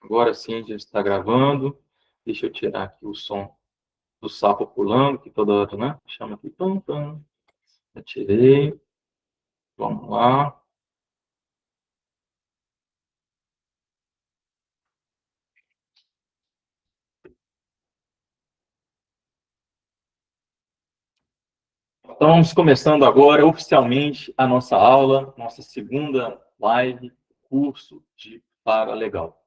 Agora sim, a gente está gravando. Deixa eu tirar aqui o som do sapo pulando, que toda hora, né? Chama aqui. Pam, pam. Já tirei. Vamos lá. Então, vamos começando agora, oficialmente, a nossa aula, nossa segunda live, curso de Paralegal.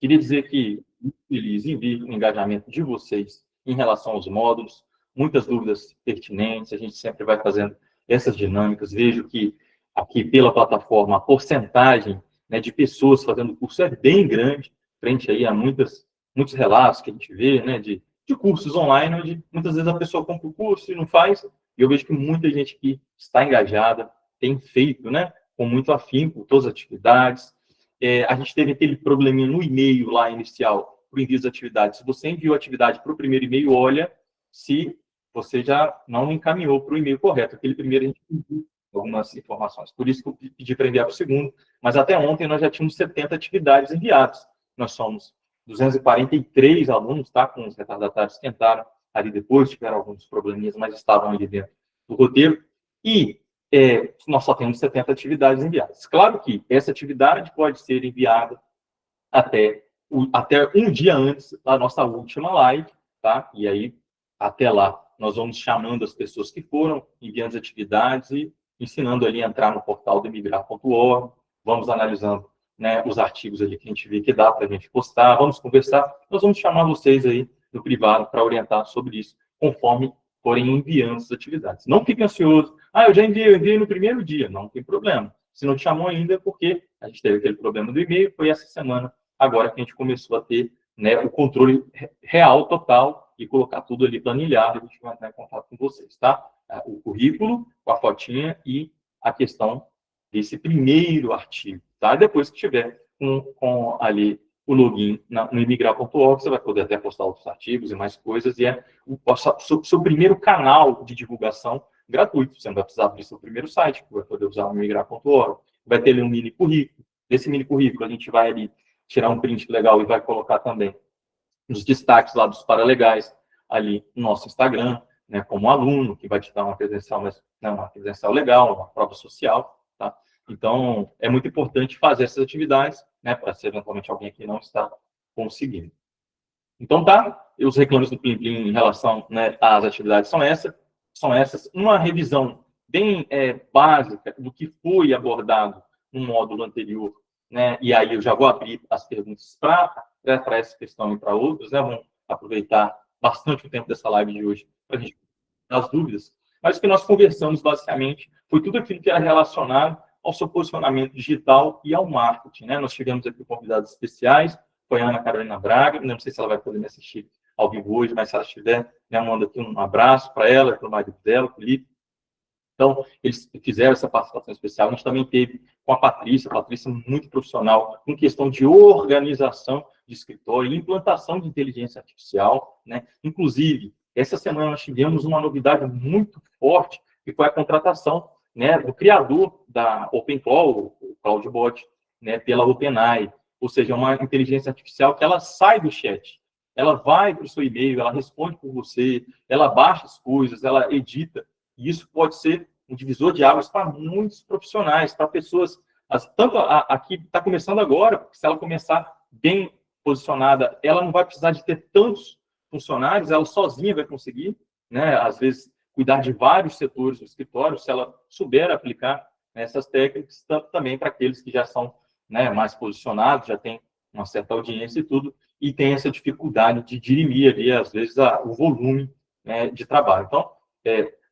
Queria dizer que muito feliz em ver o engajamento de vocês em relação aos módulos, muitas dúvidas pertinentes, a gente sempre vai fazendo essas dinâmicas. Vejo que aqui pela plataforma a porcentagem, né, de pessoas fazendo o curso é bem grande, frente aí a muitos relatos que a gente vê, né, de cursos online, onde muitas vezes a pessoa compra o curso e não faz, e eu vejo que muita gente que está engajada tem feito, né, com muito afinco todas as atividades. A gente teve aquele probleminha no e-mail lá inicial, para o envio das atividades. Se você enviou a atividade para o primeiro e-mail, olha se você já não encaminhou para o e-mail correto. Aquele primeiro a gente pediu algumas informações. Por isso que eu pedi para enviar para o segundo. Mas até ontem nós já tínhamos 70 atividades enviadas. Nós somos 243 alunos, tá? Com os retardatários que tentaram ali depois, tiveram alguns probleminhas, mas estavam ali dentro do roteiro. E nós só temos 70 atividades enviadas. Claro que essa atividade pode ser enviada até um dia antes da nossa última live, tá? E aí, até lá, nós vamos chamando as pessoas que foram, enviando as atividades e ensinando ali a entrar no portal do imigrar.org, vamos analisando, né, os artigos ali que a gente vê que dá para a gente postar, vamos conversar, nós vamos chamar vocês aí no privado para orientar sobre isso, conforme forem enviando as atividades. Não fiquem ansiosos. Eu já enviei, eu enviei no primeiro dia. Não tem problema. Se não te chamou ainda, é porque a gente teve aquele problema do e-mail, foi essa semana, agora que a gente começou a ter, né, o controle real, total, e colocar tudo ali planilhado, a gente vai entrar em contato com vocês, tá? O currículo, com a fotinha e a questão desse primeiro artigo, tá? Depois que tiver com ali o login no imigrar.org, você vai poder até postar outros artigos e mais coisas, e é o seu primeiro canal de divulgação gratuito. Você não vai precisar abrir seu primeiro site, que vai poder usar o imigrar.org. Vai ter ali um mini currículo. Desse mini currículo, a gente vai ali tirar um print legal e vai colocar também os destaques lá dos paralegais ali no nosso Instagram, né, como aluno, que vai te dar uma credencial, né, uma credencial legal, uma prova social, tá? Então, é muito importante fazer essas atividades, né, para se eventualmente alguém aqui não está conseguindo. Então, tá, os reclames do Plim Plim em relação, né, às atividades são essas. Uma revisão bem básica do que foi abordado no módulo anterior, né, e aí eu já vou abrir as perguntas para essa questão e para outros, né, vamos aproveitar bastante o tempo dessa live de hoje para a gente as dúvidas. Mas o que nós conversamos, basicamente, foi tudo aquilo que era relacionado ao seu posicionamento digital e ao marketing, né? Nós tivemos aqui convidados especiais, foi a Ana Carolina Braga, não sei se ela vai poder me assistir ao vivo hoje, mas se ela estiver, né, mando aqui um abraço para ela, para o marido dela, o Felipe. Então, eles fizeram essa participação especial. A gente também teve com a Patrícia muito profissional, com questão de organização de escritório e implantação de inteligência artificial, né? Inclusive, essa semana nós tivemos uma novidade muito forte, que foi a contratação, né, do criador da OpenClaw, o CloudBot, né, pela OpenAI. Ou seja, uma inteligência artificial que ela sai do chat, ela vai para o seu e-mail, ela responde por você, ela baixa as coisas, ela edita. E isso pode ser um divisor de águas para muitos profissionais, para pessoas, tanto a que está começando agora, porque se ela começar bem posicionada, ela não vai precisar de ter tantos funcionários, ela sozinha vai conseguir, né, às vezes, cuidar de vários setores do escritório, se ela souber aplicar essas técnicas, tanto também para aqueles que já são, né, mais posicionados, já tem uma certa audiência e tudo, e tem essa dificuldade de dirimir ali, às vezes, o volume, né, de trabalho. Então,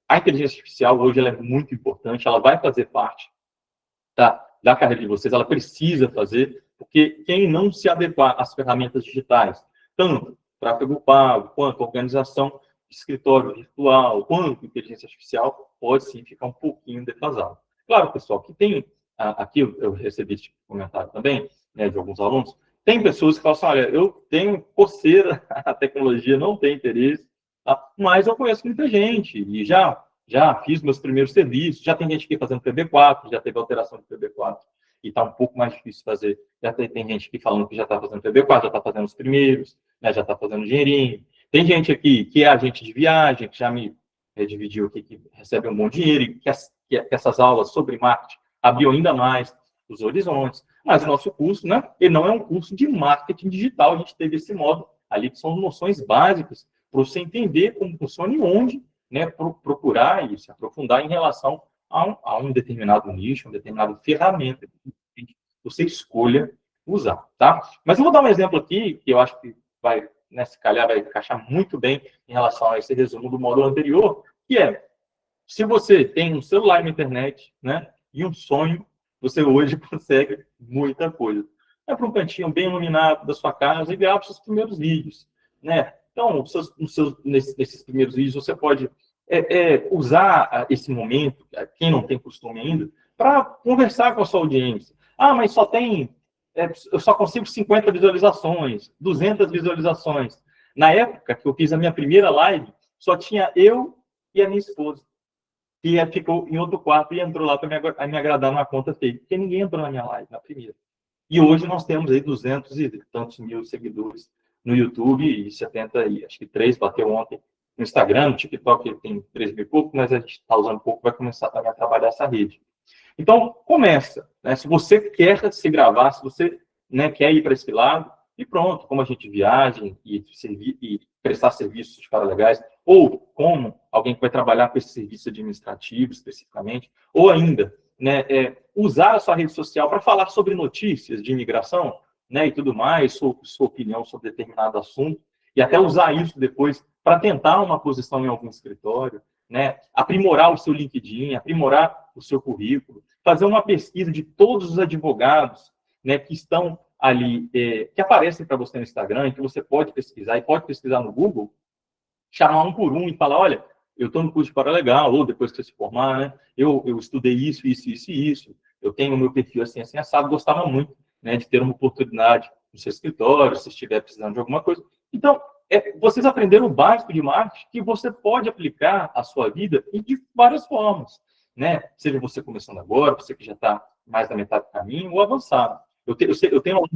a inteligência artificial hoje ela é muito importante, ela vai fazer parte da carreira de vocês, ela precisa fazer, porque quem não se adequar às ferramentas digitais, tanto tráfego pago, quanto organização de escritório virtual, quanto inteligência artificial, pode sim ficar um pouquinho defasado. Claro, pessoal, que tem, aqui eu recebi esse comentário também, né, de alguns alunos, tem pessoas que falam assim, olha, eu tenho coceira, a tecnologia não tem interesse, mas eu conheço muita gente e já fiz meus primeiros serviços, já tem gente aqui fazendo PB4, já teve alteração de PB4 e está um pouco mais difícil fazer. Já tem gente aqui falando que já está fazendo PB4, já está fazendo os primeiros, né, já está fazendo dinheirinho. Tem gente aqui que é agente de viagem, que já me dividiu aqui, que recebe um bom dinheiro, e que essas aulas sobre marketing abriu ainda mais os horizontes. Mas o nosso curso, né, ele não é um curso de marketing digital, a gente teve esse modo ali, que são noções básicas para você entender como funciona e onde, né, procurar e se aprofundar em relação a um determinado nicho, uma determinada ferramenta que você escolha usar, tá? Mas eu vou dar um exemplo aqui, que eu acho que vai, né, se calhar vai encaixar muito bem em relação a esse resumo do módulo anterior, que é, se você tem um celular na internet, né, e um sonho, você hoje consegue muita coisa. É para um cantinho bem iluminado da sua casa e gravar os seus primeiros vídeos, né? Então, nesses primeiros vídeos, você pode usar esse momento, quem não tem costume ainda, para conversar com a sua audiência. Ah, mas eu só consigo 50 visualizações, 200 visualizações. Na época que eu fiz a minha primeira live, só tinha eu e a minha esposa, que ficou em outro quarto e entrou lá para me agradar numa conta fake, porque ninguém entrou na minha live, na primeira. E hoje nós temos aí 200 e tantos mil seguidores no YouTube e 70, acho que 3 bateu ontem no Instagram, no TikTok tem 3 mil e pouco, mas a gente está usando pouco, vai começar também a trabalhar essa rede. Então, começa. Né? Se você quer se gravar, se você, né, quer ir para esse lado, e pronto, como a gente viaja e prestar serviços para legais, ou como alguém que vai trabalhar com esse serviço administrativo especificamente, ou ainda, né, usar a sua rede social para falar sobre notícias de imigração, né, e tudo mais, sua opinião sobre determinado assunto, e até usar isso depois para tentar uma posição em algum escritório, né, aprimorar o seu LinkedIn, aprimorar o seu currículo, fazer uma pesquisa de todos os advogados, né, que estão ali, que aparecem para você no Instagram, que você pode pesquisar, e pode pesquisar no Google, chamar um por um e falar, olha, eu estou no curso de paralegal, ou depois que você se formar, né, eu estudei isso, eu tenho o meu perfil assim, assado, gostava muito, né, de ter uma oportunidade no seu escritório, se estiver precisando de alguma coisa. Então, vocês aprenderam o básico de marketing que você pode aplicar à sua vida de várias formas, né? Seja você começando agora, você que já está mais na metade do caminho, ou avançado. Eu tenho alguns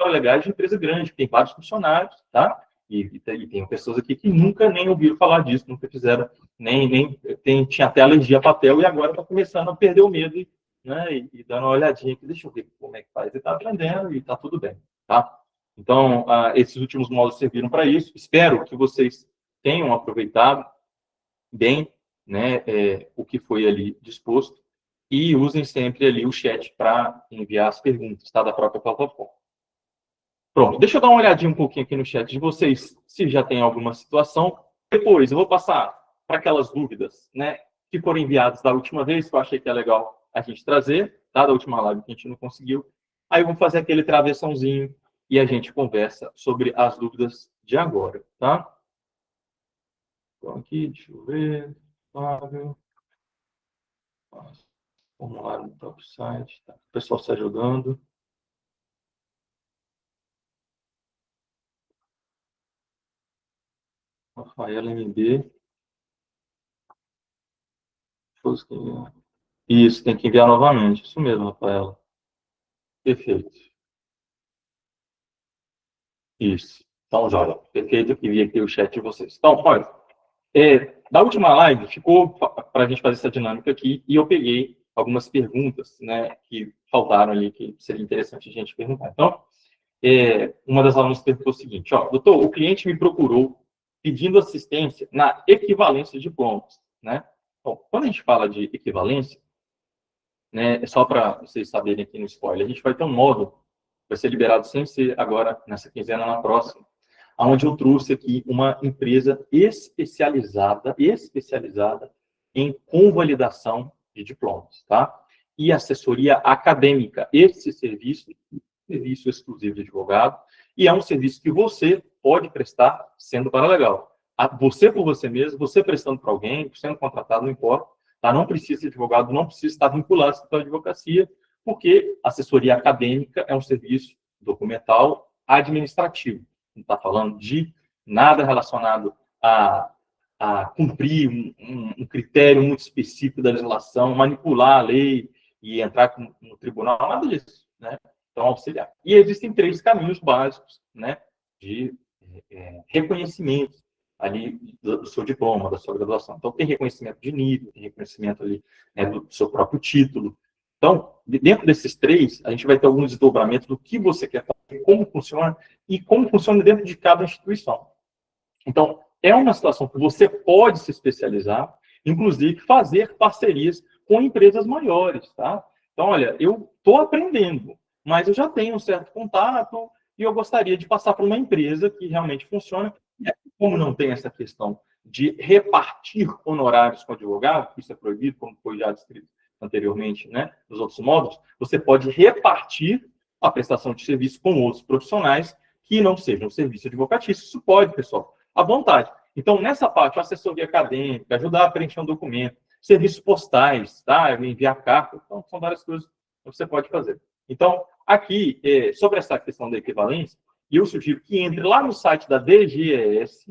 legais de empresa grande, que tem vários funcionários, tá? E tem pessoas aqui que nunca nem ouviram falar disso, nunca fizeram, tinha até alergia a papel e agora está começando a perder o medo, né? E dando uma olhadinha aqui, deixa eu ver como é que faz. E está aprendendo e está tudo bem, tá? Então, esses últimos módulos serviram para isso. Espero que vocês tenham aproveitado bem, né, o que foi ali disposto e usem sempre ali o chat para enviar as perguntas, tá, da própria plataforma. Pronto, deixa eu dar uma olhadinha um pouquinho aqui no chat de vocês, se já tem alguma situação. Depois, eu vou passar para aquelas dúvidas, né, que foram enviadas da última vez, que eu achei que é legal a gente trazer, tá, da última live que a gente não conseguiu. Aí vamos fazer aquele travessãozinho e a gente conversa sobre as dúvidas de agora, tá? Então, aqui, deixa eu ver. Fábio. Formulário no próprio site. Tá. O pessoal está jogando. Rafaela MB. Isso, tem que enviar novamente. Isso mesmo, Rafaela. Perfeito. Isso. Então, joia. Perfeito, eu vi aqui o chat de vocês. Então, olha, da última live, ficou para a gente fazer essa dinâmica aqui, e eu peguei algumas perguntas, né, que faltaram ali, que seria interessante a gente perguntar. Então, uma das alunas perguntou o seguinte, ó, doutor, o cliente me procurou pedindo assistência na equivalência de diplomas, né? Bom, quando a gente fala de equivalência, né, é só para vocês saberem aqui no spoiler, a gente vai ter um módulo, vai ser liberado sem ser agora, nessa quinzena, na próxima, onde eu trouxe aqui uma empresa especializada em convalidação de diplomas, tá? E assessoria acadêmica. Esse serviço exclusivo de advogado, e é um serviço que você pode prestar sendo paralegal. Você por você mesmo, você prestando para alguém, sendo contratado, não importa, tá? Não precisa ser advogado, não precisa estar vinculado à advocacia, porque assessoria acadêmica é um serviço documental administrativo. Não está falando de nada relacionado a cumprir um critério muito específico da legislação, manipular a lei, e entrar no tribunal, nada disso, né? Então, auxiliar. E existem 3 caminhos básicos, né, de reconhecimento ali do seu diploma, da sua graduação. Então, tem reconhecimento de nível, tem reconhecimento ali, né, do seu próprio título. Então, dentro desses 3, a gente vai ter alguns desdobramentos do que você quer fazer, como funciona e como funciona dentro de cada instituição. Então, é uma situação que você pode se especializar, inclusive fazer parcerias com empresas maiores, tá? Então, olha, eu estou aprendendo, mas eu já tenho um certo contato e eu gostaria de passar para uma empresa que realmente funciona. E como não tem essa questão de repartir honorários com o advogado, isso é proibido, como foi já descrito anteriormente, né, nos outros módulos, você pode repartir a prestação de serviço com outros profissionais que não sejam serviço advocatício. Isso pode, pessoal, à vontade. Então, nessa parte, assessoria acadêmica, ajudar a preencher um documento, serviços postais, tá? Enviar carta, então, são várias coisas que você pode fazer. Então, aqui, sobre essa questão da equivalência, eu sugiro que entre lá no site da DGES,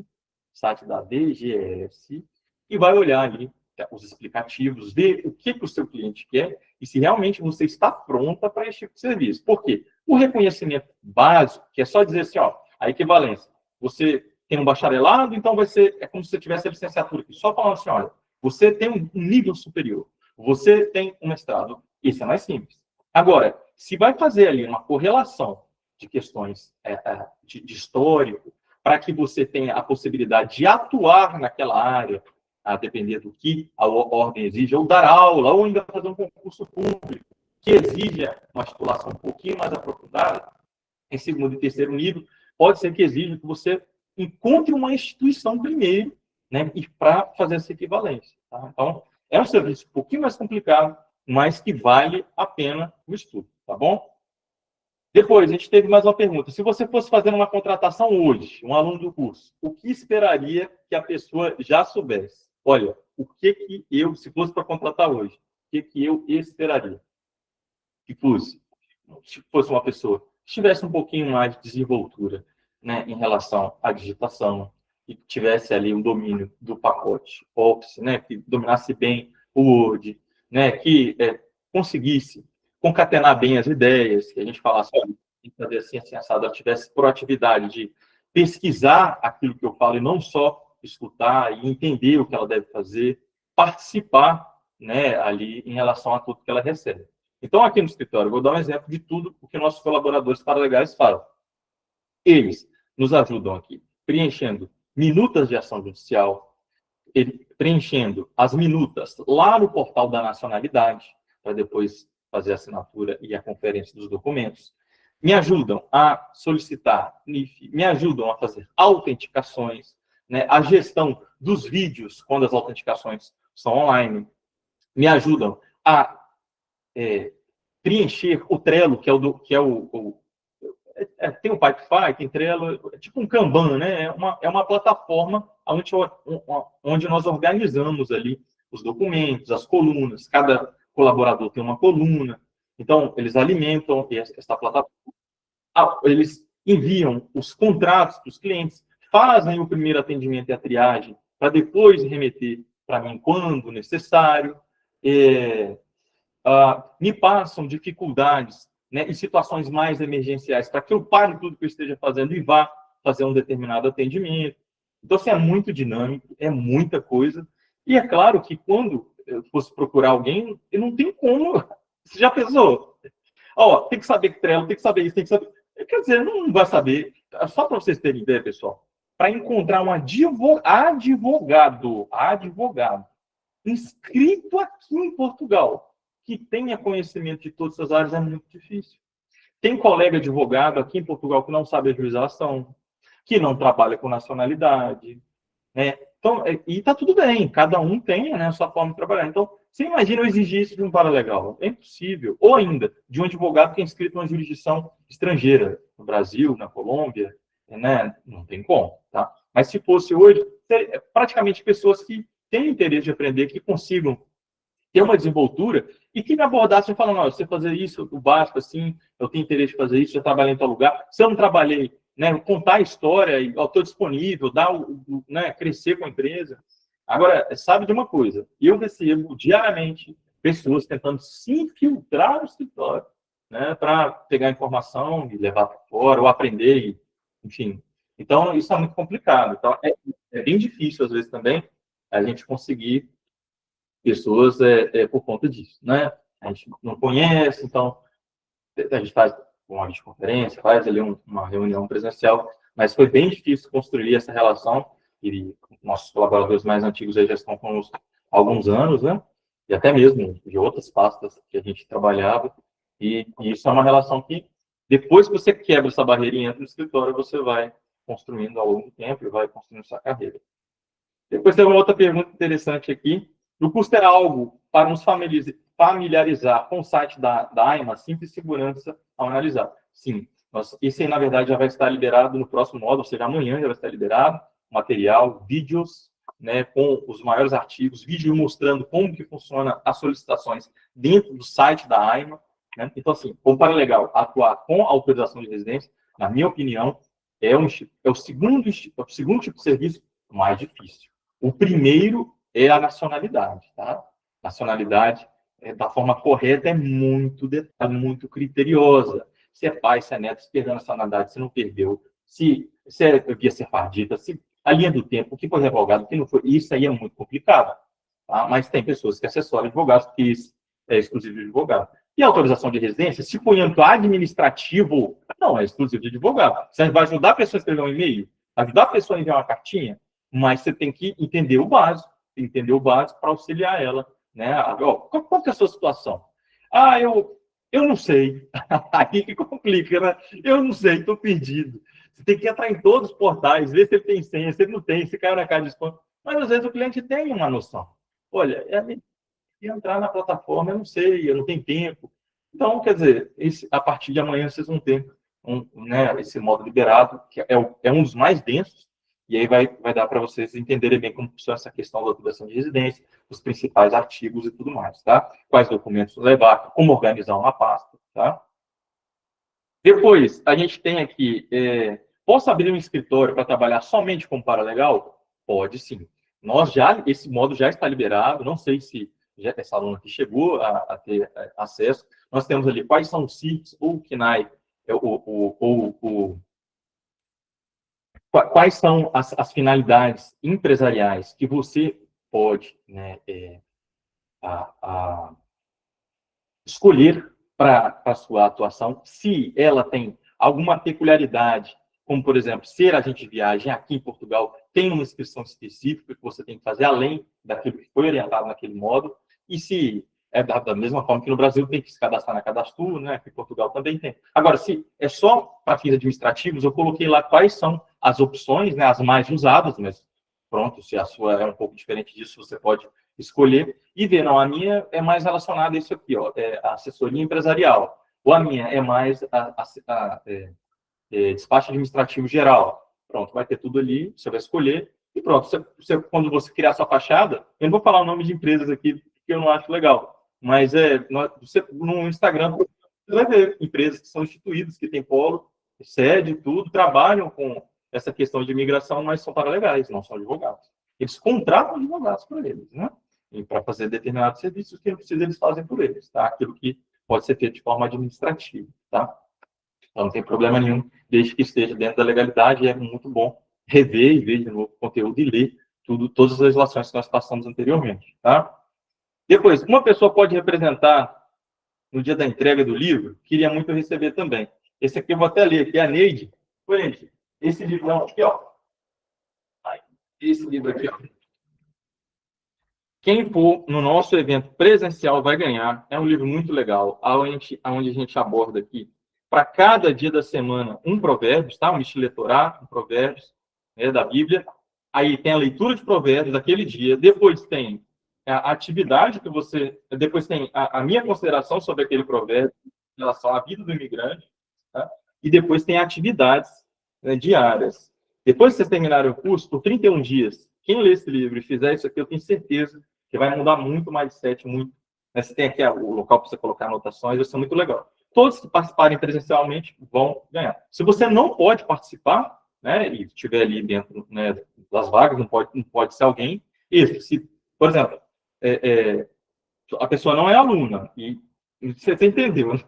e vai olhar ali os explicativos, ver o que o seu cliente quer e se realmente você está pronta para esse tipo de serviço. Por quê? O reconhecimento básico, que é só dizer assim, ó, a equivalência, você tem um bacharelado, então vai ser, é como se você tivesse a licenciatura aqui, só falando assim, olha, você tem um nível superior, você tem um mestrado, isso é mais simples. Agora, se vai fazer ali uma correlação de questões de histórico, para que você tenha a possibilidade de atuar naquela área, a depender do que a ordem exige, ou dar aula, ou ainda fazer um concurso público, que exija uma titulação um pouquinho mais aprofundada, em segundo e terceiro nível, pode ser que exija que você encontre uma instituição primeiro, né, e para fazer essa equivalência. Tá? Então, é um serviço um pouquinho mais complicado, mas que vale a pena o estudo, tá bom? Depois, a gente teve mais uma pergunta. Se você fosse fazer uma contratação hoje, um aluno do curso, o que esperaria que a pessoa já soubesse? Olha, o que eu, se fosse para contratar hoje, o que eu esperaria? Que fosse, se fosse uma pessoa que tivesse um pouquinho mais de desenvoltura, né, em relação à digitação, e tivesse ali um domínio do pacote Office, né, que dominasse bem o Word, né, que conseguisse concatenar bem as ideias, que a gente falasse, olha, tem que fazer assim, assim, assado, ela tivesse proatividade de pesquisar aquilo que eu falo e não só escutar e entender o que ela deve fazer, participar, né, ali em relação a tudo que ela recebe. Então, aqui no escritório, eu vou dar um exemplo de tudo o que nossos colaboradores paralegais falam. Eles nos ajudam aqui, preenchendo minutas de ação judicial, preenchendo as minutas lá no portal da nacionalidade, para depois fazer a assinatura e a conferência dos documentos. Me ajudam a solicitar NIF, me ajudam a fazer autenticações, né, a gestão dos vídeos, quando as autenticações são online, me ajudam a preencher o Trello, tem o Pipefy, tem Trello, é tipo um Kanban, né? É uma plataforma onde nós organizamos ali os documentos, as colunas, cada colaborador tem uma coluna, então eles alimentam essa plataforma, eles enviam os contratos para os clientes, fazem o primeiro atendimento e a triagem, para depois remeter para mim quando necessário, me passam dificuldades, né, em situações mais emergenciais, para que eu pare tudo que eu esteja fazendo e vá fazer um determinado atendimento. Então, assim, é muito dinâmico, é muita coisa. E é claro que quando eu fosse procurar alguém, eu não tem como. Você já pensou? Ó, tem que saber que Trello, tem que saber isso, tem que saber. Quer dizer, não vai saber. Só para vocês terem ideia, pessoal, para encontrar um advogado inscrito aqui em Portugal, que tenha conhecimento de todas essas áreas, é muito difícil. Tem colega advogado aqui em Portugal que não sabe a juização, que não trabalha com nacionalidade, né? Então, e está tudo bem, cada um tem, né, a sua forma de trabalhar. Então, você imagina eu exigir isso de um paralegal? É impossível. Ou ainda, de um advogado que é inscrito em uma jurisdição estrangeira, no Brasil, na Colômbia, né? Não tem como, tá? Mas se fosse hoje, praticamente pessoas que têm interesse de aprender, que consigam ter uma desenvoltura e que me abordassem falando, não, você fazer isso, o básico, assim, eu tenho interesse de fazer isso, já trabalhei em tal lugar, se eu não trabalhei, né, contar a história, e estou disponível, né, crescer com a empresa. Agora, sabe de uma coisa, eu recebo diariamente pessoas tentando se infiltrar no escritório, né, para pegar informação e levar para fora, ou aprender, enfim. Então, isso é muito complicado. Então, é bem difícil, às vezes, também, a gente conseguir pessoas por conta disso, né? A gente não conhece, então a gente faz uma videoconferência, faz ali uma reunião presencial, mas foi bem difícil construir essa relação, e nossos colaboradores mais antigos já estão conosco há alguns anos, né? E até mesmo de outras pastas que a gente trabalhava, e isso é uma relação que, depois que você quebra essa barreirinha do escritório, você vai construindo ao longo do tempo e vai construindo sua carreira. Depois tem uma outra pergunta interessante aqui. O custo era algo para nos familiarizar com o site da AIMA, simples segurança ao analisar. Sim, isso aí, na verdade, já vai estar liberado no próximo módulo, ou seja, amanhã já vai estar liberado material, vídeos, né, com os maiores artigos, vídeo mostrando como que funciona as solicitações dentro do site da AIMA. Né? Então, assim, como Paralegal atuar com a autorização de residência, na minha opinião, é o segundo tipo de serviço mais difícil. O primeiro é a nacionalidade, tá? Nacionalidade, da forma correta, é muito detalhe, muito criteriosa. Se é pai, se é neto, se perdeu a nacionalidade, se não perdeu, se é via sefardita, se a linha do tempo, o que foi revogado, o que não foi, isso aí é muito complicado. Tá? Mas tem pessoas que assessoram advogados, que isso é exclusivo de advogado. E a autorização de residência, se for em âmbito administrativo, não é exclusivo de advogado. Você vai ajudar a pessoa a escrever um e-mail, ajudar a pessoa a enviar uma cartinha, mas você tem que entender o básico para auxiliar ela, né? Qual que é a sua situação? Eu não sei. Aí que complica, né? Eu não sei, estou perdido. Você tem que entrar em todos os portais, ver se ele tem senha, se ele não tem, se caiu na caixa de spam. Mas às vezes o cliente tem uma noção. Olha, entrar na plataforma, eu não sei, eu não tenho tempo. Então, quer dizer, a partir de amanhã vocês vão ter esse modo liberado, que é um dos mais densos, e aí vai dar para vocês entenderem bem como funciona essa questão da autorização de residência, os principais artigos e tudo mais, tá? Quais documentos levar, como organizar uma pasta, tá? Depois, a gente tem aqui, posso abrir um escritório para trabalhar somente com paralegal? Pode sim. Esse modo já está liberado, não sei se essa aluna aqui chegou a ter acesso. Nós temos ali quais são os CIRCs, ou o CNAE, quais são as finalidades empresariais que você pode, né, escolher para a sua atuação, se ela tem alguma peculiaridade, como, por exemplo, ser agente de viagem aqui em Portugal, tem uma inscrição específica que você tem que fazer, além daquilo que foi orientado naquele módulo, e se é da mesma forma que no Brasil tem que se cadastrar na Cadastro, né, que em Portugal também tem. Agora, se é só para fins administrativos, eu coloquei lá quais são as opções, né, as mais usadas, mas pronto, se a sua é um pouco diferente disso, você pode escolher e ver, não, a minha é mais relacionada a isso aqui, ó, a assessoria empresarial, ou a minha é mais despacho administrativo geral. Pronto, vai ter tudo ali, você vai escolher, e pronto, quando você criar sua fachada, eu não vou falar o nome de empresas aqui, porque eu não acho legal, mas você, no Instagram, você vai ver empresas que são instituídas, que têm polo, sede, tudo, trabalham com essa questão de imigração, mas são paralegais, não são advogados. Eles contratam advogados para eles, né? E para fazer determinados serviços que não precisa, eles fazem por eles, tá? Aquilo que pode ser feito de forma administrativa, tá? Então, não tem problema nenhum, desde que esteja dentro da legalidade, é muito bom rever e ver de novo o conteúdo e ler todas as legislações que nós passamos anteriormente, tá? Depois, uma pessoa pode representar no dia da entrega do livro, queria muito receber também. Esse aqui eu vou até ler, que é a Neide. Gente, esse livro aqui, ó. Esse livro aqui, ó. Quem for no nosso evento presencial vai ganhar. É um livro muito legal, onde a gente aborda aqui, para cada dia da semana, um provérbios, tá? Um estilo Torá, um provérbios, né, da Bíblia. Aí tem a leitura de provérbios daquele dia. Depois tem a atividade que você... Depois tem a minha consideração sobre aquele provérbio em relação à vida do imigrante. Tá? E depois tem atividades, né, diárias. Depois que vocês terminarem o curso, por 31 dias, quem lê esse livro e fizer isso aqui, eu tenho certeza que vai mudar muito o mindset, muito. Né? Você tem aqui o local para você colocar anotações, isso é muito legal. Todos que participarem presencialmente vão ganhar. Se você não pode participar, né, e estiver ali dentro, né, das vagas, não pode ser alguém. Isso, se, por exemplo, A pessoa não é aluna. E você entendeu, né?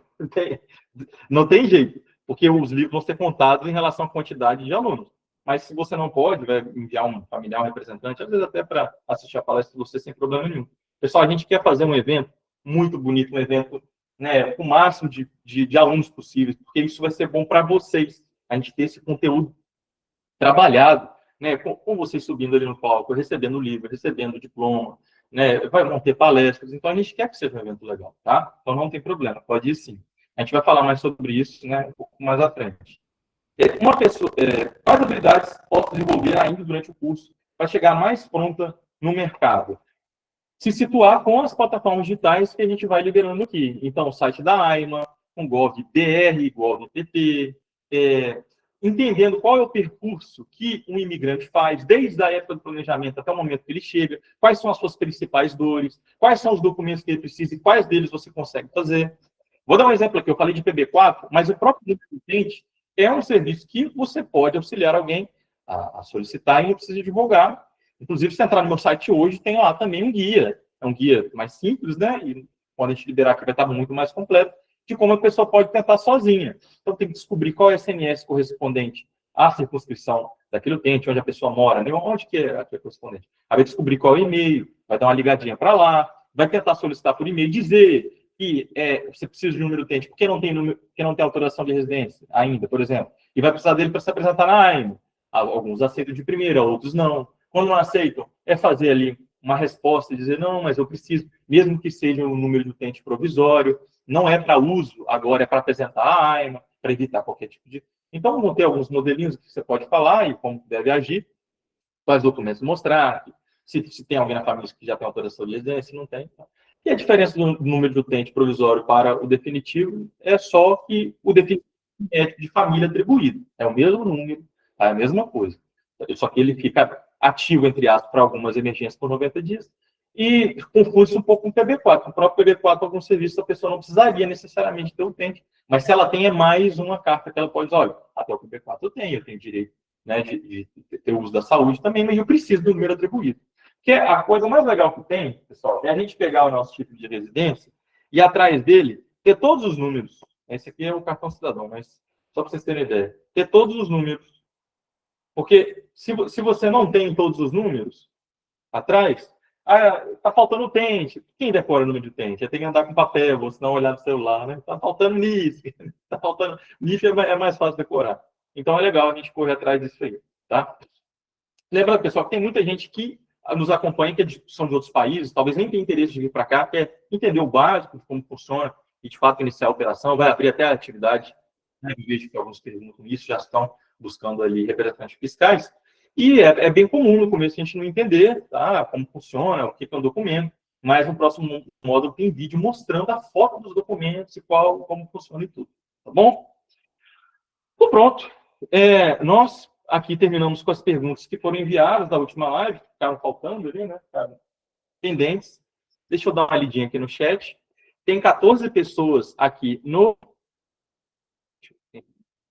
Não tem jeito, porque os livros vão ser contados em relação à quantidade de alunos. Mas se você não pode, vai enviar um familiar, um representante, às vezes até para assistir a palestra de você sem problema nenhum. Pessoal, a gente quer fazer um evento muito bonito, um evento, né, com o máximo de alunos possíveis, porque isso vai ser bom para vocês. A gente ter esse conteúdo trabalhado, né, com vocês subindo ali no palco, recebendo o livro, recebendo o diploma, né, vão ter palestras, então a gente quer que seja um evento legal, tá? Então não tem problema, pode ir sim. A gente vai falar mais sobre isso, né, um pouco mais à frente. Uma pessoa, quais habilidades posso desenvolver ainda durante o curso para chegar mais pronta no mercado? Se situar com as plataformas digitais que a gente vai liberando aqui. Então, o site da AIMA, com GovBR, GovPT, entendendo qual é o percurso que um imigrante faz, desde a época do planejamento até o momento que ele chega, quais são as suas principais dores, quais são os documentos que ele precisa e quais deles você consegue fazer. Vou dar um exemplo aqui, eu falei de PB4, mas o próprio Cliente é um serviço que você pode auxiliar alguém a solicitar e não precisa divulgar. Inclusive, se entrar no meu site hoje, tem lá também um guia. É um guia mais simples, né? E quando a gente liberar aqui vai estar muito mais completo, de como a pessoa pode tentar sozinha. Então, tem que descobrir qual é o SMS correspondente à circunscrição daquele utente, onde a pessoa mora, né? Onde que é correspondente. Aí vai descobrir qual é o e-mail, vai dar uma ligadinha para lá, vai tentar solicitar por e-mail, dizer que você precisa de número do utente, porque não tem autorização de residência ainda, por exemplo, e vai precisar dele para se apresentar na AIME. Alguns aceitam de primeira, outros não. Quando não aceitam, é fazer ali uma resposta e dizer, não, mas eu preciso, mesmo que seja um número de utente provisório, não é para uso, agora é para apresentar a AIMA, para evitar qualquer tipo de... Então, vão ter alguns modelinhos que você pode falar e como deve agir, quais documentos mostrar, se tem alguém na família que já tem autorização de residência, se não tem. Então. E a diferença do número de utente provisório para o definitivo é só que o definitivo é de família atribuído. É o mesmo número, é a mesma coisa. Só que ele fica ativo, entre aspas, para algumas emergências por 90 dias. E confunde-se um pouco com o PB4. O próprio PB4, alguns serviços, a pessoa não precisaria necessariamente ter utente. Mas se ela tem, é mais uma carta que ela pode dizer, olha, até o PB4 eu tenho direito, né, de ter uso da saúde também, mas eu preciso do número atribuído. Porque a coisa mais legal que tem, pessoal, é a gente pegar o nosso tipo de residência e atrás dele ter todos os números. Esse aqui é o cartão cidadão, mas só para vocês terem ideia. Ter todos os números. Porque se você não tem todos os números atrás, tá faltando utente. Quem decora o número de utente? Tem que andar com papel, ou se não olhar no celular, né? Tá faltando NIF. Tá faltando... NIF é mais fácil decorar. Então é legal a gente correr atrás disso aí, tá? Lembra, pessoal, que tem muita gente que nos acompanha, que são de outros países, talvez nem tenha interesse de vir para cá, quer entender o básico, como funciona, e de fato iniciar a operação, vai abrir até a atividade, né? Eu vejo que alguns perguntam isso, já estão buscando ali representantes fiscais, e é bem comum no começo a gente não entender, tá, como funciona, o que é um documento, mas no próximo módulo tem vídeo mostrando a foto dos documentos e como funciona e tudo, tá bom? Então, pronto. Nós aqui terminamos com as perguntas que foram enviadas da última live, que ficaram faltando ali, né? Ficaram pendentes. Deixa eu dar uma lidinha aqui no chat. Tem 14 pessoas aqui no...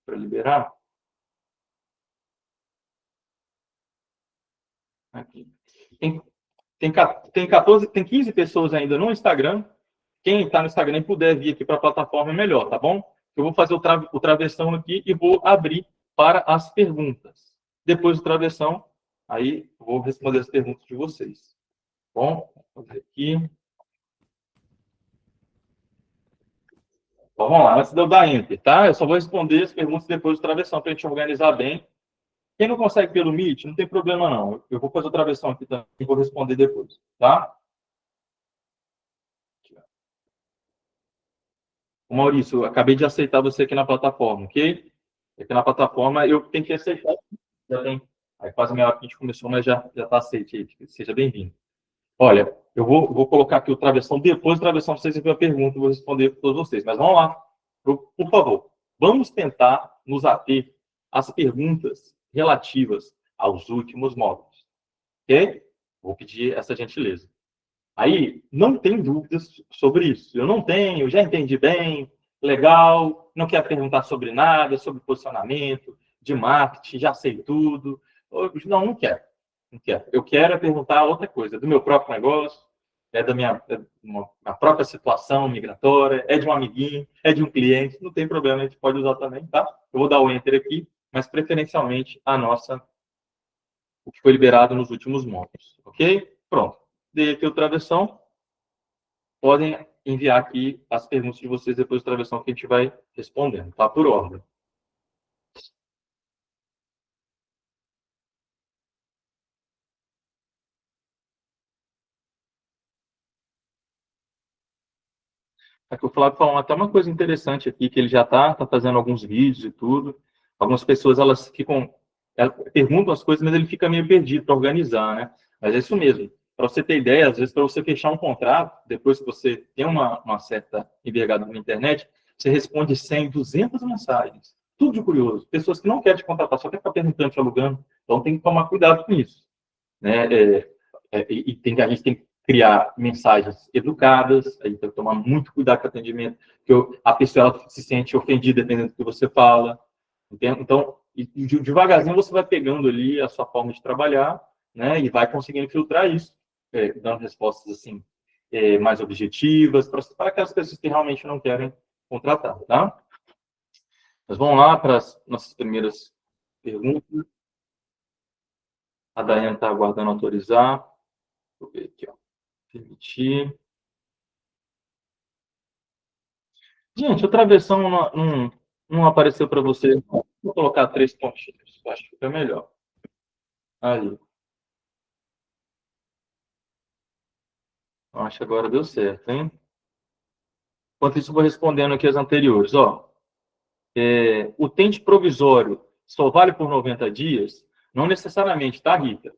Para liberar. Aqui. Tem 15 pessoas ainda no Instagram. Quem está no Instagram e puder vir aqui para a plataforma é melhor, tá bom? Eu vou fazer o travessão aqui e vou abrir para as perguntas. Depois do travessão, aí vou responder as perguntas de vocês. Bom, vou fazer aqui. Então, vamos lá, antes de eu dar Enter, tá? Eu só vou responder as perguntas depois do travessão, para a gente organizar bem. Quem não consegue pelo Meet, não tem problema não. Eu vou fazer o travessão aqui também e vou responder depois, tá? Maurício, eu acabei de aceitar você aqui na plataforma, ok? Aqui na plataforma eu tenho que aceitar. Já tem. Aí quase meia hora que a gente começou, mas já está aceito aí. Seja bem-vindo. Olha, eu vou colocar aqui o travessão, depois do travessão vocês enviam a pergunta, eu vou responder para todos vocês. Mas vamos lá, por favor. Vamos tentar nos ater às perguntas relativas aos últimos módulos. Ok? Vou pedir essa gentileza. Aí, não tem dúvidas sobre isso. Eu não tenho, já entendi bem, legal, não quero perguntar sobre nada, sobre posicionamento, de marketing, já sei tudo. Não quero. Não quero. Eu quero perguntar outra coisa, do meu próprio negócio, é da minha própria situação migratória, é de um amiguinho, é de um cliente, não tem problema, a gente pode usar também, tá? Eu vou dar o Enter aqui, mas preferencialmente o que foi liberado nos últimos módulos, ok? Pronto. Dei aqui o travessão. Podem enviar aqui as perguntas de vocês depois do travessão que a gente vai respondendo, tá? Por ordem. Aqui o Flávio falou até uma coisa interessante aqui, que ele já está fazendo alguns vídeos e tudo. Algumas pessoas, elas perguntam as coisas, mas ele fica meio perdido para organizar, né? Mas é isso mesmo. Para você ter ideia, às vezes, para você fechar um contrato, depois que você tem uma certa envergadura na internet, você responde 100, 200 mensagens. Tudo de curioso. Pessoas que não querem te contratar, só quer ficar perguntando, te alugando. Então, tem que tomar cuidado com isso, né? A gente tem que criar mensagens educadas, aí tem que tomar muito cuidado com o atendimento, porque a pessoa se sente ofendida dependendo do que você fala. Entende? Então, devagarzinho você vai pegando ali a sua forma de trabalhar, né, e vai conseguindo filtrar isso, dando respostas assim, mais objetivas, para aquelas pessoas que realmente não querem contratar, tá? Mas vamos lá para as nossas primeiras perguntas. A Daiane está aguardando autorizar. Vou ver aqui, ó. Permitir. Gente, a travessão não apareceu para você. Vou colocar 3 pontinhos. Acho que fica melhor. Aí. Acho que agora deu certo, hein? Enquanto isso, vou respondendo aqui as anteriores. Ó, o tente provisório só vale por 90 dias? Não necessariamente, tá, Rita?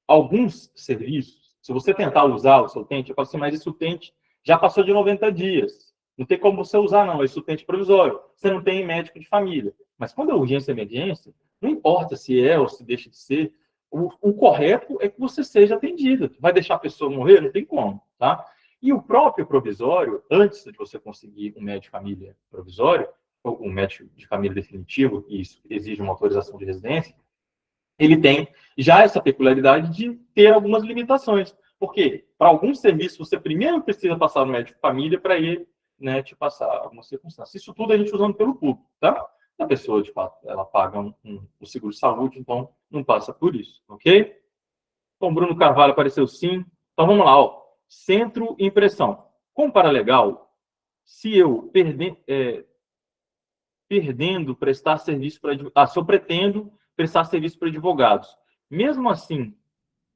Alguns serviços, se você tentar usar o seu tente, eu falo assim, mas esse utente já passou de 90 dias. Não tem como você usar, não. Esse utente provisório. Você não tem médico de família. Mas quando é urgência e emergência, não importa se é ou se deixa de ser, o correto é que você seja atendido. Vai deixar a pessoa morrer? Não tem como, tá? E o próprio provisório, antes de você conseguir um médico de família provisório, ou um médico de família definitivo, que isso exige uma autorização de residência, ele tem já essa peculiaridade de ter algumas limitações. Porque para alguns serviços você primeiro precisa passar no médico de família para ele, né, te passar algumas circunstâncias. Isso tudo a gente usando pelo público, tá? A pessoa, de fato, ela paga o seguro de saúde, então não passa por isso, ok? Então, Bruno Carvalho apareceu sim. Então, vamos lá, ó. Centro impressão. Com paralegal, se eu perdendo prestar serviço para... se eu pretendo prestar serviço para advogados, mesmo assim,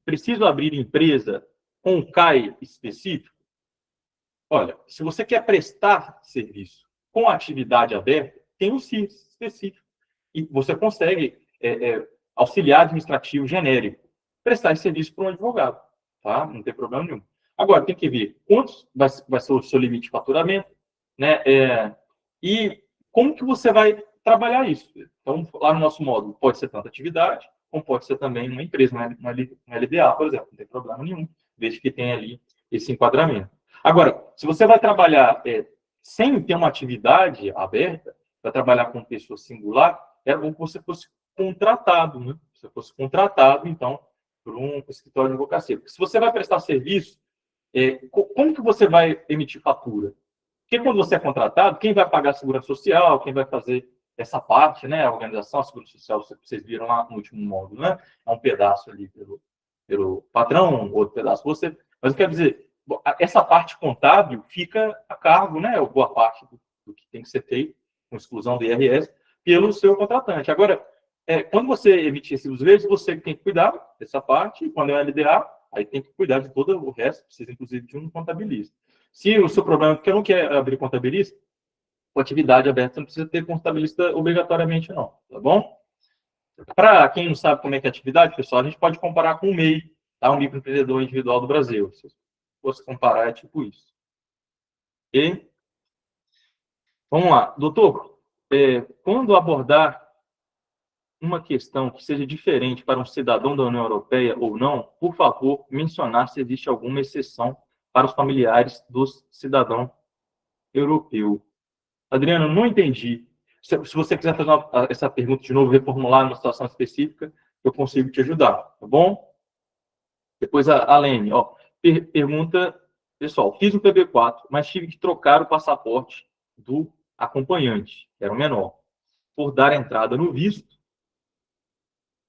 preciso abrir empresa com um CAI específico? Olha, se você quer prestar serviço com atividade aberta, tem um CIS específico. E você consegue auxiliar administrativo genérico, prestar esse serviço para um advogado, tá? Não tem problema nenhum. Agora, tem que ver quantos vai ser o seu limite de faturamento, né? E como que você vai trabalhar isso. Então, lá no nosso módulo, pode ser tanta atividade, como pode ser também uma empresa, uma LDA, por exemplo, não tem problema nenhum, desde que tenha ali esse enquadramento. Agora, se você vai trabalhar sem ter uma atividade aberta, vai trabalhar com pessoa singular, é bom que você fosse contratado, né? Se você fosse contratado, então, por um escritório de advocacia. Porque se você vai prestar serviço, como que você vai emitir fatura? Porque quando você é contratado, quem vai pagar a segurança social, quem vai fazer essa parte, né? A organização, a segurança social, vocês viram lá no último módulo, né? É um pedaço ali pelo patrão, outro pedaço você. Mas eu quero dizer, essa parte contábil fica a cargo, né? Boa parte do que tem que ser feito, com exclusão do IRS, pelo seu contratante. Agora, quando você emitir recibos verdes, você tem que cuidar dessa parte, e quando é LDA, aí tem que cuidar de todo o resto, precisa inclusive de um contabilista. Se o seu problema é porque eu não quero abrir contabilista, com atividade aberta, você não precisa ter contabilista obrigatoriamente, não, tá bom? Para quem não sabe como é que é a atividade, pessoal, a gente pode comparar com o MEI, tá? Um microempreendedor individual do Brasil. Se fosse comparar, é tipo isso. Ok? Vamos lá. Doutor, quando abordar uma questão que seja diferente para um cidadão da União Europeia ou não, por favor, mencionar se existe alguma exceção para os familiares do cidadão europeu. Adriano, não entendi. Se você quiser fazer essa pergunta de novo, reformular numa situação específica, eu consigo te ajudar, tá bom? Depois a Lene, ó. Pergunta, pessoal, fiz o PB4, mas tive que trocar o passaporte do acompanhante, que era o menor, por dar entrada no visto.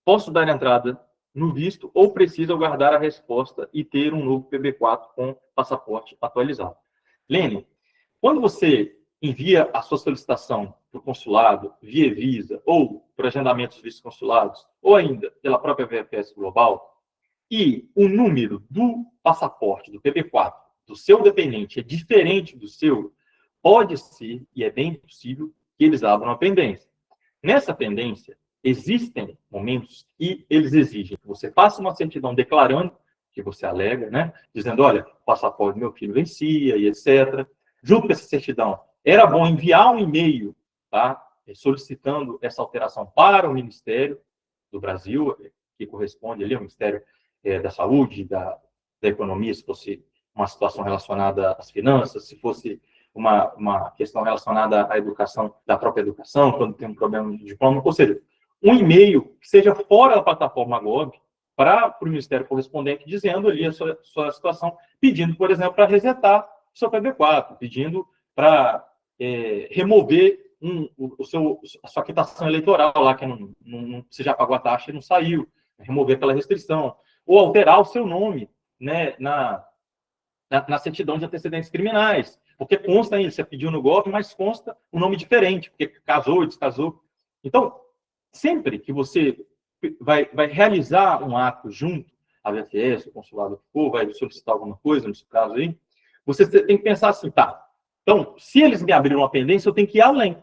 Posso dar entrada no visto ou preciso aguardar a resposta e ter um novo PB4 com passaporte atualizado? Lênin, quando você envia a sua solicitação para o consulado, via Visa, ou por agendamento dos vistos consulados, ou ainda pela própria VFS Global, e o número do passaporte, do PB4, do seu dependente é diferente do seu, pode ser, e é bem possível, que eles abram a pendência. Nessa pendência, existem momentos que eles exigem que você faça uma certidão declarando que você alega, né? Dizendo, olha, o passaporte do meu filho vencia e etc. Junto com essa certidão, era bom enviar um e-mail, tá? Solicitando essa alteração para o Ministério do Brasil, que corresponde ali ao Ministério da Saúde, da Economia, se fosse uma situação relacionada às finanças, se fosse uma questão relacionada à educação, da própria educação, quando tem um problema de diploma, ou seja, um e-mail que seja fora da plataforma Gov para o Ministério correspondente, dizendo ali a sua situação, pedindo, por exemplo, para resetar o seu PB4, pedindo para remover a sua quitação eleitoral lá, que você já pagou a taxa e não saiu, remover aquela restrição, ou alterar o seu nome, né, na certidão de antecedentes criminais, porque consta aí, você pediu no golpe, mas consta um nome diferente, porque casou, descasou. Então, sempre que você vai realizar um ato junto à VFS, o consulado que for, vai solicitar alguma coisa, nesse caso aí, você tem que pensar assim, tá, então, se eles me abriram uma pendência, eu tenho que ir além.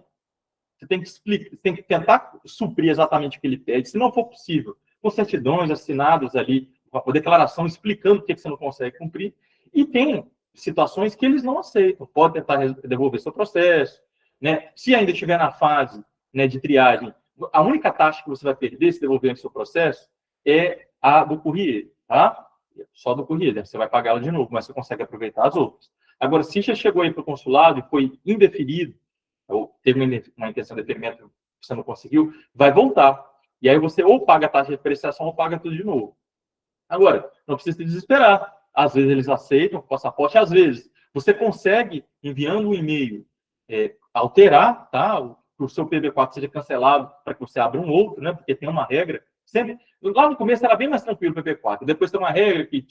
Você tem que explicar, tem que tentar suprir exatamente o que ele pede. Se não for possível, com certidões assinadas ali, uma declaração explicando o que você não consegue cumprir. E tem situações que eles não aceitam. Pode tentar devolver seu processo, né? Se ainda estiver na fase, né, de triagem, a única taxa que você vai perder se devolver o seu processo é a do courrier, tá? Só do courrier, né? Você vai pagar ela de novo, mas você consegue aproveitar as outras. Agora, se já chegou aí para o consulado e foi indeferido, ou teve uma intenção de deferimento que você não conseguiu, vai voltar. E aí você ou paga a taxa de depreciação ou paga tudo de novo. Agora, não precisa se desesperar. Às vezes eles aceitam o passaporte, às vezes você consegue, enviando um e-mail, alterar, tá? O seu PB4 seja cancelado para que você abra um outro, né? Porque tem uma regra. Sempre, lá no começo era bem mais tranquilo o PB4. Depois tem uma regra que,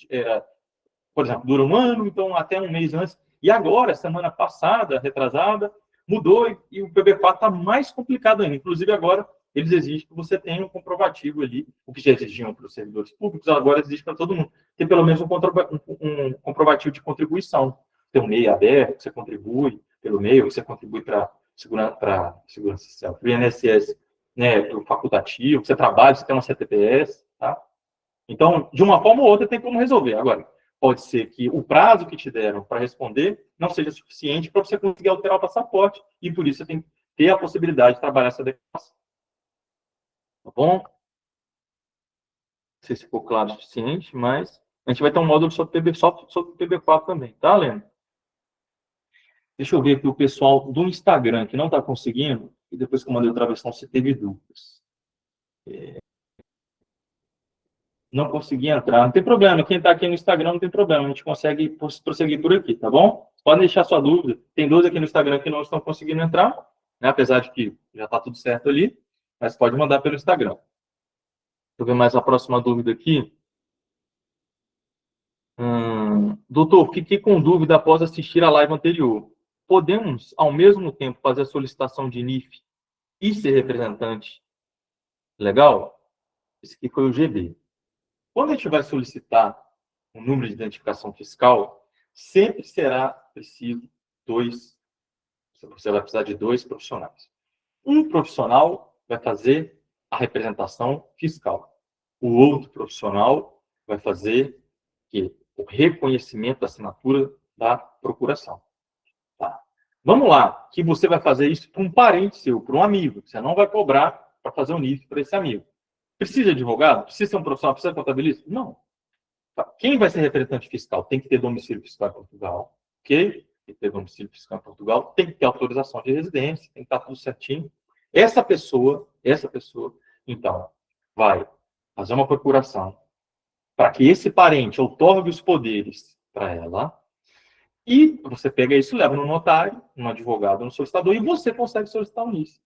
por exemplo, dura um ano, então até um mês antes. E agora, semana passada, retrasada, mudou e o PB4 está mais complicado ainda. Inclusive, agora, eles exigem que você tenha um comprovativo ali, o que já exigiam para os servidores públicos, agora exige para todo mundo. Tem pelo menos um comprovativo de contribuição. Tem um MEI aberto, que você contribui pelo MEI, ou você contribui para segurança social, para o INSS, né, para o facultativo, você trabalha, você tem uma CTPS, tá? Então, de uma forma ou outra, tem como resolver. Agora, pode ser que o prazo que te deram para responder não seja suficiente para você conseguir alterar o passaporte, e por isso você tem que ter a possibilidade de trabalhar essa declaração. Tá bom? Não sei se ficou claro o suficiente, mas a gente vai ter um módulo sobre PB4 também, tá, Lena? Deixa eu ver aqui o pessoal do Instagram, que não está conseguindo, e depois que eu mandei outra versão, se teve dúvidas. Não consegui entrar. Não tem problema. Quem está aqui no Instagram não tem problema. A gente consegue prosseguir por aqui, tá bom? Pode deixar sua dúvida. Tem dois aqui no Instagram que não estão conseguindo entrar, né? Apesar de que já está tudo certo ali, mas pode mandar pelo Instagram. Deixa eu ver mais a próxima dúvida aqui. Doutor, fiquei com dúvida após assistir a live anterior. Podemos, ao mesmo tempo, fazer a solicitação de NIF e ser representante? Legal? Esse aqui foi o GB. Quando a gente vai solicitar um número de identificação fiscal, sempre será preciso você vai precisar de 2 profissionais. Um profissional vai fazer a representação fiscal. O outro profissional vai fazer o reconhecimento da assinatura da procuração. Tá. Vamos lá, que você vai fazer isso para um parente seu, para um amigo. Você não vai cobrar para fazer o NIF para esse amigo. Precisa de advogado? Precisa ser um profissional? Precisa de contabilista? Não. Quem vai ser representante fiscal tem que ter domicílio fiscal em Portugal, ok? Tem que ter domicílio fiscal em Portugal, tem que ter autorização de residência, tem que estar tudo certinho. Essa pessoa, então, vai fazer uma procuração para que esse parente outorgue os poderes para ela, e você pega isso, leva no notário, no advogado, no solicitador, e você consegue solicitar o NIS.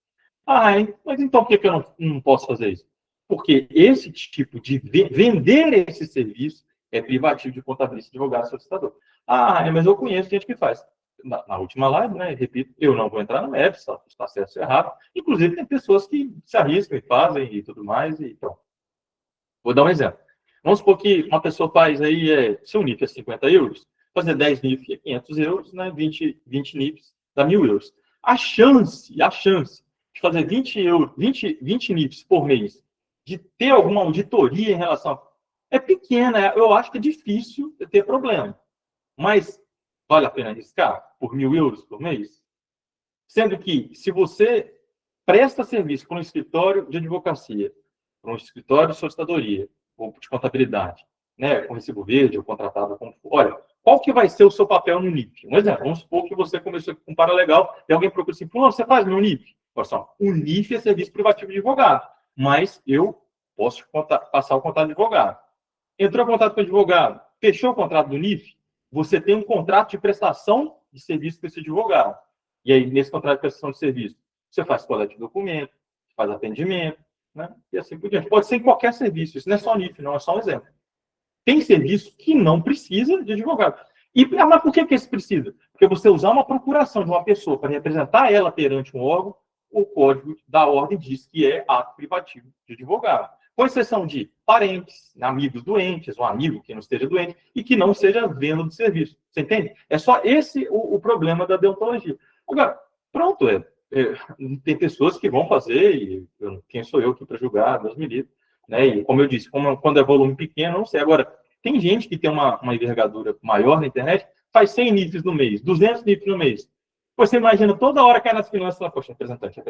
Mas então por que eu não posso fazer isso? Porque esse tipo de vender esse serviço é privativo de contabilista, advogado, solicitador. Mas eu conheço gente que faz. Na última live, né, repito, eu não vou entrar no mérito, está certo ou errado. Inclusive, tem pessoas que se arriscam e fazem e tudo mais, e pronto. Vou dar um exemplo. Vamos supor que uma pessoa faz aí, seu NIF é 50 euros, fazer 10 NIF é 500 euros, né, 20 NIFs dá 1.000 euros. A chance de fazer 20 NIFs por mês, de ter alguma auditoria em relação é pequena, eu acho que é difícil ter problema. Mas vale a pena arriscar por 1.000 euros por mês? Sendo que, se você presta serviço para um escritório de advocacia, para um escritório de solicitadoria, ou de contabilidade, né, com recibo verde, ou contratado como for, olha, qual que vai ser o seu papel no NIF? Um exemplo, vamos supor que você começou com um paralegal e alguém procura assim, você faz meu NIF? Olha só, o NIF é serviço privativo de advogado, mas eu posso passar o contrato de advogado. Entrou em contato com o advogado, fechou o contrato do NIF, você tem um contrato de prestação de serviço com esse advogado. E aí, nesse contrato de prestação de serviço, você faz coleta de documento, faz atendimento, né? E assim por diante. Pode ser em qualquer serviço. Isso não é só NIF, não, é só um exemplo. Tem serviço que não precisa de advogado. Mas por que esse precisa? Porque você usar uma procuração de uma pessoa para representar ela perante um órgão, o código da ordem diz que é ato privativo de advogado. Com exceção de parentes, amigos doentes, um amigo que não esteja doente e que não seja venda de serviço. Você entende? É só esse o problema da deontologia. Agora, pronto, tem pessoas que vão fazer, e quem sou eu aqui para julgar, Deus me livre. Né? E como eu disse, quando é volume pequeno, não sei. Agora, tem gente que tem uma envergadura maior na internet, faz 100 NIFs no mês, 200 NIFs no mês. Você imagina, toda hora cai nas finanças, lá, poxa, representante.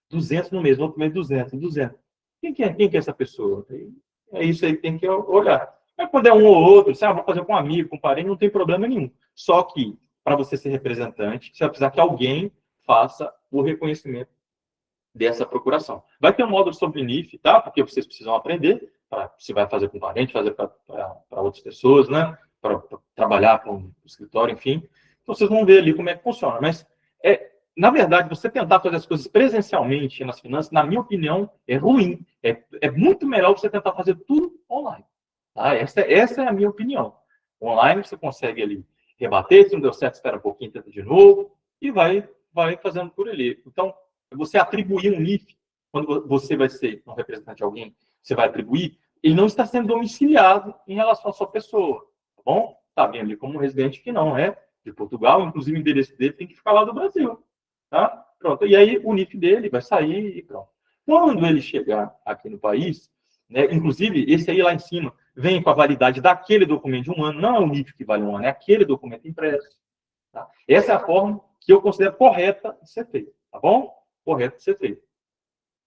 200 no mês, no outro mês 200. Quem que é essa pessoa? É isso aí que tem que olhar. Mas quando é um ou outro, vou fazer com um amigo, com um parente, não tem problema nenhum. Só que, para você ser representante, você vai precisar que alguém faça o reconhecimento dessa procuração. Vai ter um módulo sobre NIF, tá? Porque vocês precisam aprender, se vai fazer com parente, fazer para outras pessoas, né? Para trabalhar com o escritório, enfim. Então, vocês vão ver ali como é que funciona. Mas, na verdade, você tentar fazer as coisas presencialmente nas finanças, na minha opinião, é ruim. É muito melhor você tentar fazer tudo online. Tá? Essa é a minha opinião. Online, você consegue ali rebater, se não deu certo, espera um pouquinho, tenta de novo, e vai fazendo por ali. Então, você atribuir um NIF, quando você vai ser um representante de alguém, você vai atribuir, ele não está sendo domiciliado em relação à sua pessoa, tá bom? Está vendo ali como um residente que não é de Portugal, inclusive o endereço dele tem que ficar lá do Brasil, tá? Pronto, e aí o NIF dele vai sair e pronto. Quando ele chegar aqui no país, né, inclusive esse aí lá em cima, vem com a validade daquele documento de 1 ano, não é o NIF que vale 1 ano, é aquele documento impresso. Tá? Essa é a forma que eu considero correta de ser feita, tá bom? Correto de ser feito.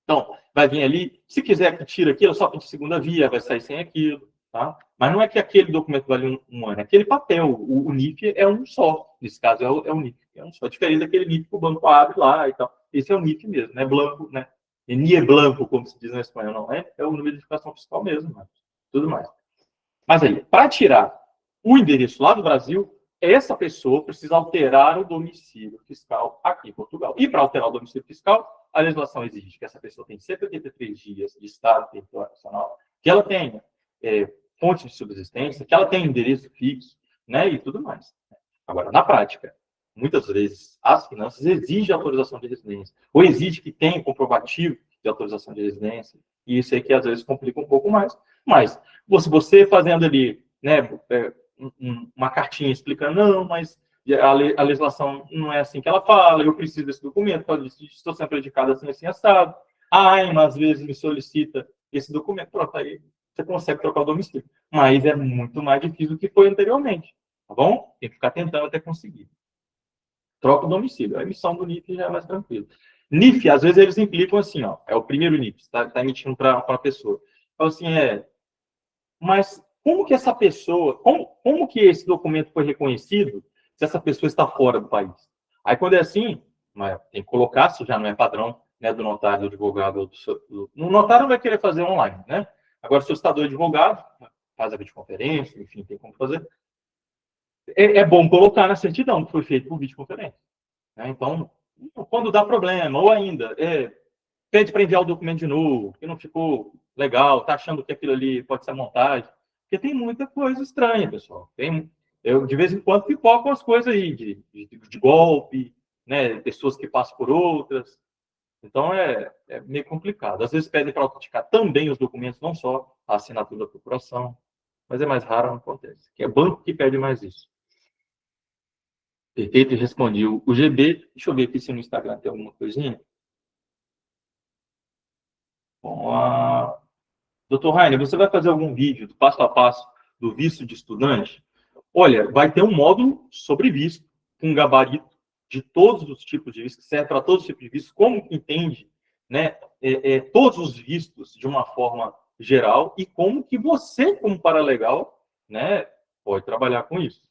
Então, vai vir ali, se quiser que tire aquilo, só pedir segunda via, vai sair sem aquilo, tá? Mas não é que aquele documento vale 1 ano, é aquele papel, o NIF é um só, nesse caso é o NIF, é um só, diferente daquele NIF que o banco abre lá e tal. Esse é o NIF mesmo, né? Blanco, né? NIE blanco, como se diz na espanhol, não é? É o número de identificação fiscal mesmo, mas tudo mais. Mas aí, para tirar o endereço lá do Brasil, essa pessoa precisa alterar o domicílio fiscal aqui em Portugal. E para alterar o domicílio fiscal, a legislação exige que essa pessoa tenha 183 dias de estado territorial nacional, que ela tenha fonte de subsistência, que ela tenha endereço fixo, né, e tudo mais. Agora, na prática, muitas vezes as finanças exigem autorização de residência, ou exige que tenha comprovativo de autorização de residência, e isso aí que às vezes complica um pouco mais. Mas, você fazendo ali, né, uma cartinha explicando, não, mas a legislação não é assim que ela fala, eu preciso desse documento, estou sendo prejudicado assim, assado. Mas às vezes me solicita esse documento, pronto, aí você consegue trocar o domicílio. Mas é muito mais difícil do que foi anteriormente, tá bom? Tem que ficar tentando até conseguir. Troca o domicílio. A emissão do NIF já é mais tranquilo. NIF, às vezes eles implicam assim, ó, é o primeiro NIF, está emitindo para a pessoa. Então, assim, mas como que essa pessoa, como que esse documento foi reconhecido se essa pessoa está fora do país? Aí, quando é assim, tem que colocar, se já não é padrão, né, do notário, do advogado, o notário não vai querer fazer online, né? Agora, se o solicitador é advogado, faz a videoconferência, enfim, tem como fazer, É bom colocar na certidão que foi feito por videoconferência. Né? Então, quando dá problema, ou ainda, pede para enviar o documento de novo, que não ficou legal, está achando que aquilo ali pode ser montagem. Porque tem muita coisa estranha, pessoal. Eu, de vez em quando, pipoco as coisas aí de golpe, né? Pessoas que passam por outras. Então, é meio complicado. Às vezes pedem para autenticar também os documentos, não só a assinatura da procuração, mas é mais raro, não acontece. Que é banco que pede mais isso. Perfeito, respondi o GB. Deixa eu ver aqui se no Instagram tem alguma coisinha. Bom, doutor Rainer, você vai fazer algum vídeo do passo a passo do visto de estudante? Olha, vai ter um módulo sobre visto, com um gabarito de todos os tipos de visto, que serve para todos os tipos de visto, como que entende, né, todos os vistos de uma forma geral e como que você, como paralegal, né, pode trabalhar com isso,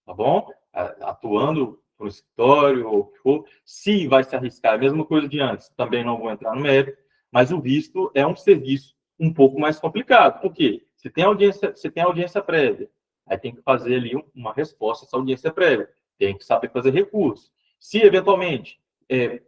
tá bom? Atuando no escritório ou o que for, se vai se arriscar, a mesma coisa de antes, também não vou entrar no mérito, mas o visto é um serviço um pouco mais complicado. Por quê? Você tem audiência prévia, aí tem que fazer ali uma resposta a essa audiência prévia, tem que saber fazer recurso. Se, eventualmente,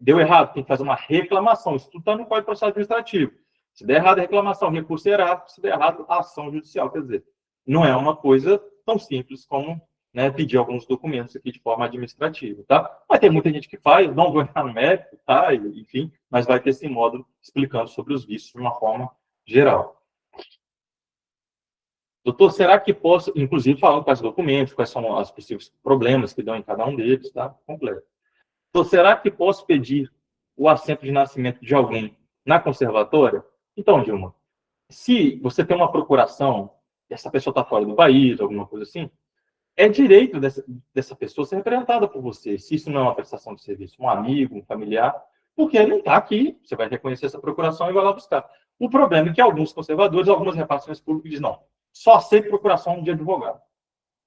deu errado, tem que fazer uma reclamação. Isso tudo está no Código de Processo Administrativo. Se der errado a reclamação, recurso hierárquico. Se der errado, a ação judicial. Quer dizer, não é uma coisa tão simples como, né, pedir alguns documentos aqui de forma administrativa, tá? Mas tem muita gente que faz, não vou entrar no mérito, tá? Enfim, mas vai ter esse módulo explicando sobre os vistos de uma forma geral. Doutor, será que posso, inclusive falando quais documentos, quais são os possíveis problemas que dão em cada um deles, tá? Completo. Doutor, será que posso pedir o assento de nascimento de alguém na conservatória? Então, Dilma, se você tem uma procuração, essa pessoa está fora do país, alguma coisa assim, é direito dessa pessoa ser representada por você, se isso não é uma prestação de serviço, um amigo, um familiar, porque ele não está aqui, você vai reconhecer essa procuração e vai lá buscar. O problema é que alguns conservadores, algumas repartições públicas dizem, não, só aceito procuração de advogado.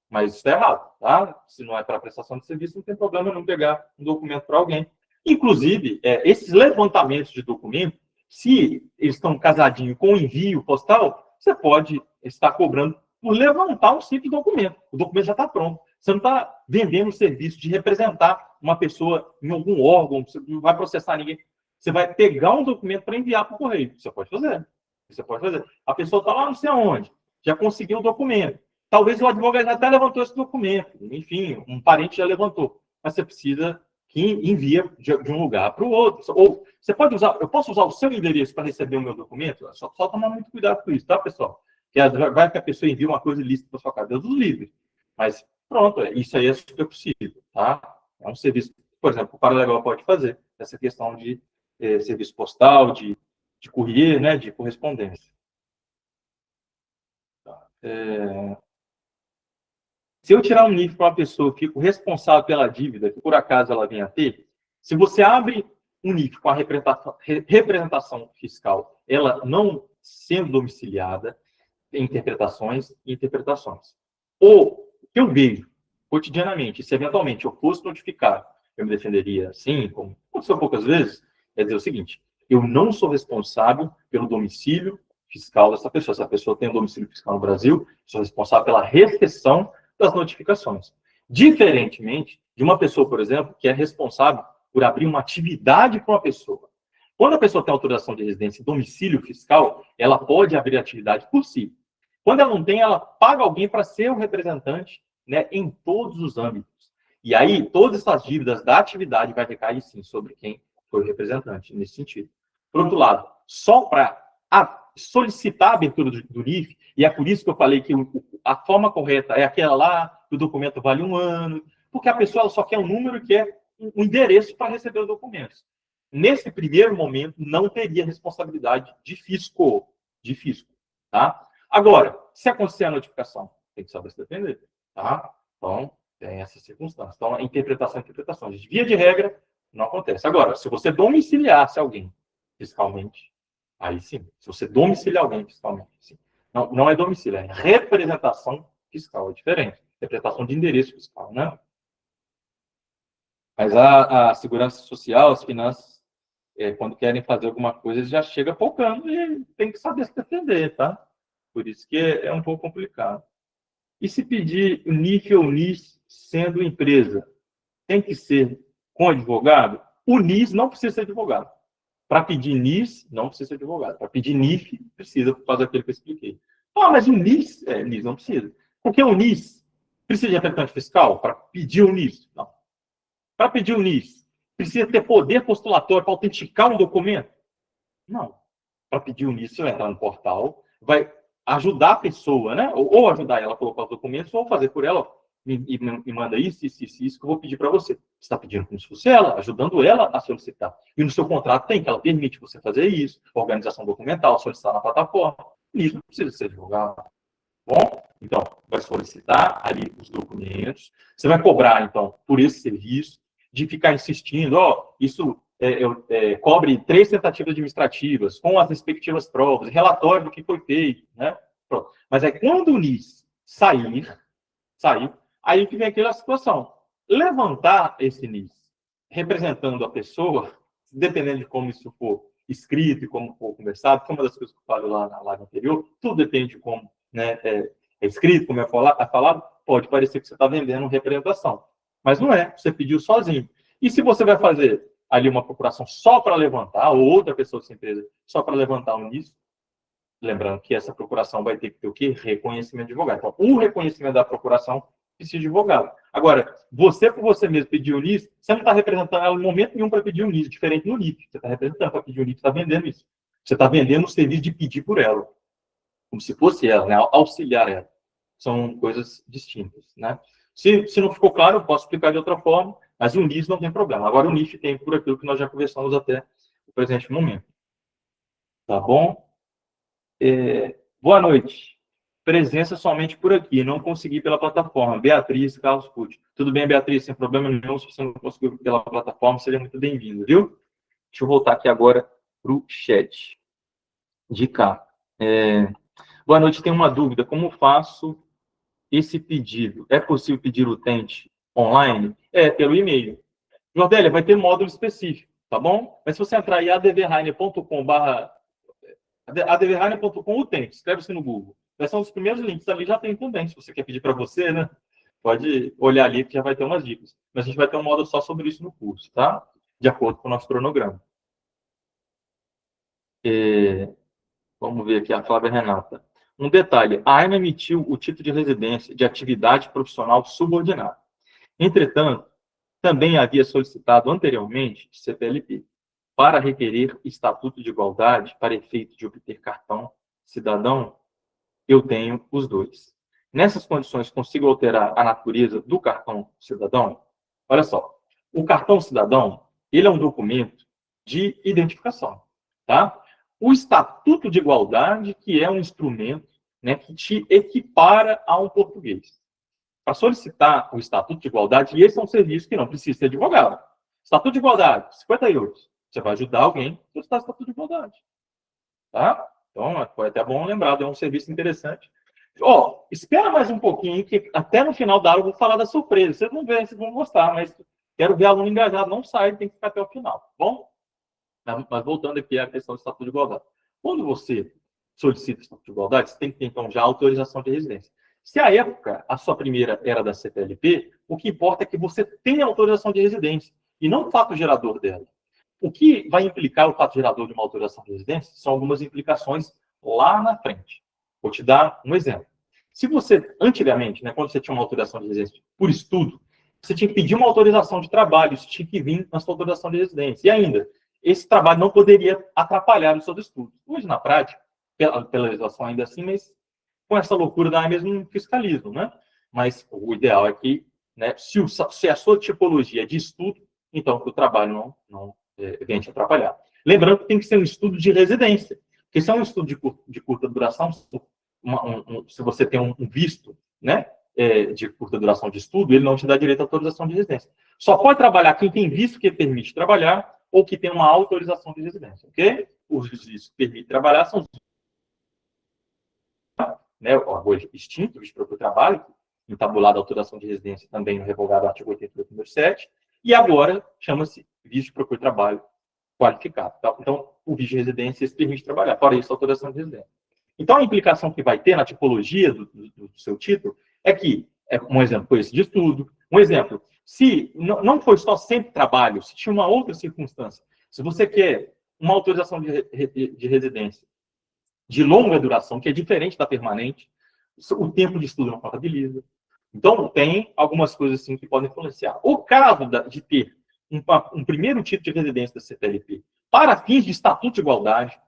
Mas isso está errado, tá? Se não é para prestação de serviço, não tem problema não pegar um documento para alguém. Inclusive, esses levantamentos de documento, se eles estão casadinhos com envio postal, você pode estar cobrando por levantar um simples documento. O documento já está pronto. Você não está vendendo o serviço de representar uma pessoa em algum órgão, você não vai processar ninguém. Você vai pegar um documento para enviar para o correio. Você pode fazer. Você pode fazer. A pessoa está lá não sei aonde, já conseguiu o documento. Talvez o advogado já até levantou esse documento. Enfim, um parente já levantou. Mas você precisa que envia de um lugar para o outro. Ou você pode usar, eu posso usar o seu endereço para receber o meu documento? Só tomar muito cuidado com isso, tá, pessoal? Que vai que a pessoa envia uma coisa ilícita para sua casa. Deus os livre. Mas pronto, isso aí é super possível, tá? É um serviço, por exemplo, o paralegal pode fazer essa questão de serviço postal, de courier, né, de correspondência. Se eu tirar um NIF para uma pessoa, eu fico responsável pela dívida que por acaso ela venha a ter. Se você abre um NIF com a representação fiscal, ela não sendo domiciliada, tem interpretações e interpretações. Ou, o que eu vejo cotidianamente, se eventualmente eu fosse notificado, eu me defenderia assim, como aconteceu poucas vezes, é dizer o seguinte, eu não sou responsável pelo domicílio fiscal dessa pessoa. Se a pessoa tem um domicílio fiscal no Brasil, sou responsável pela recepção das notificações. Diferentemente de uma pessoa, por exemplo, que é responsável por abrir uma atividade para uma pessoa. Quando a pessoa tem autorização de residência e domicílio fiscal, ela pode abrir atividade por si. Quando ela não tem, ela paga alguém para ser o representante, né, em todos os âmbitos. E aí, todas essas dívidas da atividade vai recair, sim, sobre quem foi o representante, nesse sentido. Por outro lado, só para solicitar a abertura do NIF, e é por isso que eu falei que a forma correta é aquela lá, que o documento vale 1 ano, porque a pessoa só quer um número e quer um endereço para receber os documentos. Nesse primeiro momento, não teria responsabilidade de fisco, tá? Agora, se acontecer a notificação, tem que saber se defender, tá? Então, tem essa circunstância. Então, interpretação. Via de regra, não acontece. Agora, se você domiciliasse alguém fiscalmente, aí sim. Se você domiciliar alguém fiscalmente, sim. Não é domicílio, é representação fiscal, é diferente. Interpretação de endereço fiscal, né? Mas a segurança social, as finanças, quando querem fazer alguma coisa, eles já chegam focando e tem que saber se defender, tá? Por isso que é um pouco complicado. E se pedir NIF ou NIS sendo empresa, tem que ser com advogado? O NIS não precisa ser advogado. Para pedir NIS, não precisa ser advogado. Para pedir NIF, precisa, por causa daquilo que eu expliquei. Ah, mas o NIS? NIS não precisa. Porque o NIS precisa de representante fiscal para pedir o NIS? Não. Para pedir o NIS, precisa ter poder postulatório para autenticar um documento? Não. Para pedir o NIS, você vai entrar no portal, vai ajudar a pessoa, né? Ou ajudar ela a colocar os documentos, ou fazer por ela, me manda isso que eu vou pedir para você. Você está pedindo como se fosse ela, ajudando ela a solicitar. E no seu contrato tem que ela permite você fazer isso, organização documental, solicitar na plataforma. Isso não precisa ser divulgado. Bom, então, vai solicitar ali os documentos, você vai cobrar, então, por esse serviço, de ficar insistindo, isso cobre 3 tentativas administrativas, com as respectivas provas, relatório do que foi feito, né? Pronto. Mas aí, quando o NIS sair, aí que vem aquela situação. Levantar esse NIS, representando a pessoa, dependendo de como isso for escrito e como for conversado, que é uma das coisas que eu falo lá na live anterior, tudo depende de como, né, é escrito, como é falado, pode parecer que você está vendendo representação. Mas não é, você pediu sozinho. E se você vai fazer ali uma procuração só para levantar, ou outra pessoa dessa empresa só para levantar um NIS, lembrando que essa procuração vai ter que ter o quê? Reconhecimento de advogado. Então, o reconhecimento da procuração precisa de advogado. Agora, você por você mesmo pedir o NIS, você não está representando ela em momento nenhum para pedir o NIS, diferente no NIF. Você está representando para pedir o NIS, está vendendo isso. Você está vendendo o serviço de pedir por ela. Como se fosse ela, né? Auxiliar ela. São coisas distintas, né? Se não ficou claro, eu posso explicar de outra forma, mas o NIS não tem problema. Agora, o NIF tem por aquilo que nós já conversamos até o presente momento. Tá bom? Boa noite. Presença somente por aqui, não consegui pela plataforma. Beatriz, Carlos Pucci. Tudo bem, Beatriz, sem problema nenhum. Se você não conseguiu pela plataforma, seria muito bem-vindo, viu? Deixa eu voltar aqui agora para o chat. De cá. Boa noite, tenho uma dúvida. Como faço esse pedido? É possível pedir o utente online? Pelo e-mail. Jordélia, vai ter módulo específico, tá bom? Mas se você entrar em advrainer.com, utente, escreve-se no Google. Esses são os primeiros links ali, já tem também. Se você quer pedir para você, né? Pode olhar ali que já vai ter umas dicas. Mas a gente vai ter um módulo só sobre isso no curso, tá? De acordo com o nosso cronograma. Vamos ver aqui a Flávia Renata. Um detalhe, a AIMA emitiu o título de residência de atividade profissional subordinada. Entretanto, também havia solicitado anteriormente CPLP para requerer estatuto de igualdade para efeito de obter cartão cidadão. Eu tenho os dois. Nessas condições, consigo alterar a natureza do cartão cidadão? Olha só, o cartão cidadão, ele é um documento de identificação, tá? O Estatuto de Igualdade, que é um instrumento, né, que te equipara a um português. Para solicitar o Estatuto de Igualdade, e esse é um serviço que não precisa ser advogado. Estatuto de Igualdade, 50 euros. Você vai ajudar alguém a solicitar o Estatuto de Igualdade. Tá? Então, foi até bom lembrar, é um serviço interessante. Espera mais um pouquinho, que até no final da aula eu vou falar da surpresa. Vocês vão ver, vocês vão gostar, mas quero ver aluno engajado, não sai, tem que ficar até o final. Tá bom? Mas voltando aqui à questão do Estatuto de Igualdade. Quando você solicita o Estatuto de Igualdade, você tem que ter, então, já a autorização de residência. Se à época a sua primeira era da CPLP, o que importa é que você tenha autorização de residência, e não o fato gerador dela. O que vai implicar o fato gerador de uma autorização de residência são algumas implicações lá na frente. Vou te dar um exemplo. Se você, antigamente, né, quando você tinha uma autorização de residência por estudo, você tinha que pedir uma autorização de trabalho, isso tinha que vir na sua autorização de residência. E ainda, esse trabalho não poderia atrapalhar os seus estudos. Hoje, na prática, pela legislação ainda assim, mas com essa loucura dá mesmo um fiscalismo, né? Mas o ideal é que, né, se a sua tipologia é de estudo, então que o trabalho não venha te atrapalhar. Lembrando que tem que ser um estudo de residência, porque se é um estudo de curta duração, se você tem um visto, né, de curta duração de estudo, ele não te dá direito à autorização de residência. Só pode trabalhar quem tem visto que permite trabalhar ou que tem uma autorização de residência, ok? Os vistos que permitem trabalhar são né, o extinto, o visto para o trabalho, entabulado a autorização de residência também no revogado artigo 88, número 7, e agora chama-se visto de procura de trabalho qualificado. Tá? Então, o visto de residência se permite trabalhar, fora isso, a autorização de residência. Então, a implicação que vai ter na tipologia do seu título é que, um exemplo foi esse de estudo, Um exemplo, se não foi só sempre trabalho, se tinha uma outra circunstância, se você quer uma autorização de residência de longa duração, que é diferente da permanente, o tempo de estudo não contabiliza. Então, tem algumas coisas assim que podem influenciar. O caso de ter um primeiro título de residência da CPLP para fins de estatuto de igualdade,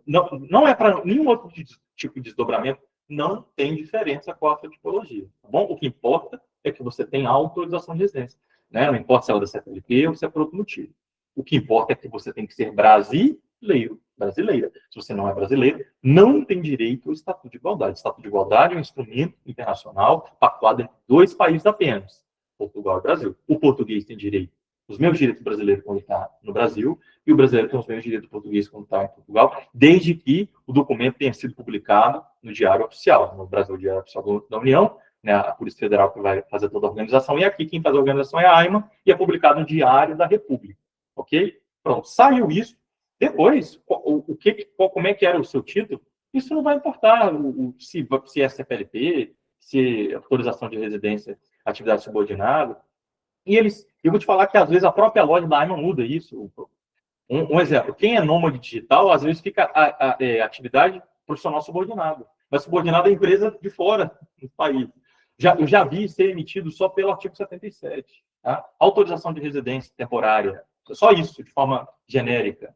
não é para nenhum outro tipo de desdobramento, não tem diferença com a sua tipologia. Tá bom? O que importa é que você tenha autorização de residência. Né? Não importa se ela é da CPLP ou se é por outro motivo. O que importa é que você tem que ser brasileiro, brasileira. Se você não é brasileiro, não tem direito ao Estatuto de Igualdade. O Estatuto de Igualdade é um instrumento internacional pactuado entre dois países apenas, Portugal e Brasil. O português tem direito, os meus direitos brasileiros quando está no Brasil, e o brasileiro tem os mesmos direitos portugueses quando está em Portugal, desde que o documento tenha sido publicado no Diário Oficial. No Brasil, o Diário Oficial da União, né, a Polícia Federal que vai fazer toda a organização, e aqui quem faz a organização é a AIMA, e é publicado no Diário da República. Ok? Pronto, saiu isso. Depois, como é que era o seu título? Isso não vai importar se é CPLP, se é autorização de residência, atividade subordinada. E eu vou te falar que às vezes a própria loja da AIMA muda isso. Um exemplo, quem é nômade digital, às vezes fica atividade profissional subordinada. Mas subordinada à empresa de fora do país. Eu já vi ser emitido só pelo artigo 77. Tá? Autorização de residência temporária. Só isso, de forma genérica.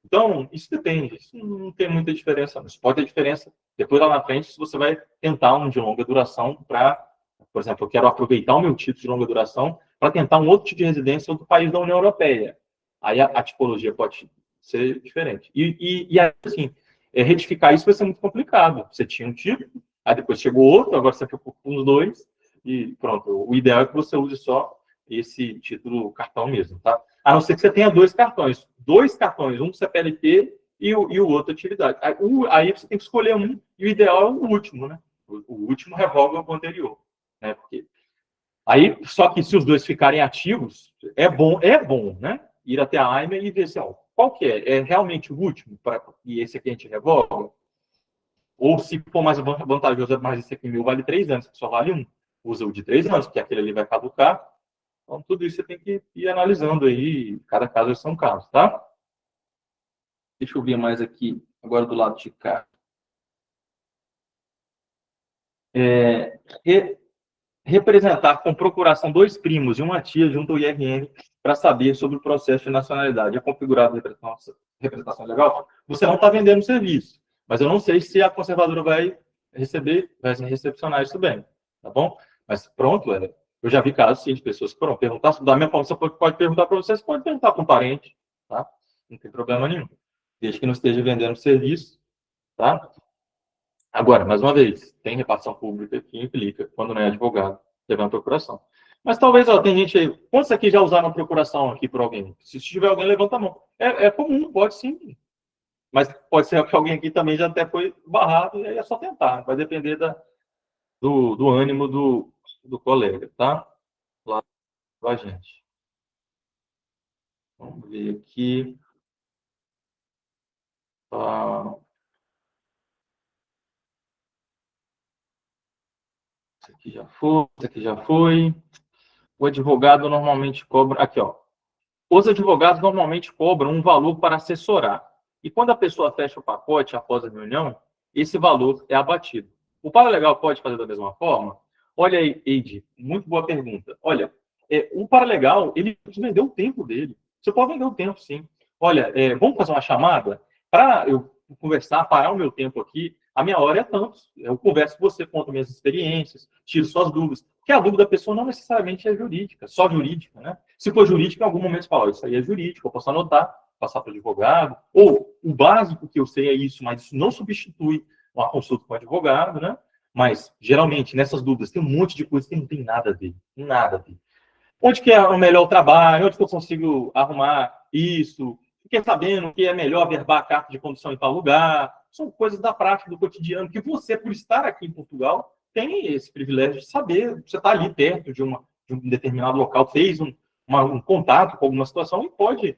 Então, isso depende. Isso não tem muita diferença. Isso pode ter diferença depois lá na frente, se você vai tentar um de longa duração para, por exemplo, eu quero aproveitar o meu título de longa duração para tentar um outro tipo de residência em outro país da União Europeia. Aí a tipologia pode ser diferente. E assim, retificar isso vai ser muito complicado. Você tinha um título, aí depois chegou outro, agora você ficou com os dois, e pronto. O ideal é que você use só esse título cartão mesmo, tá? A não ser que você tenha dois cartões, um CPLP e o outro atividade. Aí você tem que escolher um, e o ideal é o último, né? O último revoga o anterior, né? Porque aí, só que se os dois ficarem ativos, é bom, né? Ir até a AIMA e ver se, qual que é? É realmente o último, e esse aqui a gente revoga? Ou se for mais vantajoso, mas esse aqui meu vale 3 anos, que só vale um. Usa o de 3 anos, porque aquele ali vai caducar. Então, tudo isso você tem que ir analisando aí. Cada caso são casos, tá? Deixa eu ver mais aqui, agora do lado de cá. Representar com procuração 2 primos e uma tia junto ao IRN para saber sobre o processo de nacionalidade. É configurado representação legal? Você não está vendendo serviço, mas eu não sei se a conservadora vai recepcionar isso bem, tá bom? Mas pronto, eu já vi casos sim, de pessoas que foram perguntar, da minha forma, você pode perguntar para você pode perguntar para um parente, tá? Não tem problema nenhum. Desde que não esteja vendendo serviço, tá? Agora, mais uma vez, tem repartição pública que implica, quando não é advogado, levar uma procuração. Mas talvez, tem gente aí, quantos aqui já usaram procuração aqui por alguém? Se tiver alguém, levanta a mão. É comum, pode sim. Mas pode ser que alguém aqui também já até foi barrado, e aí é só tentar. Vai depender do ânimo do colega, tá? Lá com a gente. Vamos ver aqui. Esse aqui já foi, esse aqui já foi. O advogado normalmente cobra... Aqui, ó. Os advogados normalmente cobram um valor para assessorar. E quando a pessoa fecha o pacote após a reunião, esse valor é abatido. O paralegal pode fazer da mesma forma? Olha aí, Eide, muito boa pergunta. Olha, o paralegal, ele pode vender o tempo dele. Você pode vender o tempo, sim. Olha, vamos fazer uma chamada? Para eu conversar, parar o meu tempo aqui, a minha hora é tanto. Eu converso com você, conto minhas experiências, tiro suas dúvidas. Porque a dúvida da pessoa não necessariamente é jurídica, só jurídica, né? Se for jurídica, em algum momento você fala, isso aí é jurídico, eu posso anotar, passar para o advogado. Ou o básico que eu sei é isso, mas isso não substitui uma consulta com o advogado, né? Mas, geralmente, nessas dúvidas, tem um monte de coisa que não tem nada a ver. Nada a ver. Onde que é o melhor trabalho? Onde que eu consigo arrumar isso? Fiquei sabendo que é melhor averbar a carta de condução em tal lugar. São coisas da prática, do cotidiano, que você, por estar aqui em Portugal, tem esse privilégio de saber. Você está ali perto de um determinado local, fez um contato com alguma situação e pode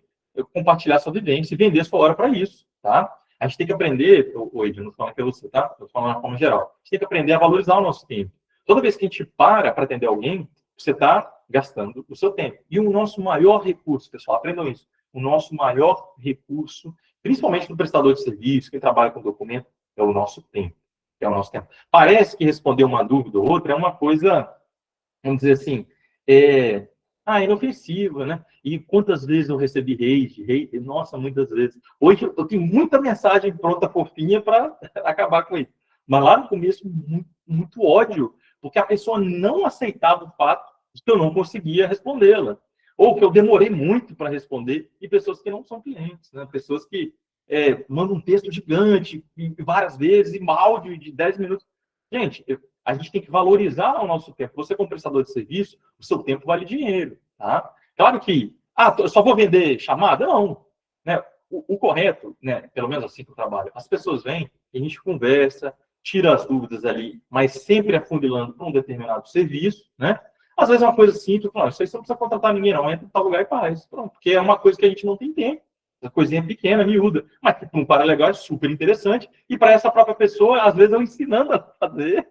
compartilhar sua vivência e vender sua hora para isso, tá? A gente tem que aprender, Ed, não estou falando para você, tá? Estou falando de forma geral. A gente tem que aprender a valorizar o nosso tempo. Toda vez que a gente para atender alguém, você está gastando o seu tempo. E o nosso maior recurso, pessoal, aprendam isso, o nosso maior recurso, principalmente no prestador de serviço, quem trabalha com documento, é o nosso tempo. É o nosso tempo. Parece que responder uma dúvida ou outra é uma coisa, vamos dizer assim, inofensiva, né? E quantas vezes eu recebi hate? Nossa, muitas vezes. Hoje eu tenho muita mensagem pronta, fofinha, para acabar com isso. Mas lá no começo, muito ódio, porque a pessoa não aceitava o fato de que eu não conseguia respondê-la. Ou que eu demorei muito para responder, e pessoas que não são clientes, né? Pessoas que mandam um texto gigante, várias vezes, e um áudio de 10 minutos. Gente, a gente tem que valorizar o nosso tempo. Você, como prestador de serviço, o seu tempo vale dinheiro. Tá? Claro que, eu só vou vender chamada? Não. Né? O correto, né, pelo menos assim que eu trabalho, as pessoas vêm, a gente conversa, tira as dúvidas ali, mas sempre afunilando para um determinado serviço, né? Às vezes é uma coisa simples, isso aí você não precisa contratar ninguém, não, entra em tal lugar e faz. Pronto, porque é uma coisa que a gente não tem tempo. Uma coisinha pequena, miúda, mas que para um paralegal é super interessante. E para essa própria pessoa, às vezes eu ensinando a fazer,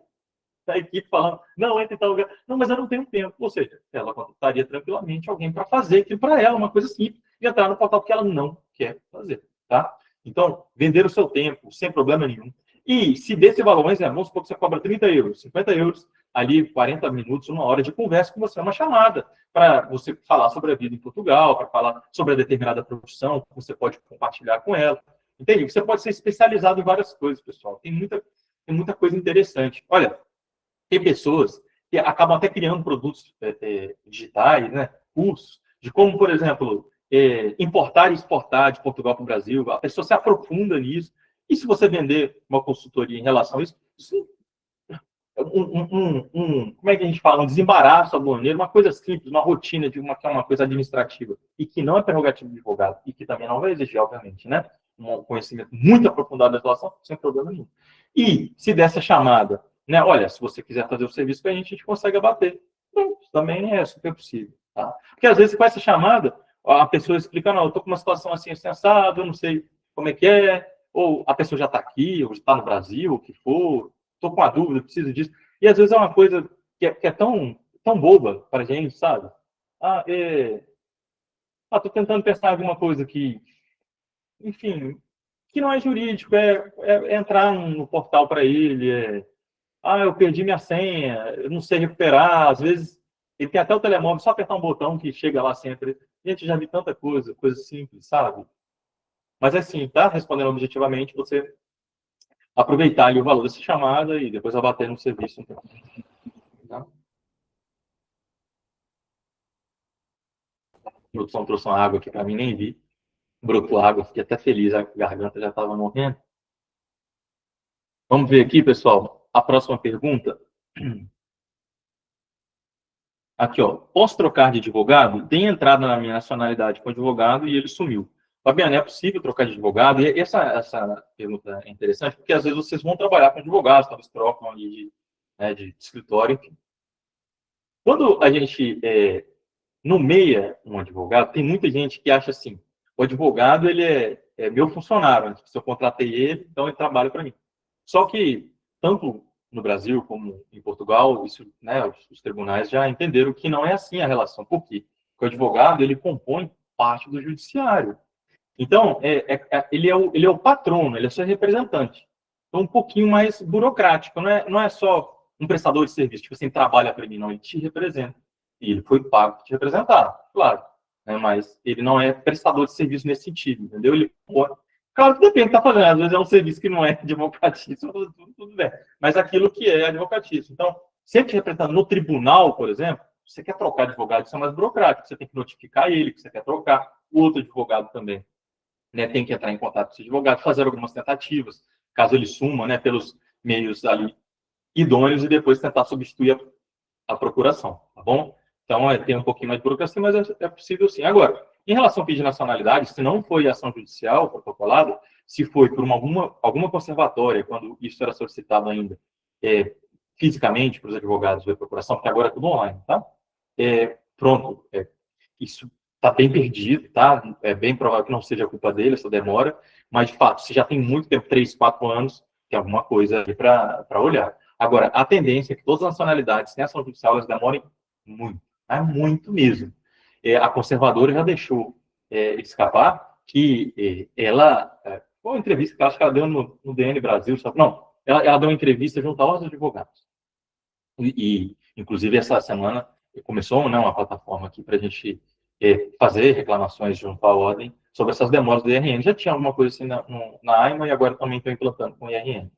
a equipe falando, não, entra em tal lugar. Não, mas eu não tenho tempo. Ou seja, ela contrataria tranquilamente alguém para fazer aquilo para ela, uma coisa simples, e entrar no portal que ela não quer fazer. Tá? Então, vender o seu tempo, sem problema nenhum. E se desse valor, vamos supor que você cobra 30 euros, 50 euros, ali 40 minutos, uma hora de conversa com você, uma chamada, para você falar sobre a vida em Portugal, para falar sobre a determinada profissão, que você pode compartilhar com ela. Entende? Você pode ser especializado em várias coisas, pessoal. Tem muita coisa interessante. Olha, tem pessoas que acabam até criando produtos digitais, né? Cursos, de como, por exemplo, importar e exportar de Portugal para o Brasil. A pessoa se aprofunda nisso. E se você vender uma consultoria em relação a isso, como é que a gente fala? Um desembaraço aduaneiro, uma coisa simples, uma rotina de que é uma coisa administrativa e que não é prerrogativa do advogado e que também não vai exigir, obviamente, né? Um conhecimento muito aprofundado da situação, sem problema nenhum. E se dessa chamada, né? Olha, se você quiser fazer o serviço com a gente consegue abater. Então, isso também é super possível, tá? Porque às vezes com essa chamada, a pessoa explica, não, eu estou com uma situação assim, sensada, eu não sei como é que é, ou a pessoa já está aqui, ou está no Brasil, o que for, estou com uma dúvida, preciso disso. E às vezes é uma coisa que é tão boba para a gente, sabe? Estou tentando pensar em alguma coisa que, enfim, que não é jurídico, é entrar no portal para ele, eu perdi minha senha, eu não sei recuperar, às vezes ele tem até o telemóvel, só apertar um botão que chega lá sempre. Gente, já vi tanta coisa simples, sabe? Mas assim, tá? Respondendo objetivamente, você aproveitar ali o valor dessa chamada e depois abater no serviço. Então. Tá? A produção trouxe uma água aqui para mim, nem vi. Brotou água, fiquei até feliz, a garganta já estava morrendo. Vamos ver aqui, pessoal, a próxima pergunta. Aqui, ó, posso trocar de advogado? Tem entrada na minha nacionalidade com advogado e ele sumiu. Fabiana, é possível trocar de advogado? E essa pergunta é interessante, porque às vezes vocês vão trabalhar com advogados, talvez trocam ali de escritório. Quando a gente nomeia um advogado, tem muita gente que acha assim, o advogado ele é meu funcionário, se eu contratei ele, então ele trabalha para mim. Só que, tanto no Brasil como em Portugal, isso, né, os tribunais já entenderam que não é assim a relação. Por quê? Porque o advogado ele compõe parte do judiciário. Então, ele é o patrono, ele é seu representante. Então, um pouquinho mais burocrático, não é só um prestador de serviço, tipo assim, trabalha para mim, não, ele te representa. E ele foi pago para te representar, claro. Né, mas ele não é prestador de serviço nesse sentido, entendeu? Ele pode. Claro que depende do que está fazendo. Às vezes é um serviço que não é advocatício, tudo bem. Mas aquilo que é advocatício. Então, sempre te representando no tribunal, por exemplo, você quer trocar advogado, isso é mais burocrático. Você tem que notificar ele que você quer trocar. O outro advogado também, né, tem que entrar em contato com esse advogado, fazer algumas tentativas, caso ele suma, né, pelos meios ali idôneos e depois tentar substituir a procuração, tá bom? Então, tem um pouquinho mais de burocracia, mas é possível sim. Agora, em relação a pedir nacionalidade, se não foi ação judicial protocolada, se foi por alguma conservatória, quando isso era solicitado ainda fisicamente para os advogados da procuração, porque agora é tudo online, tá? Pronto, isso está bem perdido, tá? É bem provável que não seja culpa dele, essa demora, mas, de fato, se já tem muito tempo, 3, 4 anos, tem alguma coisa ali para olhar. Agora, a tendência é que todas as nacionalidades sem ação judicial, elas demorem muito. mas muito mesmo. A conservadora já deixou escapar que ela, uma entrevista que acho que ela deu no DN Brasil, sabe? Não, ela deu uma entrevista junto aos advogados. Inclusive, essa semana começou, né, uma plataforma aqui para a gente fazer reclamações junto à ordem sobre essas demoras do IRN. Já tinha alguma coisa assim na AIMA e agora também estão implantando com o IRN.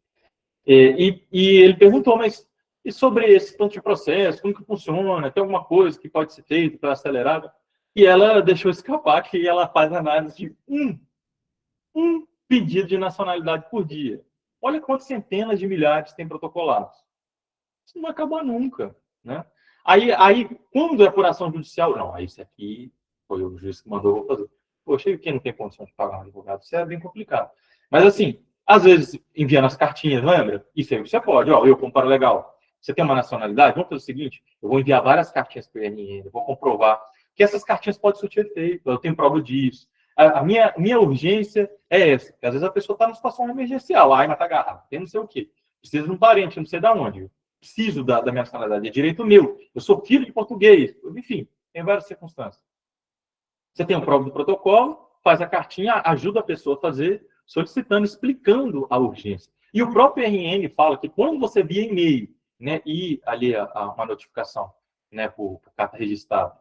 E ele perguntou, mas e sobre esse tanto de processo, como que funciona? Tem alguma coisa que pode ser feita para acelerar? E ela deixou escapar que ela faz análise de um pedido de nacionalidade por dia. Olha quantas centenas de milhares tem protocolados. Isso não vai acabar nunca, né? Aí, quando é apuração judicial, não, aí isso aqui foi o juiz que mandou eu fazer. Poxa, quem não tem condição de pagar um advogado? Isso é bem complicado. Mas, assim, às vezes, enviando as cartinhas, lembra? Isso aí você pode, eu como legal. Você tem uma nacionalidade? Vamos fazer o seguinte, eu vou enviar várias cartinhas para o IRN, vou comprovar que essas cartinhas podem surtir efeito, eu tenho prova disso. A minha urgência é essa, porque às vezes a pessoa está numa situação emergencial, mas está agarrada, tem não sei o quê. Precisa de um parente, não sei de onde. Preciso da minha nacionalidade, é direito meu. Eu sou filho de português. Enfim, tem várias circunstâncias. Você tem a prova do protocolo, faz a cartinha, ajuda a pessoa a fazer, solicitando, explicando a urgência. E o próprio RN fala que quando você via e-mail, né, e ali uma notificação, né, por carta registrada,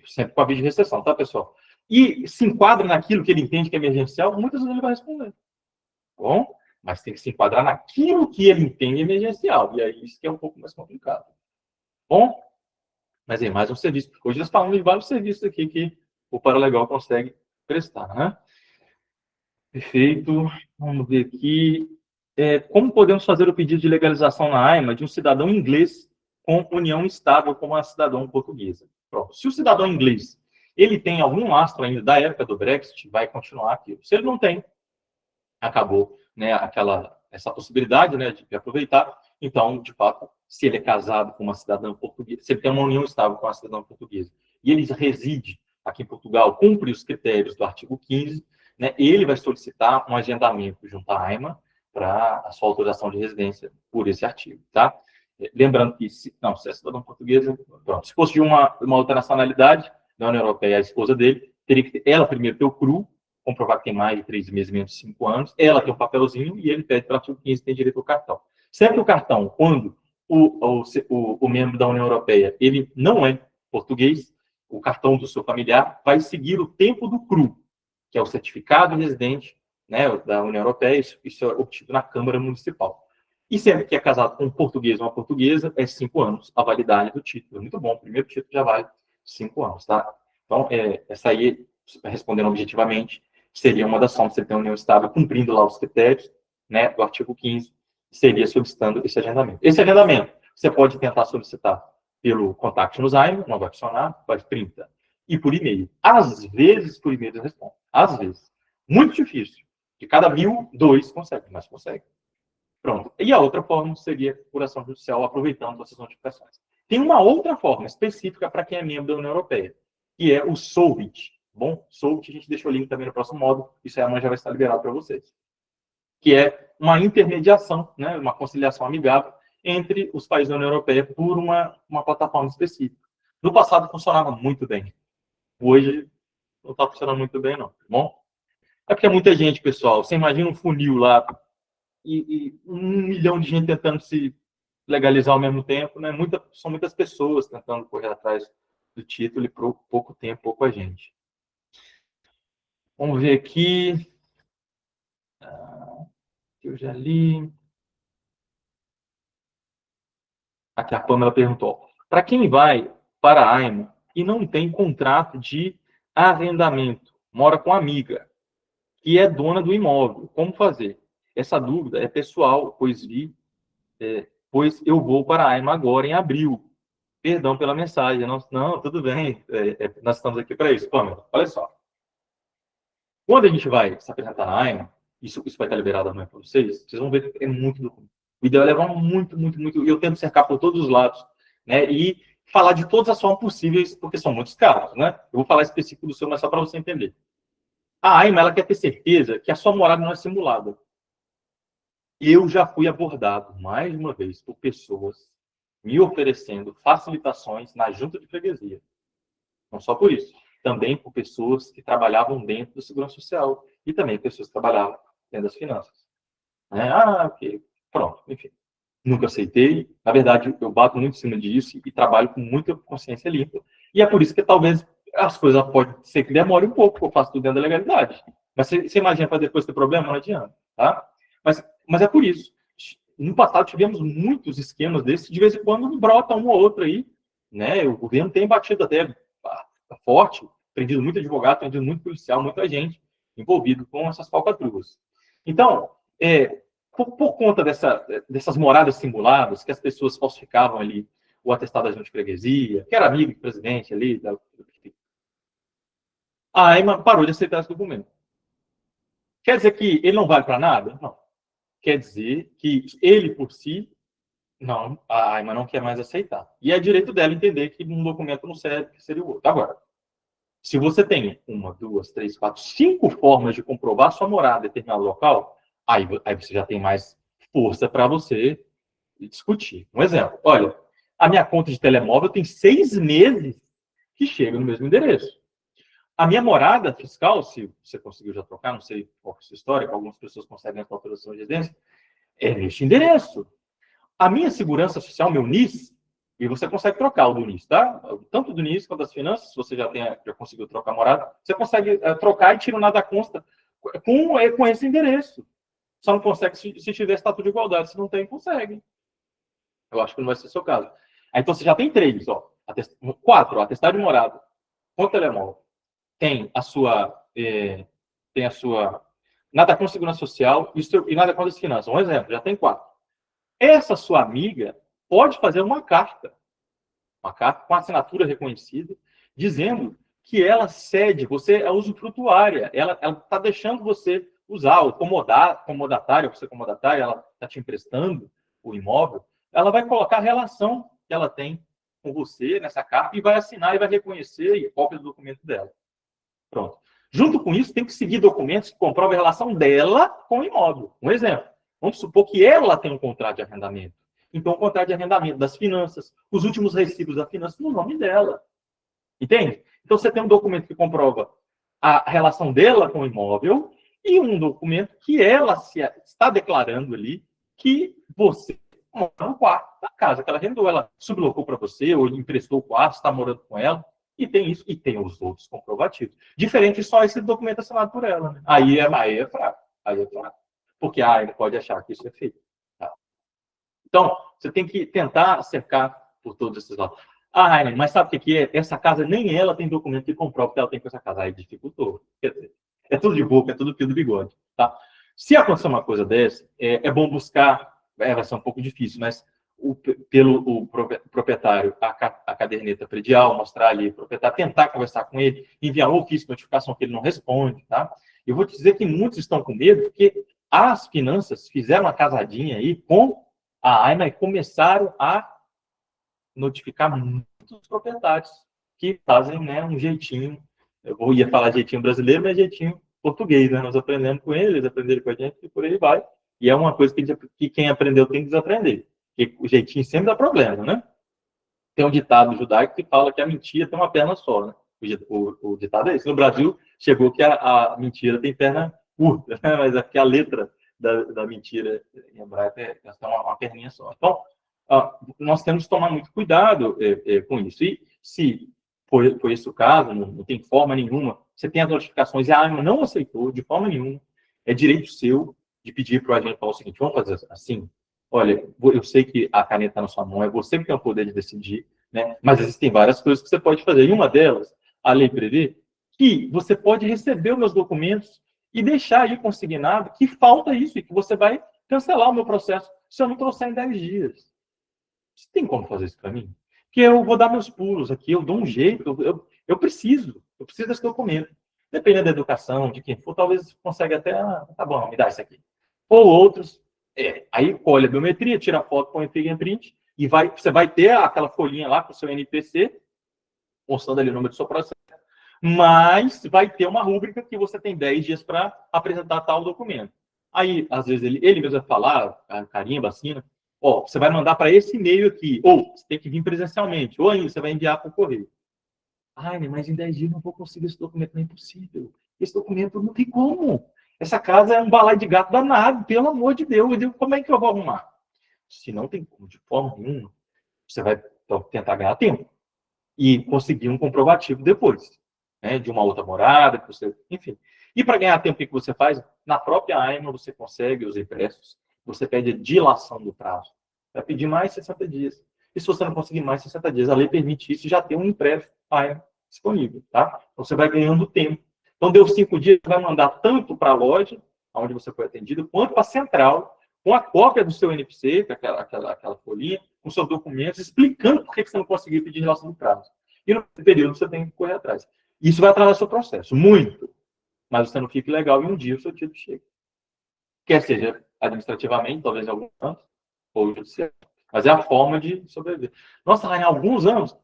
sempre com aviso de recepção, tá, pessoal? E se enquadra naquilo que ele entende que é emergencial, muitas vezes ele vai responder. Bom? Mas tem que se enquadrar naquilo que ele entende emergencial. E aí isso que é um pouco mais complicado. Bom? Mas é mais um serviço. Hoje nós falamos de vários serviços aqui que o Paralegal consegue prestar, né? Perfeito. Vamos ver aqui. Como podemos fazer o pedido de legalização na AIMA de um cidadão inglês com união estável como a cidadão portuguesa? Pronto. Se o cidadão inglês ele tem algum lastro ainda da época do Brexit, vai continuar aqui. Se ele não tem, acabou, né, essa possibilidade, né, de aproveitar. Então, de fato, se ele é casado com uma cidadã portuguesa, se ele tem uma união estável com uma cidadã portuguesa e ele reside aqui em Portugal, cumpre os critérios do artigo 15, né, ele vai solicitar um agendamento junto à AIMA para a sua autorização de residência por esse artigo, tá? Lembrando que, se é cidadão portuguesa, pronto. Se fosse de uma outra nacionalidade, da União Europeia, a esposa dele, teria que ela primeiro ter o CRU, comprovar que tem mais de 3 meses, menos de 5 anos, ela tem um papelzinho e ele pede para o artigo 15 tem direito ao cartão. Sempre o cartão, quando o membro da União Europeia ele não é português, o cartão do seu familiar vai seguir o tempo do CRU, que é o certificado de residente, né, da União Europeia, isso é obtido na Câmara Municipal. E sempre que é casado com um português ou uma portuguesa, é 5 anos a validade do título. Muito bom, o primeiro título já vale 5 anos, tá? Então, essa aí, respondendo objetivamente, seria uma das formas de você ter uma união estável, cumprindo lá os critérios, né, do artigo 15, seria solicitando esse agendamento. Esse agendamento, você pode tentar solicitar pelo contact nos AIMA, não vai funcionar, faz 30, e por e-mail. Às vezes, por e-mail, eles respondem. Às vezes. Muito difícil. De cada 1.000, 2 conseguem, mas conseguem. Pronto. E a outra forma seria apuração judicial, aproveitando essas notificações. Tem uma outra forma específica para quem é membro da União Europeia, que é o Solvit. Bom, Solvit, a gente deixou o link também no próximo módulo, isso aí amanhã já vai estar liberado para vocês. Que é uma intermediação, né, uma conciliação amigável entre os países da União Europeia por uma plataforma específica. No passado funcionava muito bem. Hoje não está funcionando muito bem, não. Tá bom? É porque é muita gente, pessoal. Você imagina um funil lá e 1 milhão de gente tentando se legalizar ao mesmo tempo, né? São muitas pessoas tentando correr atrás do título e por pouco tempo, pouca gente. Vamos ver aqui. Eu já li. Aqui a Pamela perguntou. Para quem vai para a AIMA e não tem contrato de arrendamento, mora com amiga, que é dona do imóvel, como fazer? Essa dúvida é pessoal, pois eu vou para a AIMA agora, em abril. Perdão pela mensagem. Não, tudo bem. Nós estamos aqui para isso. Pamela, olha só. Quando a gente vai se apresentar na AIMA, isso vai estar liberado amanhã para vocês vão ver que é muito documento. O ideal é levar muito, muito, muito. E eu tento cercar por todos os lados, né? E falar de todas as formas possíveis, porque são muitos casos, né? Eu vou falar específico do seu, mas só para você entender. A AIMA, ela quer ter certeza que a sua morada não é simulada. Eu já fui abordado, mais uma vez, por pessoas me oferecendo facilitações na junta de freguesia. Não só por isso, também por pessoas que trabalhavam dentro da segurança social e também pessoas que trabalhavam dentro das finanças. Ok, pronto, enfim. Nunca aceitei. Na verdade, eu bato muito em cima disso e trabalho com muita consciência limpa. E é por isso que talvez as coisas podem ser que demore um pouco, eu faço tudo dentro da legalidade. Mas você imagina para depois ter problema? Não adianta, tá? Mas é por isso. No passado tivemos muitos esquemas desses, de vez em quando brota um ou outro aí, né? O governo tem batido até forte, prendido muito advogado, prendido muito policial, muita gente envolvido com essas falcatruas. Então, por conta dessas moradas simuladas, que as pessoas falsificavam ali o atestado da junta de freguesia, que era amigo do presidente ali, a AIMA parou de aceitar esse documento. Quer dizer que ele não vale para nada? Não. Quer dizer que ele, por si, não, a AIMA não quer mais aceitar. E é direito dela entender que um documento não serve, que seria o outro. Agora, se você tem 1, 2, 3, 4, 5 formas de comprovar sua morada em determinado local, aí você já tem mais força para você discutir. Um exemplo, olha, a minha conta de telemóvel tem 6 meses que chega no mesmo endereço. A minha morada fiscal, se você conseguiu já trocar, não sei qual é a sua história, algumas pessoas conseguem a autorização de residência, é neste endereço. A minha segurança social, meu NIS, e você consegue trocar o do NIS, tá? Tanto do NIS quanto das finanças, se você já conseguiu trocar a morada, você consegue trocar e tirar o nada consta com esse endereço. Só não consegue se tiver estatuto de igualdade. Se não tem, consegue. Eu acho que não vai ser o seu caso. Aí, então, você já tem 3, ó. 4, atestado de morada, com telemóvel. Tem a sua nada com segurança social e nada com as finanças. Um exemplo, já tem 4. Essa sua amiga pode fazer uma carta com assinatura reconhecida, dizendo que ela cede, você é usufrutuária, ela está deixando você usar o comodatário, você comodatária, ela está te emprestando o imóvel, ela vai colocar a relação que ela tem com você nessa carta e vai assinar e vai reconhecer a cópia do documento dela. Pronto. Junto com isso, tem que seguir documentos que comprovam a relação dela com o imóvel. Um exemplo. Vamos supor que ela tem um contrato de arrendamento. Então, o contrato de arrendamento das finanças, os últimos recibos da finança no nome dela. Entende? Então, você tem um documento que comprova a relação dela com o imóvel e um documento que ela está declarando ali que você mora no quarto da casa que ela arrendou. Ela sublocou para você ou emprestou o quarto, está morando com ela. E tem isso, e tem os outros comprovativos. Diferente só esse documento assinado por ela. Né? Aí é fraco. Aí é fraco. Porque ele pode achar que isso é feito. Tá? Então, você tem que tentar cercar por todos esses lados. Mas sabe o que é? Essa casa, nem ela tem documento que comprova que ela tem com essa casa. Aí dificultou. Quer dizer, é tudo de boca, é tudo pelo bigode. Tá? Se acontecer uma coisa dessa, é bom buscar, vai ser um pouco difícil, mas pelo proprietário a caderneta predial, mostrar ali o proprietário, tentar conversar com ele, enviar um ofício de notificação que ele não responde, tá? Eu vou te dizer que muitos estão com medo porque as finanças fizeram uma casadinha aí com a AIMA e começaram a notificar muitos proprietários que fazem, né, um jeitinho, ia falar jeitinho brasileiro, mas jeitinho português, né? Nós aprendemos com eles aprenderam com a gente e por aí vai. E é uma coisa que quem aprendeu tem que desaprender. Porque o jeitinho sempre dá problema, né? Tem um ditado judaico que fala que a mentira tem uma perna só, né? O ditado é esse. No Brasil, chegou que a mentira tem perna curta, né? Mas aqui a letra da mentira em hebraico tem uma perninha só. Então, nós temos que tomar muito cuidado com isso. E se foi esse o caso, não tem forma nenhuma, você tem as notificações e a AIMA não aceitou de forma nenhuma, é direito seu de pedir para o agente falar o seguinte, vamos fazer assim? Olha, eu sei que a caneta está na sua mão, é você que tem o poder de decidir, né? Mas existem várias coisas que você pode fazer. E uma delas, a lei prevê que você pode receber os meus documentos e deixar aí consignado que falta isso e que você vai cancelar o meu processo se eu não trouxer em 10 dias. Você tem como fazer isso para mim? Porque eu vou dar meus pulos aqui, eu dou um jeito, eu preciso desse documento. Dependendo da educação, de quem for, talvez consiga até, tá bom, me dá isso aqui. Ou outros, aí colhe a biometria, tira a foto, põe o fingerprint, e você vai ter aquela folhinha lá com o seu NPC, mostrando ali o número do seu processo, mas vai ter uma rúbrica que você tem 10 dias para apresentar tal documento. Aí, às vezes, ele mesmo vai falar, carimba, assina, ó, você vai mandar para esse e-mail aqui, ou você tem que vir presencialmente, ou ainda você vai enviar por correio. Ai, mas em 10 dias não vou conseguir esse documento, não é impossível. Esse documento não tem como. Essa casa é um balaio de gato danado, pelo amor de Deus. Eu digo, como é que eu vou arrumar? Se não tem como, de forma nenhuma, você vai tentar ganhar tempo e conseguir um comprovativo depois, né, de uma outra morada, que você, enfim. E para ganhar tempo, o que você faz? Na própria AIMA você consegue os impressos, você pede a dilação do prazo. Vai pedir mais 60 dias. E se você não conseguir mais 60 dias, a lei permite isso e já tem um impresso AIMA disponível, tá? Então você vai ganhando tempo. Então deu 5 dias, você vai mandar tanto para a loja, onde você foi atendido, quanto para a central, com a cópia do seu NPC, que é aquela folhinha, com seus documentos, explicando por que você não conseguiu pedir relação do prazo. E no período você tem que correr atrás. Isso vai atrasar seu processo, muito. Mas você não fica legal e um dia o seu título chega. Quer seja administrativamente, talvez em alguns anos, ou judicial. Mas é a forma de sobreviver. Nossa, em alguns anos,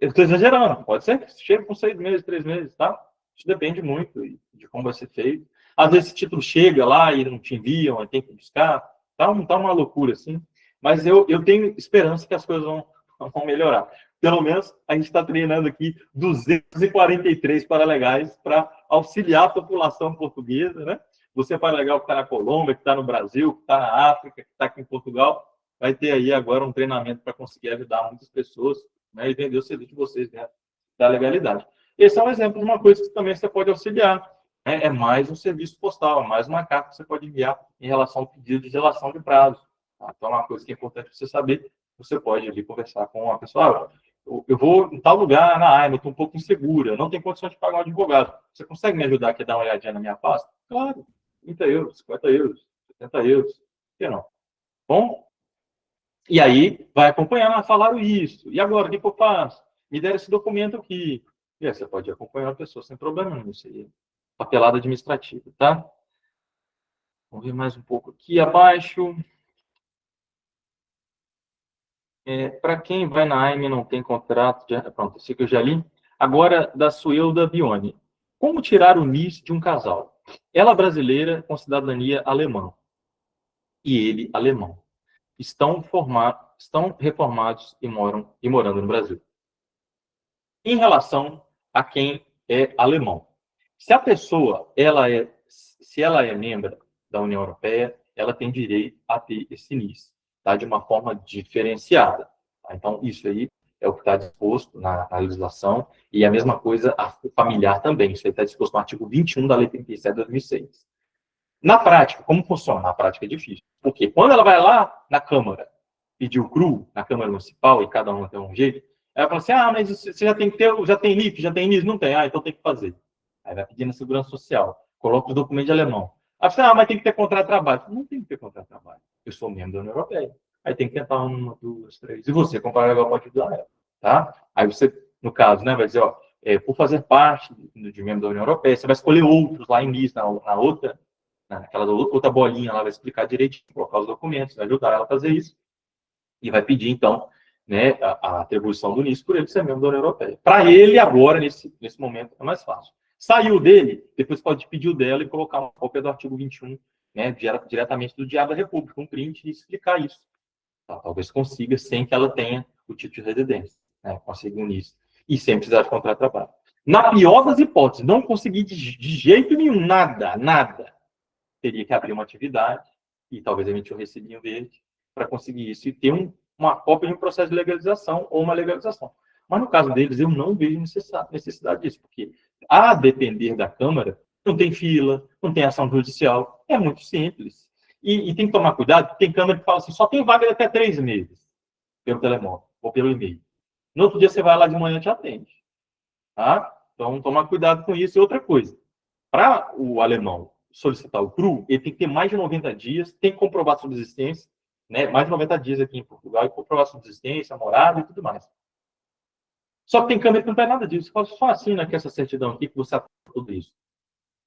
eu estou exagerando, pode ser que chegue com 6 meses, 3 meses, tá? Isso depende muito de como vai ser feito. Às vezes esse título chega lá e não te enviam, aí tem que buscar. Tá uma loucura, assim. Mas eu tenho esperança que as coisas vão melhorar. Pelo menos a gente está treinando aqui 243 paralegais para auxiliar a população portuguesa, né? Você, paralegal que está na Colômbia, que está no Brasil, que está na África, que está aqui em Portugal, vai ter aí agora um treinamento para conseguir ajudar muitas pessoas, né, e vender o serviço de vocês dentro da legalidade. Esse é um exemplo de uma coisa que também você pode auxiliar. Né? É mais um serviço postal, é mais uma carta que você pode enviar em relação ao pedido de relação de prazo. Tá? Então, é uma coisa que é importante você saber. Você pode ali conversar com a pessoa. Eu vou em tal lugar na AIMA, eu estou um pouco insegura, não tenho condição de pagar um advogado. Você consegue me ajudar aqui a dar uma olhadinha na minha pasta? Claro, 30 euros, 50 euros, 70 euros. Por que não? Bom, e aí vai acompanhar, falaram isso. E agora, o que eu faço? Me deram esse documento aqui. E aí você pode acompanhar a pessoa sem problema nenhum. Isso aí é papelada administrativa, tá? Vamos ver mais um pouco aqui abaixo. Para quem vai na AIME e não tem contrato, pronto, esse que eu já li. Agora, da Suelda Bione. Como tirar o NIS de um casal? Ela brasileira com cidadania alemã. E ele alemão. Estão reformados e morando no Brasil. Em relação a quem é alemão. Se a pessoa se ela é membro da União Europeia, ela tem direito a ter esse NIS, tá? De uma forma diferenciada. Tá? Então, isso aí é o que está disposto na legislação, e a mesma coisa a familiar também. Isso aí está disposto no artigo 21 da Lei 37 de 2006. Na prática, como funciona? Na prática é difícil. Porque quando ela vai lá na Câmara pedir o CRU, na Câmara Municipal, e cada um tem um jeito, ela fala assim, mas você já tem que ter, já tem NIF, já tem NIS? Não tem. Então tem que fazer. Aí vai pedir na Segurança Social, coloca os documentos de alemão. Aí você, mas tem que ter contrato de trabalho. Não tem que ter contrato de trabalho. Eu sou membro da União Europeia. Aí tem que tentar uma, duas, três. E você, comparar agora pode ajudar ela. Tá? Aí você, no caso, né, vai dizer, por fazer parte de membro da União Europeia, você vai escolher outros lá em NIS, na outra, naquela outra bolinha lá, vai explicar direitinho, colocar os documentos, vai ajudar ela a fazer isso. E vai pedir, então, né, a atribuição do NIS por ele ser membro da União Europeia. Para ele, agora, nesse momento, é mais fácil. Saiu dele, depois pode pedir o dela e colocar uma cópia do artigo 21, né, diretamente do Diário da República, um print e explicar isso. Tá? Talvez consiga sem que ela tenha o título de residência, né, consiga um NIS. E sem precisar de contrato de trabalho. Na pior das hipóteses, não conseguir de jeito nenhum, nada, teria que abrir uma atividade e talvez emitir um recibinho verde para conseguir isso e ter uma cópia de um processo de legalização ou uma legalização. Mas no caso deles, eu não vejo necessidade disso, porque a depender da Câmara, não tem fila, não tem ação judicial, é muito simples. E tem que tomar cuidado, tem Câmara que fala assim, só tem vaga até 3 meses, pelo telemóvel ou pelo e-mail. No outro dia você vai lá de manhã e te atende. Tá? Então, tomar cuidado com isso. E outra coisa, para o alemão solicitar o CRU, ele tem que ter mais de 90 dias, tem que comprovar a subsistência, né? Mais de 90 dias aqui em Portugal, e comprovar a subsistência, a morada e tudo mais. Só que tem câmera que não faz nada disso. Você só assina aqui essa certidão aqui que você atende tudo isso.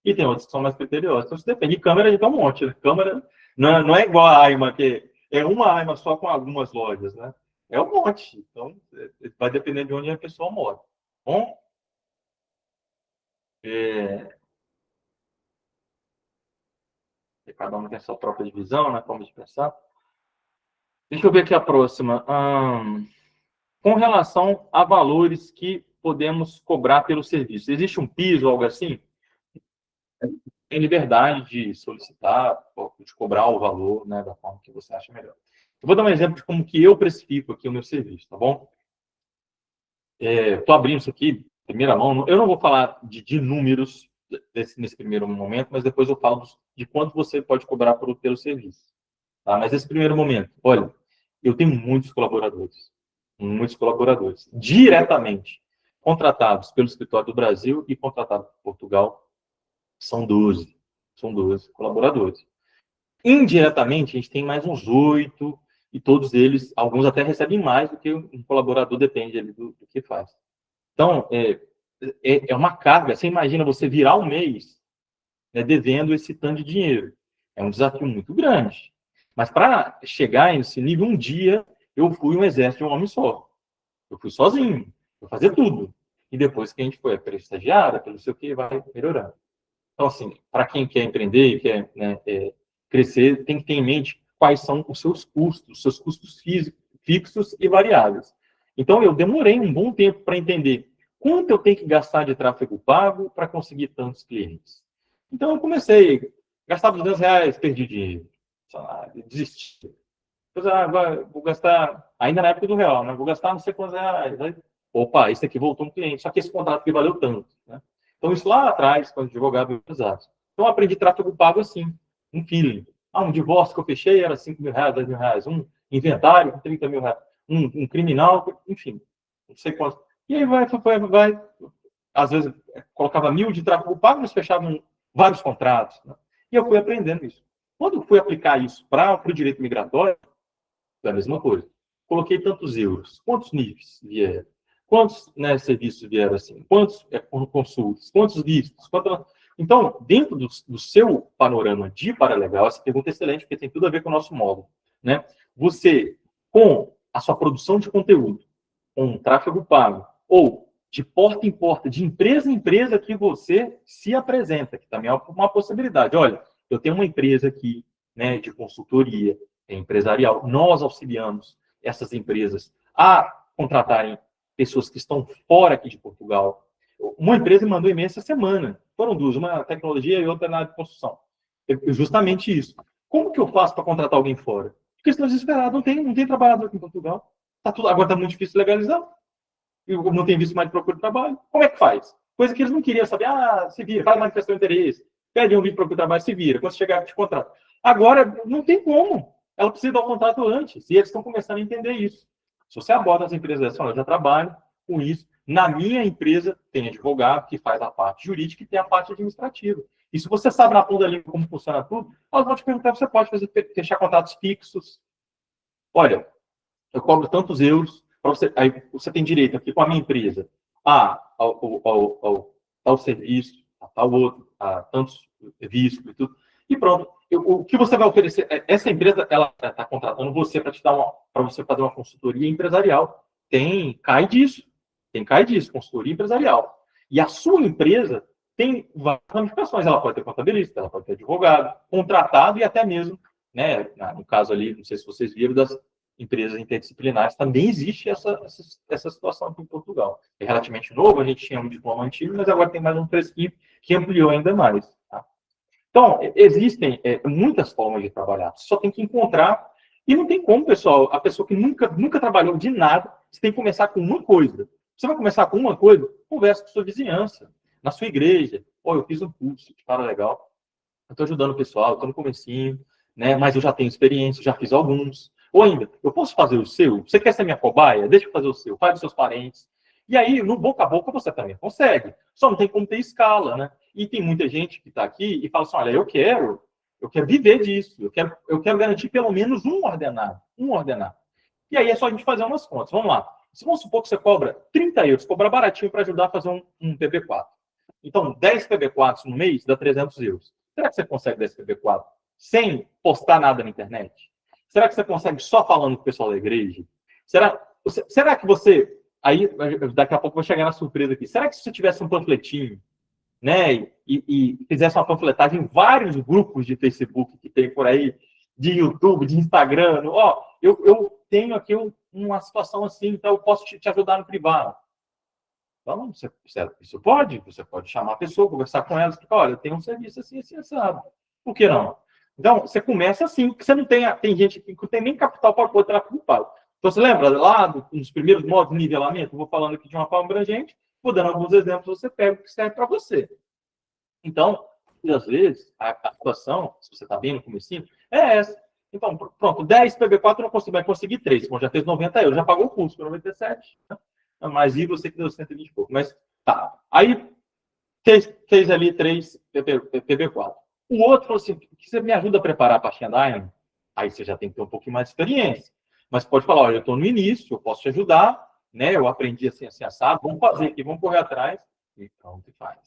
E tem outras que são mais criteriosas. Então, isso depende. De câmera, a gente tem um monte. Né? Câmera não é igual a AIMA, que é uma AIMA só com algumas lojas, né? É um monte. Então, vai depender de onde a pessoa mora. Bom, cada um tem a sua própria divisão, né? Forma de pensar. Deixa eu ver aqui a próxima. Com relação a valores que podemos cobrar pelo serviço, existe um piso ou algo assim? Tem liberdade de solicitar, de cobrar o valor, né, da forma que você acha melhor. Eu vou dar um exemplo de como que eu precifico aqui o meu serviço, tá bom? Estou abrindo isso aqui, primeira mão. Eu não vou falar de números nesse primeiro momento, mas depois eu falo de quanto você pode cobrar pelo serviço. Tá? Mas nesse primeiro momento, olha, eu tenho muitos colaboradores, diretamente contratados pelo Escritório do Brasil e contratados por Portugal, são 12 colaboradores. Indiretamente, a gente tem mais uns 8, e todos eles, alguns até recebem mais do que um colaborador, depende do que faz. Então, é uma carga. Você imagina você virar um mês, né, devendo esse tanto de dinheiro. É um desafio muito grande. Mas para chegar nesse nível, um dia eu fui um exército de um homem só. Eu fui sozinho, eu fazer tudo. E depois que a gente foi para estagiária, para não sei o que, vai melhorando. Então, assim, para quem quer empreender e quer, né, crescer, tem que ter em mente quais são os seus custos fixos e variáveis. Então, eu demorei um bom tempo para entender quanto eu tenho que gastar de tráfego pago para conseguir tantos clientes. Então, eu comecei, gastava R$200, perdi dinheiro, desisti. Depois, vou gastar, ainda na época do real, né? Vou gastar não sei quantos reais. Aí, opa, esse aqui voltou um cliente, só que esse contrato aqui valeu tanto, né? Então, isso lá atrás, quando advogado, usados. Então, eu aprendi tráfego pago assim, um feeling. Um divórcio que eu fechei era R$5.000, R$10.000. Um inventário, R$30.000. Um criminal, enfim, não sei quanto. E aí vai. Às vezes, colocava 1.000 de tráfego pago, mas fechavam vários contratos, né? E eu fui aprendendo isso. Quando eu fui aplicar isso para o direito migratório, é a mesma coisa. Coloquei tantos euros. Quantos NIFs vieram? Quantos, né, serviços vieram assim? Quantos consultas? Quantos vistos? Então, dentro do seu panorama de paralegal, essa pergunta é excelente, porque tem tudo a ver com o nosso módulo, né? Você, com a sua produção de conteúdo, com um tráfego pago, ou de porta em porta, de empresa em empresa que você se apresenta, que também é uma possibilidade. Olha, eu tenho uma empresa aqui, né, de consultoria empresarial. Nós auxiliamos essas empresas a contratarem pessoas que estão fora aqui de Portugal. Uma empresa me mandou e-mail essa semana. Foram duas, uma tecnologia e outra na área de construção. Justamente isso. Como que eu faço para contratar alguém fora? Porque estão desesperados, não tem trabalhador aqui em Portugal. Agora está muito difícil legalizar. Não tem visto mais de procura de trabalho. Como é que faz? Coisa que eles não queriam saber. Se vira, faz manifestação de interesse, pede um vídeo de procura de trabalho, se vira. Quando chegar, te contrata. Agora, não tem como. Ela precisa dar o contrato antes. E eles estão começando a entender isso. Se você aborda as empresas, eu já trabalho com isso. Na minha empresa, tem advogado que faz a parte jurídica e tem a parte administrativa. E se você sabe na ponta da língua como funciona tudo, elas vão te perguntar se você pode fechar contratos fixos. Olha, eu cobro tantos euros, aí você tem direito aqui com a minha empresa ao serviço, a tal outro, a tantos vistos e tudo. E pronto. O que você vai oferecer? Essa empresa, ela está contratando você para você fazer uma consultoria empresarial. Cai disso, consultoria empresarial. E a sua empresa tem várias ramificações. Ela pode ter contabilista, ela pode ter advogado, contratado e até mesmo, né, no caso ali, não sei se vocês viram, das empresas interdisciplinares, também existe essa situação aqui em Portugal. É relativamente novo, a gente tinha um diploma antigo, mas agora tem mais um fresquinho que ampliou ainda mais. Tá? Então, existem muitas formas de trabalhar. Você só tem que encontrar. E não tem como, pessoal, a pessoa que nunca trabalhou de nada, você tem que começar com uma coisa. Você vai começar com uma coisa, conversa com sua vizinhança, na sua igreja. Eu fiz um curso de legal. Eu estou ajudando o pessoal, estou no comecinho, né? Mas eu já tenho experiência, já fiz alguns. Ou ainda, eu posso fazer o seu? Você quer ser minha cobaia? Deixa eu fazer o seu. Faz dos seus parentes. E aí, no boca a boca, você também consegue. Só não tem como ter escala, né? E tem muita gente que está aqui e fala assim, olha, eu quero viver disso. Eu quero garantir pelo menos um ordenado. E aí é só a gente fazer umas contas. Vamos lá. Vamos supor que você cobra 30 euros, cobra baratinho para ajudar a fazer um PB4. Então, 10 PB4 no mês dá 300 euros. Será que você consegue 10 PB4 sem postar nada na internet? Será que você consegue só falando com o pessoal da igreja? Será que você... Aí, daqui a pouco eu vou chegar na surpresa aqui. Será que se você tivesse um panfletinho, né, e fizesse uma panfletagem em vários grupos de Facebook que tem por aí, de YouTube, de Instagram. Ó, eu tenho aqui uma situação assim, então eu posso te ajudar no privado. Então, você pode chamar a pessoa, conversar com ela, explicar, olha, eu tenho um serviço assim, assim, assado. Por que não? Então, você começa assim, porque você não tem gente que não tem nem capital para poder tráfego pago. Então, você lembra lá nos primeiros modos de nivelamento? Eu vou falando aqui de uma forma abrangente, vou dando alguns exemplos, você pega o que serve para você. Então, às vezes, a situação, se você está bem no comecinho, é essa. Então, pronto, 10 PB4 não consigo, vai conseguir 3. Bom, já fez 90 euros, já pagou o custo, por 97. Né? Mas e você que deu 120 e pouco. Mas tá. Aí fez ali 3 PB4. O outro falou assim: que você me ajuda a preparar a pastinha da Iron? Aí você já tem que ter um pouquinho mais de experiência. Mas pode falar: olha, eu estou no início, eu posso te ajudar, né? Eu aprendi assim, assim, assado, vamos fazer aqui, vamos correr atrás. E pronto, faz.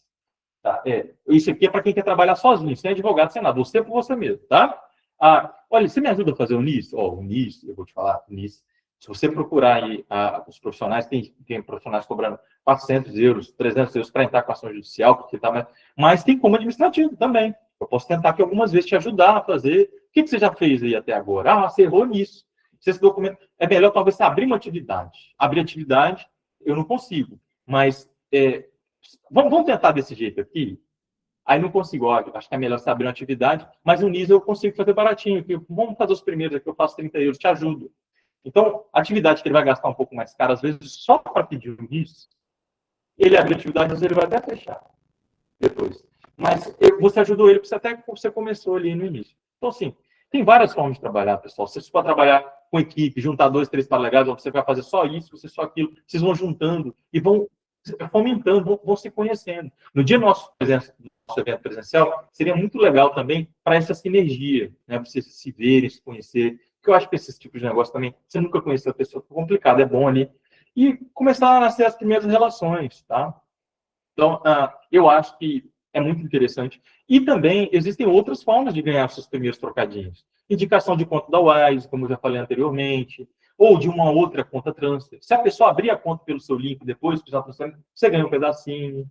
Tá? Isso aqui é para quem quer trabalhar sozinho, sem advogado, sem nada, você por você mesmo, tá? Olha, você me ajuda a fazer o NIS? O NIS, eu vou te falar, o NIS. Se você procurar aí os profissionais, tem profissionais cobrando 400 euros, 300 euros para entrar com ação judicial, porque tá, mas tem como administrativo também. Eu posso tentar aqui algumas vezes te ajudar a fazer. O que você já fez aí até agora? Você errou nisso. Se esse documento... É melhor talvez você abrir uma atividade. Abrir atividade, eu não consigo. Mas vamos tentar desse jeito aqui? Aí não consigo, acho que é melhor você abrir uma atividade, mas o NIS eu consigo fazer baratinho. Vamos fazer os primeiros aqui, eu faço 30 euros, te ajudo. Então, a atividade que ele vai gastar um pouco mais cara, às vezes, só para pedir o NIS, ele abre a atividade, às vezes ele vai até fechar depois. Mas você ajudou ele, até que você começou ali no início. Então, assim, tem várias formas de trabalhar, pessoal. Você pode trabalhar com equipe, juntar 2, 3 paralegais, você vai fazer só isso, você só aquilo. Vocês vão juntando e vão fomentando, vão se conhecendo. No dia do nosso evento presencial, seria muito legal também para essa sinergia, né? Para vocês se verem, se conhecer. Porque eu acho que esse tipo de negócio também, você nunca conheceu a pessoa, é complicado, é bom ali. E começar a nascer as primeiras relações, tá? Então, eu acho que é muito interessante. E também existem outras formas de ganhar seus primeiros trocadinhos. Indicação de conta da Wise, como eu já falei anteriormente, ou de uma outra conta transfer. Se a pessoa abrir a conta pelo seu link depois, você ganha um pedacinho.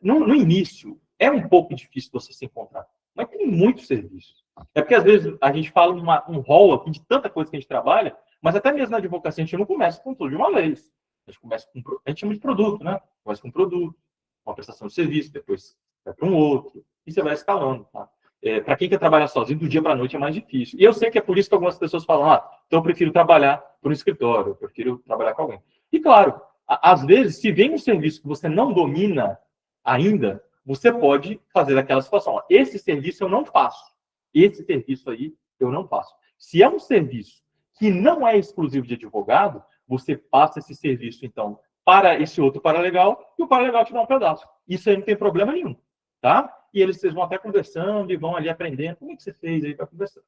No início, é um pouco difícil você se encontrar, mas tem muitos serviços. É porque, às vezes, a gente fala um rol aqui de tanta coisa que a gente trabalha, mas até mesmo na advocacia a gente não começa com tudo de uma vez. A gente começa com... A gente chama de produto, né? Começa com um produto, uma prestação de serviço, depois vai para um outro, e você vai escalando, tá? Para quem quer trabalhar sozinho, do dia para a noite é mais difícil. E eu sei que é por isso que algumas pessoas falam, então eu prefiro trabalhar por um escritório, eu prefiro trabalhar com alguém. E, claro, às vezes, se vem um serviço que você não domina ainda, você pode fazer aquela situação. Esse serviço eu não faço. Esse serviço aí eu não faço. Se é um serviço que não é exclusivo de advogado, você passa esse serviço, então, para esse outro paralegal, e o paralegal te dá um pedaço. Isso aí não tem problema nenhum, tá? E vocês vão até conversando e vão ali aprendendo. Como é que você fez aí para conversar?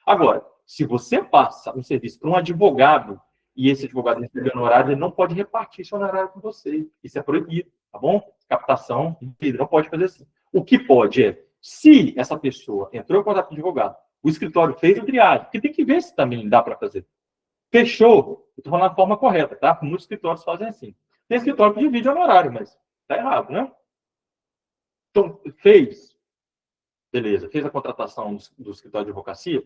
Agora, se você passa um serviço para um advogado, e esse advogado recebe honorário, ele não pode repartir esse honorário com você. Isso é proibido, tá bom? Captação, ele não pode fazer assim. O que pode é, se essa pessoa entrou em contato com o advogado, o escritório fez a triagem, porque tem que ver se também dá para fazer. Fechou, eu estou falando da forma correta, tá? Muitos escritórios fazem assim. Tem escritório que divide honorário, mas tá errado, né? Então, beleza, fez a contratação do escritório de advocacia,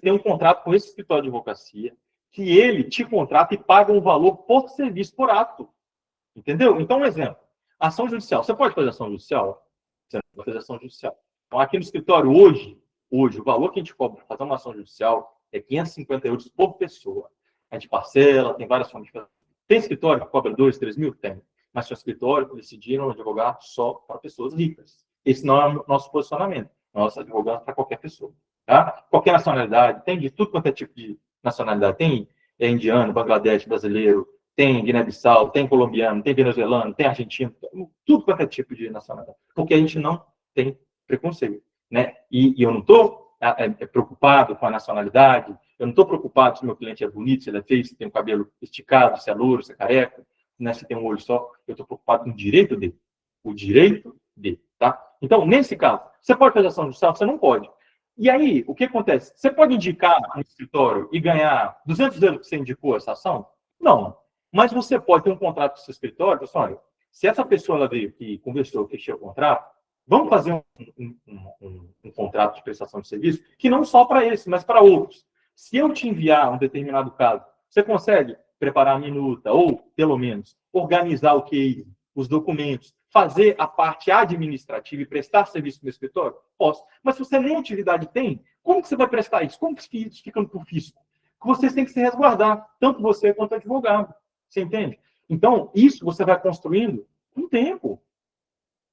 tem um contrato com esse escritório de advocacia, que ele te contrata e paga um valor por serviço, por ato. Entendeu? Então, um exemplo. Ação judicial. Você pode fazer ação judicial? Você não pode fazer ação judicial. Então, aqui no escritório, hoje, o valor que a gente cobra para fazer uma ação judicial é 550 euros por pessoa. A gente parcela, tem várias formas de fazer. Tem escritório que cobra 2, 3 mil? Tem. Mas tem escritório que decidiram advogar só para pessoas ricas. Esse não é o nosso posicionamento. Nós advogamos para qualquer pessoa. Tá? Qualquer nacionalidade, tem de tudo quanto é tipo de nacionalidade. Tem indiano, Bangladesh, brasileiro, tem Guiné-Bissau, tem colombiano, tem venezuelano, tem argentino, tudo quanto é tipo de nacionalidade. Porque a gente não tem preconceito. Né? E eu não estou preocupado com a nacionalidade, eu não estou preocupado se meu cliente é bonito, se ele é feio, se tem o cabelo esticado, se é louro, se é careca, né? Se tem um olho só. Eu estou preocupado com o direito dele. O direito dele. Tá? Então, nesse caso, você pode fazer ação judicial? Você não pode. E aí, o que acontece? Você pode indicar um escritório e ganhar 200 euros que você indicou essa ação? Não. Mas você pode ter um contrato com o seu escritório, olha, se essa pessoa ela veio aqui, conversou, fechou o contrato, Vamos fazer um contrato de prestação de serviço que não só para esse, mas para outros. Se eu te enviar um determinado caso, você consegue preparar a minuta ou, pelo menos, organizar o case, os documentos, fazer a parte administrativa e prestar serviço no escritório? Posso. Mas se você nem atividade tem, como que você vai prestar isso? Como que isso fica por fisco? Que vocês têm que se resguardar, tanto você quanto o advogado. Você entende? Então, isso você vai construindo com tempo.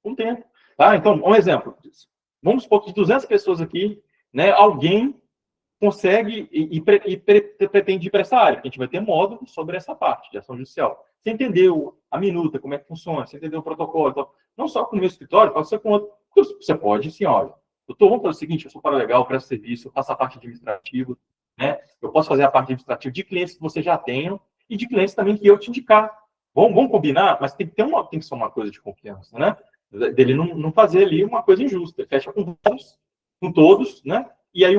Com tempo. Tá? Então, um exemplo. Vamos supor que de 200 pessoas aqui, né, alguém consegue e pretende ir para essa área, porque a gente vai ter módulo sobre essa parte de ação judicial. Você entendeu a minuta, como é que funciona, você entendeu o protocolo, então, não só com o meu escritório, pode ser com outro. Você pode, sim, olha, doutor, vamos fazer o seguinte, eu sou paralegal, presto serviço, eu faço a parte administrativa, né? Eu posso fazer a parte administrativa de clientes que você já tenha e de clientes também que eu te indicar. Vamos combinar, mas tem que ser uma coisa de confiança, né? Dele não fazer ali uma coisa injusta. Ele fecha com todos, né? E aí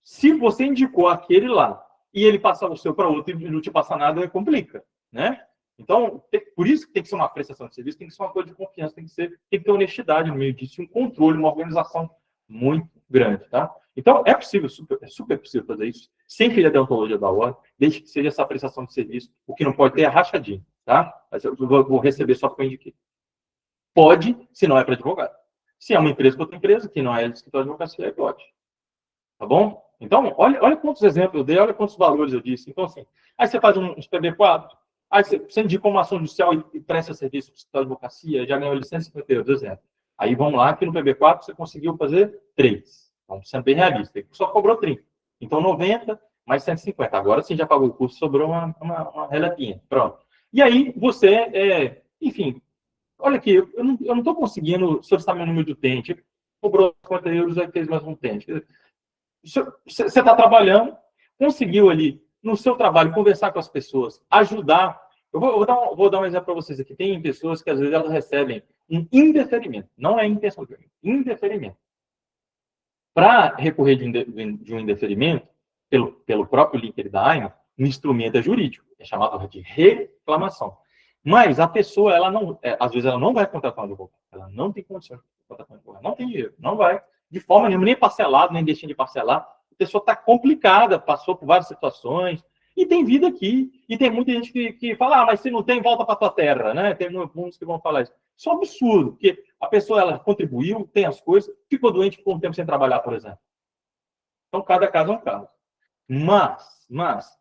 se você indicou aquele lá e ele passar o seu para outro e não te passar nada, complica, né? Então, por isso que tem que ser uma prestação de serviço, tem que ser uma coisa de confiança, tem que ter honestidade no meio disso, um controle, uma organização muito grande, tá? Então, é possível, é super possível fazer isso, sem ferir a deontologia da ordem, desde que seja essa prestação de serviço. O que não pode ter é rachadinho, tá? Mas eu vou receber só porque eu indiquei. Pode, se não é para advogado. Se é uma empresa com outra empresa, que não é de escritório de advocacia, aí pode. Tá bom? Então, olha quantos exemplos eu dei, olha quantos valores eu disse. Então, assim, aí você faz uns PB4, aí você indica uma ação judicial e presta serviço para o escritório de advocacia, já ganhou licença 52, exemplo. Aí vamos lá, que no PB4 você conseguiu fazer 3. Então, sendo bem realista. Só cobrou 30. Então, 90 mais 150. Agora sim já pagou o custo, sobrou uma relepinha. Pronto. E aí você, enfim, olha aqui, eu não estou conseguindo solicitar meu número de utente. Cobrou 50 euros, aí fez mais um utente. Você está trabalhando, conseguiu ali, no seu trabalho, conversar com as pessoas, ajudar. Eu vou dar um exemplo para vocês aqui. Tem pessoas que, às vezes, elas recebem um indeferimento. Não é intenção de indeferimento. Para recorrer de um indeferimento, pelo próprio link da AIMA, um instrumento é jurídico. É chamado de reclamação. Mas a pessoa, às vezes, ela não vai contratar um advogado. Ela não tem condições de contratar um advogado. Não tem dinheiro. Não vai. De forma nenhuma, nem parcelado, nem deixando de parcelar. A pessoa está complicada, passou por várias situações, e tem vida aqui. E tem muita gente que fala, mas se não tem, volta para a tua terra, né? Tem muitos que vão falar isso. Isso é um absurdo, porque a pessoa, ela contribuiu, tem as coisas, ficou doente, ficou um tempo sem trabalhar, por exemplo. Então, cada caso é um caso. Mas,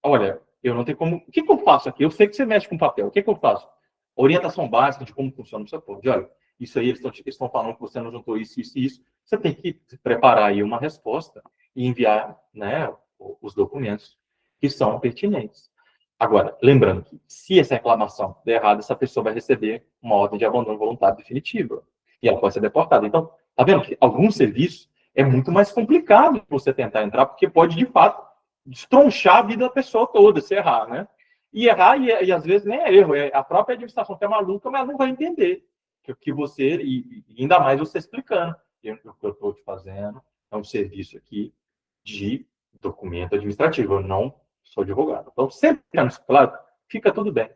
olha, eu não tenho como... O que eu faço aqui? Eu sei que você mexe com papel. O que eu faço? Orientação básica de como funciona o seu povo. Olha, isso aí, eles estão falando que você não juntou isso, isso e isso. Você tem que preparar aí uma resposta e enviar, né, os documentos que são pertinentes. Agora, lembrando que se essa reclamação der errado, essa pessoa vai receber uma ordem de abandono voluntário definitiva. E ela pode ser deportada. Então, tá vendo que alguns serviços é muito mais complicado você tentar entrar, porque pode, de fato, destronchar a vida da pessoa toda, se errar, né? E errar, e às vezes nem é erro, é a própria administração que é maluca, mas não vai entender que você, e ainda mais você explicando, o que eu estou te fazendo é um serviço aqui de documento administrativo, eu não sou advogado. Então, sempre ficar isso claro, fica tudo bem.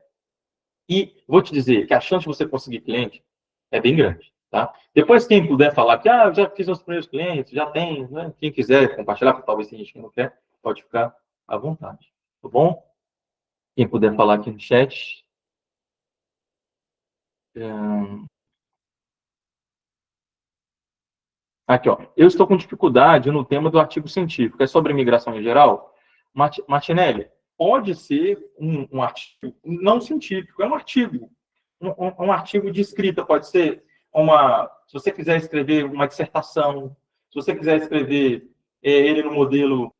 E vou te dizer que a chance de você conseguir cliente é bem grande. Tá? Depois, quem puder falar que eu já fiz os primeiros clientes, já tem, né? Quem quiser compartilhar, porque talvez tem gente que não quer, pode ficar à vontade. Tá bom? Quem puder falar aqui no chat. Aqui, ó. Eu estou com dificuldade no tema do artigo científico. É sobre imigração em geral? Martinelli, pode ser um artigo não científico, é um artigo. Um artigo de escrita, pode ser se você quiser escrever uma dissertação, se você quiser escrever ele no modelo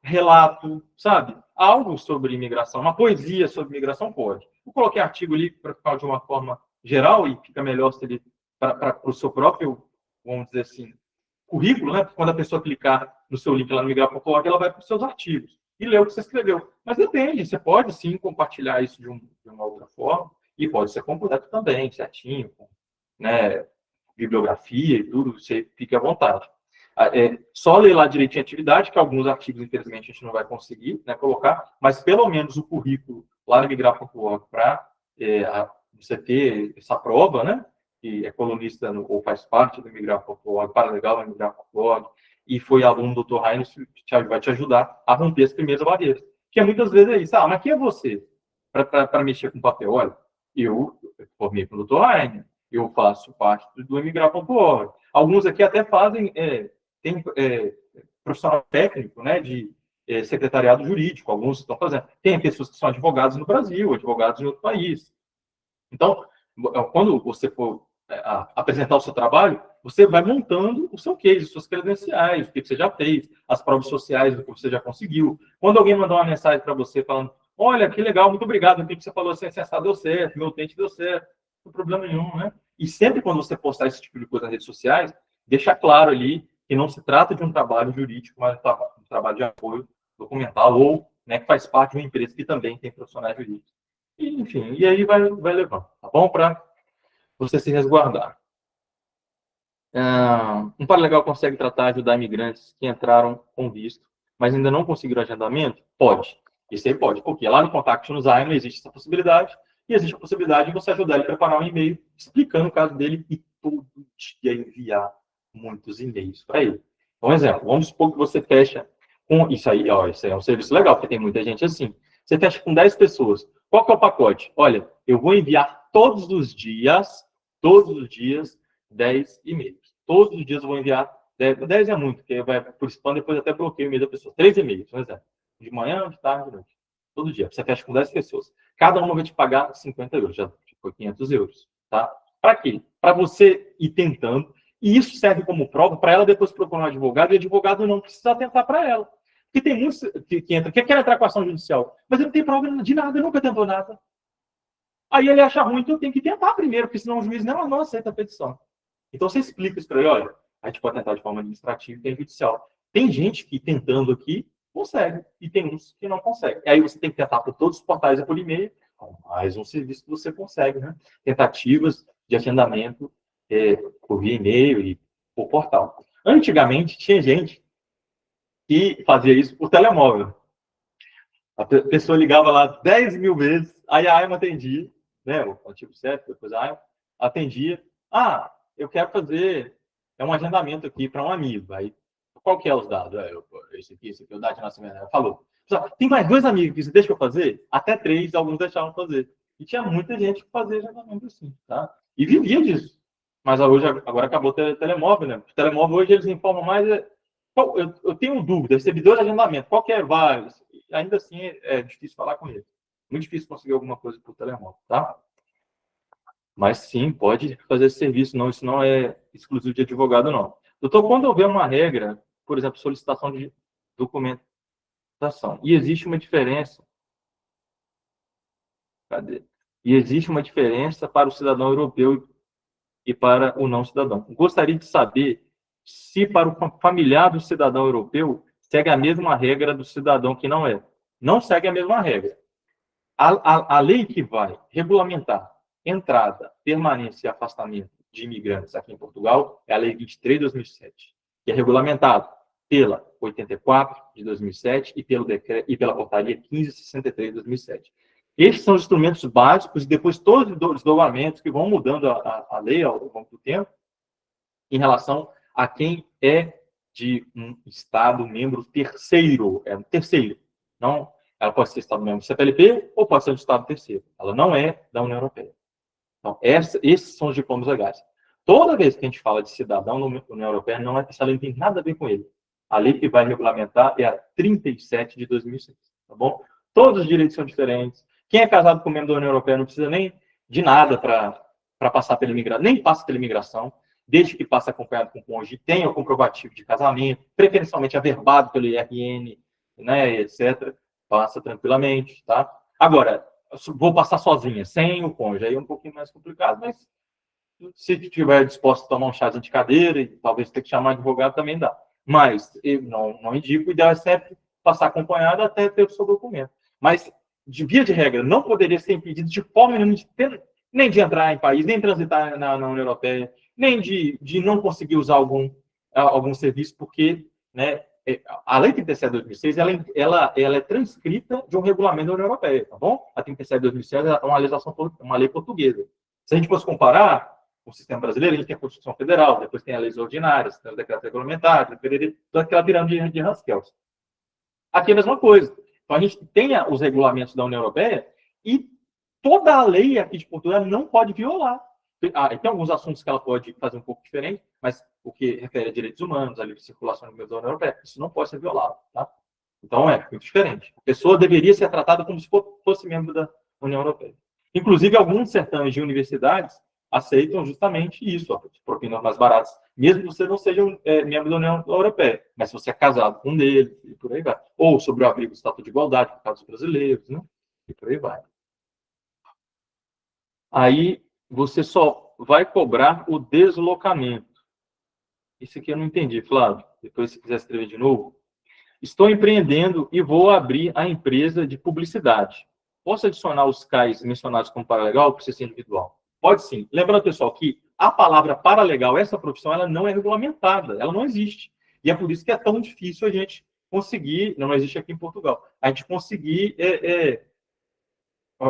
relato, sabe? Algo sobre imigração, uma poesia sobre imigração pode. Eu coloquei artigo ali para ficar de uma forma geral e fica melhor se ele para o seu próprio, vamos dizer assim, currículo, né? Quando a pessoa clicar no seu link lá no migrar.org, ela vai para os seus artigos e lê o que você escreveu. Mas depende, você pode sim compartilhar isso de uma outra forma e pode ser completo também, certinho, com, né, bibliografia e tudo, você fique à vontade. Só ler lá direitinho a atividade, que alguns artigos, infelizmente, a gente não vai conseguir, né, colocar, mas pelo menos o currículo lá no migrar.org para você ter essa prova, né? que é colunista ou faz parte do Imigrar.org, Paralegal do Imigrar.org, e foi aluno do Dr. Heinz, vai te ajudar a romper as primeiras barreiras. Que muitas vezes é isso. Mas quem é você para mexer com papel? Olha, eu formei com o Dr. Heinz, eu faço parte do Imigrar.org. Alguns aqui até fazem, tem profissional técnico, né, de secretariado jurídico, alguns estão fazendo. Tem pessoas que são advogados no Brasil, advogados em outro país. Então, quando você for apresentar o seu trabalho, você vai montando o seu case, suas credenciais, o que você já fez, as provas sociais do que você já conseguiu. Quando alguém mandar uma mensagem para você falando, olha, que legal, muito obrigado, o que você falou, assim, deu certo, meu utente deu certo, não tem problema nenhum, né? E sempre quando você postar esse tipo de coisa nas redes sociais, deixa claro ali que não se trata de um trabalho jurídico, mas um trabalho de apoio documental ou, né, que faz parte de uma empresa que também tem profissionais jurídicos. E, enfim, e aí vai levando, tá bom? Para você se resguardar. Um Paralegal consegue tratar, ajudar imigrantes que entraram com visto, mas ainda não conseguiram agendamento? Pode. Isso aí pode, porque lá no Contact no Zaino existe essa possibilidade, e existe a possibilidade de você ajudar ele a preparar um e-mail explicando o caso dele e todo dia enviar muitos e-mails para ele. Um exemplo, vamos supor que você fecha com isso aí, isso aí é um serviço legal, porque tem muita gente assim. Você fecha com 10 pessoas. Qual que é o pacote? Olha, eu vou enviar todos os dias, 10 e-mails. Todos os dias eu vou enviar 10 é muito, porque vai por spam, depois até bloqueio o e-mail da pessoa. 3 e-mails, por exemplo. De manhã, de tarde, de noite. Todo dia. Você fecha com 10 pessoas. Cada uma vai te pagar 50 euros. Já foi 500 euros. Tá? Para quê? Para você ir tentando. E isso serve como prova para ela depois procurar um advogado, e o advogado não precisa atentar para ela. Porque tem muitos que quer entrar com ação judicial, mas ele não tem prova de nada, ele nunca tentou nada. Aí ele acha ruim, então tem que tentar primeiro, porque senão o juiz não aceita a petição. Então você explica isso para ele, olha, a gente pode tentar de forma administrativa e tem judicial. Tem gente que tentando aqui consegue, e tem uns que não conseguem. E aí você tem que tentar por todos os portais e por e-mail, mais um serviço que você consegue, né? Tentativas de agendamento por via e-mail e por portal. Antigamente tinha gente que fazia isso por telemóvel. A pessoa ligava lá 10 mil vezes, aí a AIMA atendia, né? O antigo CEP, depois a AIMA atendia. Eu quero fazer um agendamento aqui para um amigo. Aí, qual que é os dados? Esse aqui, o dado de nascimento. Ela falou. Tem mais 2 amigos que você deixa eu fazer? Até 3, alguns deixavam fazer. E tinha muita gente que fazia agendamento assim, tá? E vivia disso. Mas hoje, agora acabou o telemóvel, né? O telemóvel hoje eles informam mais. Eu tenho dúvida, recebi 2 agendamentos, qual que é válido? Ainda assim é difícil falar com ele. Muito difícil conseguir alguma coisa por telemóvel, tá? Mas sim, pode fazer esse serviço, não, isso não é exclusivo de advogado, não. Doutor, quando houver uma regra, por exemplo, solicitação de documentação, e existe uma diferença. Cadê? E existe uma diferença para o cidadão europeu e para o não cidadão. Gostaria de saber se para o familiar do cidadão europeu segue a mesma regra do cidadão que não é. Não segue a mesma regra. A lei que vai regulamentar entrada, permanência e afastamento de imigrantes aqui em Portugal é a Lei 23 de 2007, que é regulamentado pela 84 de 2007 e pela Portaria 1563 de 2007. Esses são os instrumentos básicos e depois todos os desdobramentos que vão mudando a lei ao longo do tempo em relação a quem é de um Estado membro terceiro. É um terceiro. Não, ela pode ser Estado membro do CPLP ou pode ser de Estado terceiro. Ela não é da União Europeia. Então, esses são os diplomas legais. Toda vez que a gente fala de cidadão na União Europeia, essa lei não tem nada a ver com ele. A lei que vai regulamentar é a 37 de 2006. Tá bom? Todos os direitos são diferentes. Quem é casado com um membro da União Europeia não precisa nem de nada para passar pela imigração, nem passa pela imigração, desde que passe acompanhado com o cônjuge, tenha o comprovativo de casamento, preferencialmente averbado pelo IRN, né, etc. Passa tranquilamente, tá? Agora, vou passar sozinha, sem o cônjuge, aí é um pouquinho mais complicado, mas se estiver disposto a tomar um chazinho de cadeira e talvez ter que chamar advogado, também dá. Mas eu não indico, o ideal é sempre passar acompanhado até ter o seu documento. Mas, de via de regra, não poderia ser impedido de forma nenhuma nem de entrar em país, nem transitar na União Europeia, nem de não conseguir usar algum serviço, porque, né, a Lei 37 de 2006 ela é transcrita de um regulamento da União Europeia, tá bom? A 37 de 2006 é uma legislação, uma lei portuguesa. Se a gente fosse comparar, o sistema brasileiro, a gente tem a Constituição Federal, depois tem as leis ordinárias, tem os decretos regulamentares, toda aquela pirâmide de Haskell. Aqui é a mesma coisa. Então, a gente tem os regulamentos da União Europeia e toda a lei aqui de Portugal não pode violar. Tem alguns assuntos que ela pode fazer um pouco diferente, mas o que refere a direitos humanos, a livre circulação no meio da União Europeia, isso não pode ser violado. Tá? Então, é muito diferente. A pessoa deveria ser tratada como se fosse membro da União Europeia. Inclusive, alguns certames de universidades aceitam justamente isso, propinas mais baratas, mesmo que você não seja membro da União Europeia, mas se você é casado com um deles, e por aí vai. Ou sobre o abrigo do Estatuto de Igualdade, por causa dos brasileiros, né? E por aí vai. Aí, você só vai cobrar o deslocamento. Isso aqui eu não entendi, Flávio. Depois, se quiser escrever de novo. Estou empreendendo e vou abrir a empresa de publicidade. Posso adicionar os CAIs mencionados como paralegal ou precisa ser individual? Pode sim. Lembrando, pessoal, que a palavra paralegal, essa profissão, ela não é regulamentada, ela não existe. E é por isso que é tão difícil a gente conseguir, não existe aqui em Portugal, a gente conseguir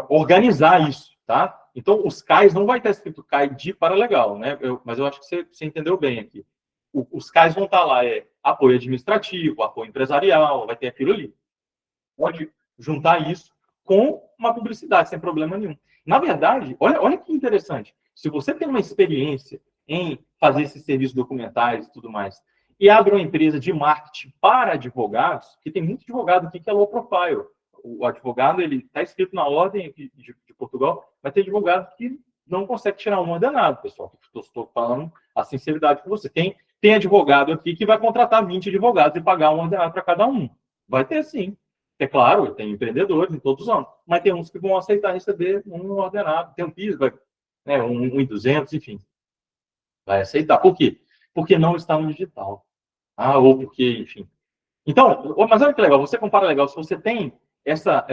organizar isso, tá? Então, os CAIs não vai estar escrito CAI de paralegal, né? Mas eu acho que você entendeu bem aqui. Os CAIs vão estar lá, apoio administrativo, apoio empresarial, vai ter aquilo ali. Pode juntar isso com uma publicidade, sem problema nenhum. Na verdade, olha que interessante. Se você tem uma experiência em fazer esses serviços documentais e tudo mais, e abre uma empresa de marketing para advogados, que tem muito advogado aqui que é low profile. O advogado, ele está escrito na ordem de Portugal, mas tem advogado que não consegue tirar um ordenado, pessoal. Estou falando a sinceridade com você. Tem advogado aqui que vai contratar 20 advogados e pagar um ordenado para cada um. Vai ter sim. É claro, tem empreendedores em todos os anos, mas tem uns que vão aceitar receber um ordenado. Tem um PIS, né, 1.200, enfim. Vai aceitar. Por quê? Porque não está no digital. Ou porque, enfim. Então, mas olha que legal, você compara legal, se você tem essa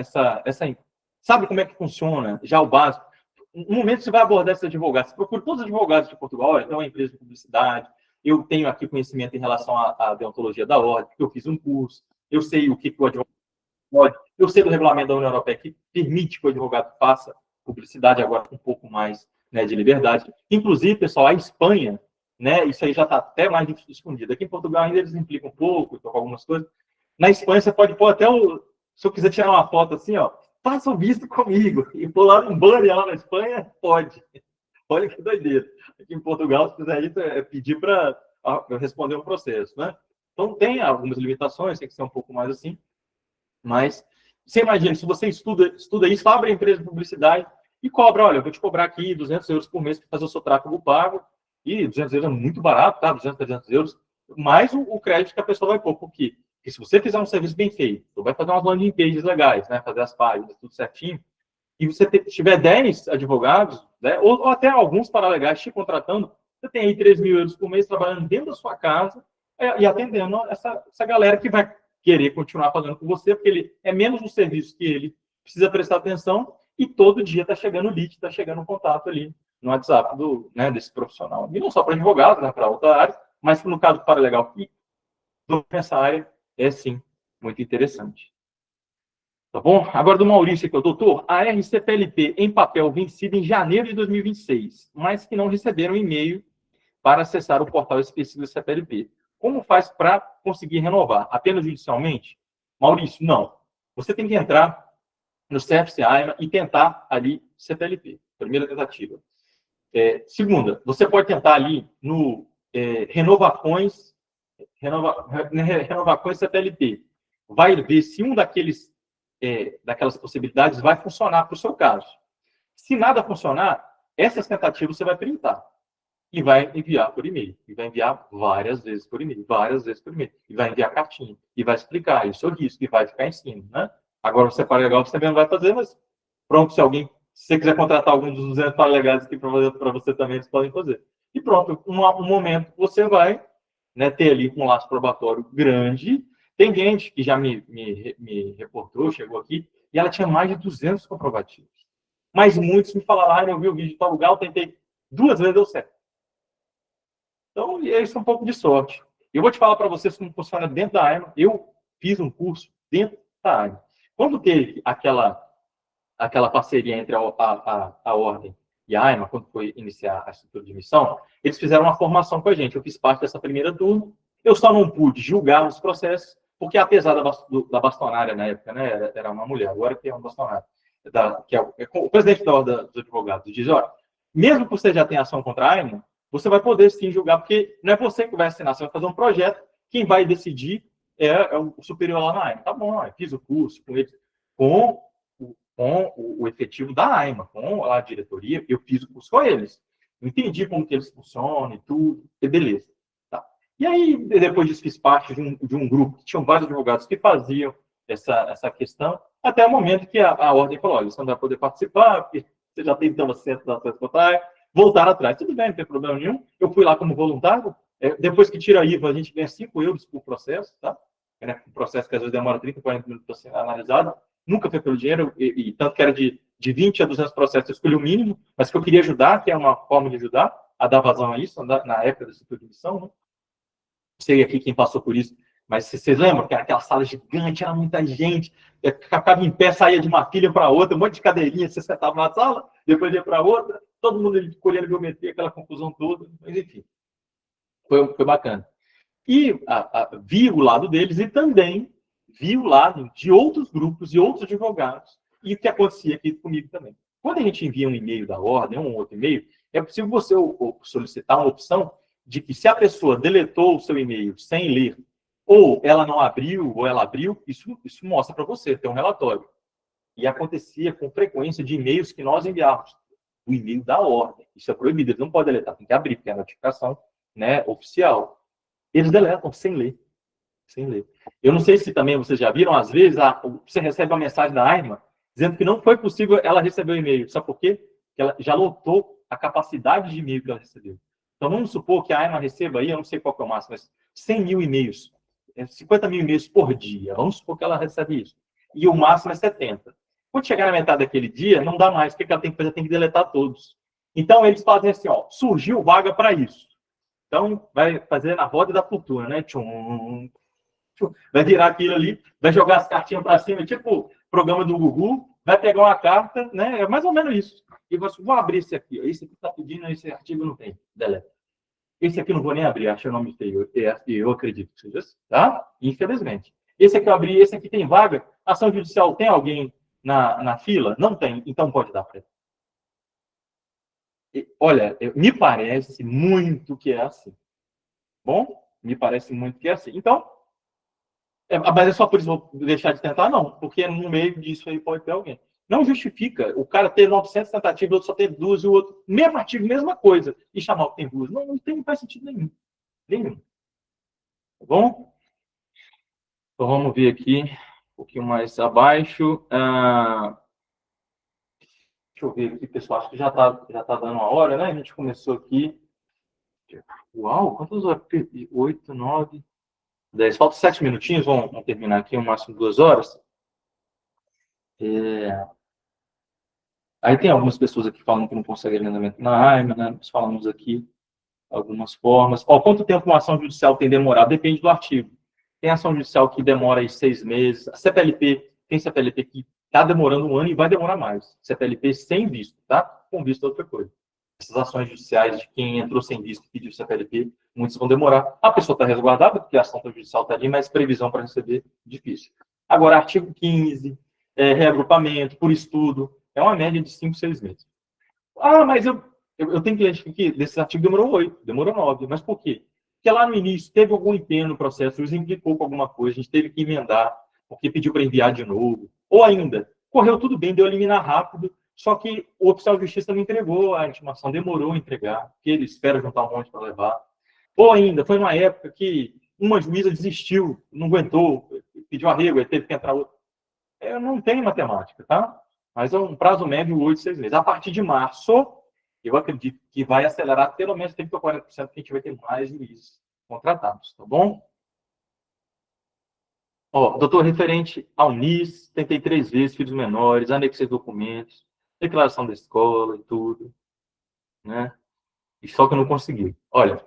sabe como é que funciona, já o básico, no momento que você vai abordar esses advogados, você procura todos os advogados de Portugal, olha, tem uma empresa de publicidade, eu tenho aqui conhecimento em relação à deontologia da ordem, porque eu fiz um curso, eu sei o que o advogado pode, eu sei do regulamento da União Europeia que permite que o advogado faça publicidade agora com um pouco mais, né, de liberdade. Inclusive, pessoal, a Espanha, né, isso aí já está até mais escondido. Aqui em Portugal ainda eles implicam um pouco, com algumas coisas. Na Espanha você pode pôr até se eu quiser tirar uma foto assim, ó, faça o visto comigo. E pôr lá um banner lá na Espanha, pode. Olha que doideira. Aqui em Portugal, se quiser isso, é pedir para responder um processo, né? Então tem algumas limitações, tem que ser um pouco mais assim. Mas você imagina, se você estuda isso, abre a empresa de publicidade e cobra, olha, eu vou te cobrar aqui 200 euros por mês para fazer o seu tráfego pago, e 200 euros é muito barato, tá? 200, 300 euros, mais o crédito que a pessoa vai pôr. Por quê? Porque se você fizer um serviço bem feito, você vai fazer umas landing pages legais, né? Fazer as páginas, tudo certinho, e você tiver 10 advogados, né? ou até alguns paralegais te contratando, você tem aí 3 mil euros por mês trabalhando dentro da sua casa e atendendo essa galera que vai querer continuar fazendo com você, porque ele é menos um serviço que ele precisa prestar atenção e todo dia está chegando o lead, está chegando um contato ali no WhatsApp desse profissional. E não só para advogados, né, para outra área, mas no caso do paralegal, que nessa área é, sim, muito interessante. Tá bom? Agora do Maurício aqui, doutor, a RCPLP em papel vencida em janeiro de 2026, mas que não receberam e-mail para acessar o portal específico da CPLP. Como faz para conseguir renovar? Apenas judicialmente? Maurício, não. Você tem que entrar no CFC-AIMA e tentar ali CPLP. Primeira tentativa. Segunda, você pode tentar ali no Renovacões CPLP. Vai ver se um daquelas possibilidades vai funcionar para o seu caso. Se nada funcionar, essas tentativas você vai printar e vai enviar por e-mail. E vai enviar várias vezes por e-mail, E vai enviar cartinha. E vai explicar o seu risco. E vai ficar em cima, né? Agora, você paralegal, você também não vai fazer, mas pronto, se você quiser contratar algum dos 200 paralegais aqui para você também, eles podem fazer. E pronto, um momento você vai, né, ter ali um laço probatório grande. Tem gente que já me reportou, chegou aqui, e ela tinha mais de 200 comprovativos. Mas muitos me falaram, eu vi o vídeo de tal lugar, eu tentei 2 vezes, deu certo. Então, isso é um pouco de sorte. Eu vou te falar para vocês como funciona dentro da AIMA. Eu fiz um curso dentro da AIMA. Quando teve aquela parceria entre a ordem e a AIMA, quando foi iniciar a estrutura de missão, eles fizeram uma formação com a gente. Eu fiz parte dessa primeira turma. Eu só não pude julgar os processos, porque apesar da bastonária na época, né, era uma mulher, agora que é uma bastonária, que é o presidente da Ordem dos Advogados, diz, olha, mesmo que você já tenha ação contra a AIMA, você vai poder sim julgar, porque não é você que vai assinar, você vai fazer um projeto, quem vai decidir é o superior lá na AIMA. Tá bom, eu fiz o curso com eles, com o efetivo da AIMA, com a diretoria, eu fiz o curso com eles. Entendi como que eles funcionam e tudo, e beleza. Tá. E aí, depois disso, fiz parte de um grupo, que tinham vários advogados que faziam essa questão, até o momento que a ordem falou, olha, você não vai poder participar, porque você já tem então assento da sua escotária, voltar atrás. Tudo bem, não tem problema nenhum. Eu fui lá como voluntário, depois que tira a IVA, a gente ganha 5 euros por processo, tá? Um processo que às vezes demora 30, 40 minutos para ser analisado. Nunca foi pelo dinheiro, e tanto que era de 20 a 200 processos, eu escolhi o mínimo, mas que eu queria ajudar, que é uma forma de ajudar a dar vazão a isso, na época da estrutura de missão, né? Não sei aqui quem passou por isso, mas vocês lembram que era aquela sala gigante, era muita gente, ficava em pé, saía de uma filha para outra, um monte de cadeirinha, você sentava na sala, depois ia para outra, todo mundo colhendo biometria, aquela confusão toda, mas enfim, foi bacana. E vi o lado deles e também vi o lado de outros grupos e outros advogados, e o que acontecia aqui comigo também. Quando a gente envia um e-mail da ordem, um outro e-mail, é possível você solicitar uma opção de que se a pessoa deletou o seu e-mail sem ler, ou ela não abriu, ou ela abriu, isso mostra para você, tem um relatório. E acontecia com frequência de e-mails que nós enviávamos. O e-mail da ordem. Isso é proibido, eles não podem deletar, tem que abrir, porque é a notificação, né, oficial. Eles deletam sem ler. Sem ler. Eu não sei se também vocês já viram, às vezes, você recebe uma mensagem da AIMA dizendo que não foi possível ela receber o e-mail. Sabe por quê? Porque ela já lotou a capacidade de e-mail que ela recebeu. Então, vamos supor que a AIMA receba aí, eu não sei qual que é o máximo, mas 100 mil e-mails, 50 mil e-mails por dia. Vamos supor que ela recebe isso. E o máximo é 70. Quando chegar na metade daquele dia, não dá mais. O que ela tem que fazer? Tem que deletar todos. Então, eles fazem assim, ó, surgiu vaga para isso. Então, vai fazer na roda da fortuna, né? Tchum, tchum. Vai virar aquilo ali, vai jogar as cartinhas para cima, tipo programa do Gugu, vai pegar uma carta, né? É mais ou menos isso. E você, vou abrir esse aqui, ó. Esse aqui está pedindo, esse artigo não tem. Deleta. Esse aqui não vou nem abrir, acho o nome feio. Eu acredito que seja assim, tá? Infelizmente. Esse aqui eu abri, esse aqui tem vaga. Ação judicial, tem alguém na fila? Não tem, então pode dar para ele. Olha, me parece muito que é assim. Bom, me parece muito que é assim. Então, mas é só por isso que vou deixar de tentar? Não, porque no meio disso aí pode ter alguém. Não justifica o cara ter 900 tentativas, o outro só ter 2 e o outro, mesmo artigo, mesma coisa, e chamar o que tem 2. Não faz sentido nenhum. Nenhum. Tá bom? Então vamos ver aqui, um pouquinho mais abaixo. Deixa eu ver aqui, pessoal, acho que já tá dando uma hora, né? A gente começou aqui. Uau, quantas horas? 8, 9, 10. Faltam 7 minutinhos, vamos terminar aqui, no máximo 2 horas. Aí tem algumas pessoas aqui falando que não conseguem agendamento na AIMA, né? Nós falamos aqui algumas formas. Quanto tempo uma ação judicial tem demorado? Depende do artigo. Tem ação judicial que demora aí 6 meses. A CPLP, tem CPLP que está demorando 1 ano e vai demorar mais. CPLP sem visto, tá? Com visto é outra coisa. Essas ações judiciais de quem entrou sem visto e pediu CPLP, muitos vão demorar. A pessoa está resguardada, porque a ação judicial está ali, mas previsão para receber, difícil. Agora, artigo 15, reagrupamento, por estudo, é uma média de 5, 6 meses. Mas eu tenho cliente que desse artigo demorou 8, demorou 9. Mas por quê? Porque lá no início teve algum empenho no processo, o juiz implicou com alguma coisa, a gente teve que emendar, porque pediu para enviar de novo. Ou ainda, correu tudo bem, deu a eliminar rápido, só que o oficial de justiça não entregou, a intimação demorou a entregar, porque ele espera juntar um monte para levar. Ou ainda, foi uma época que uma juíza desistiu, não aguentou, pediu arrego, aí teve que entrar outra. Eu não tenho matemática, tá? Mas é um prazo médio de 8, 6 meses. A partir de março, eu acredito que vai acelerar pelo menos 30% ou 40%, que a gente vai ter mais juízes contratados, tá bom? Doutor, referente ao NIS, tentei 3 vezes, filhos menores, anexei documentos, declaração da escola e tudo, né? E só que eu não consegui. Olha,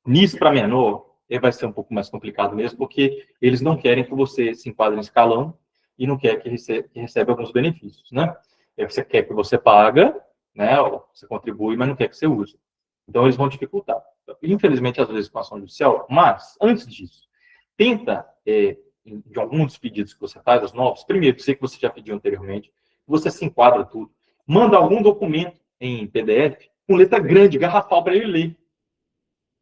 NIS para menor, vai ser um pouco mais complicado mesmo, porque eles não querem que você se enquadre em escalão e não quer que receba alguns benefícios, né? Você quer que você paga, né? Você contribui, mas não quer que você use. Então, eles vão dificultar. Infelizmente, às vezes, com a ação judicial. Mas, antes disso, tenta, de alguns dos pedidos que você faz, os novos, primeiro, sei que você já pediu anteriormente, você se enquadra tudo, manda algum documento em PDF com letra grande, garrafal, para ele ler.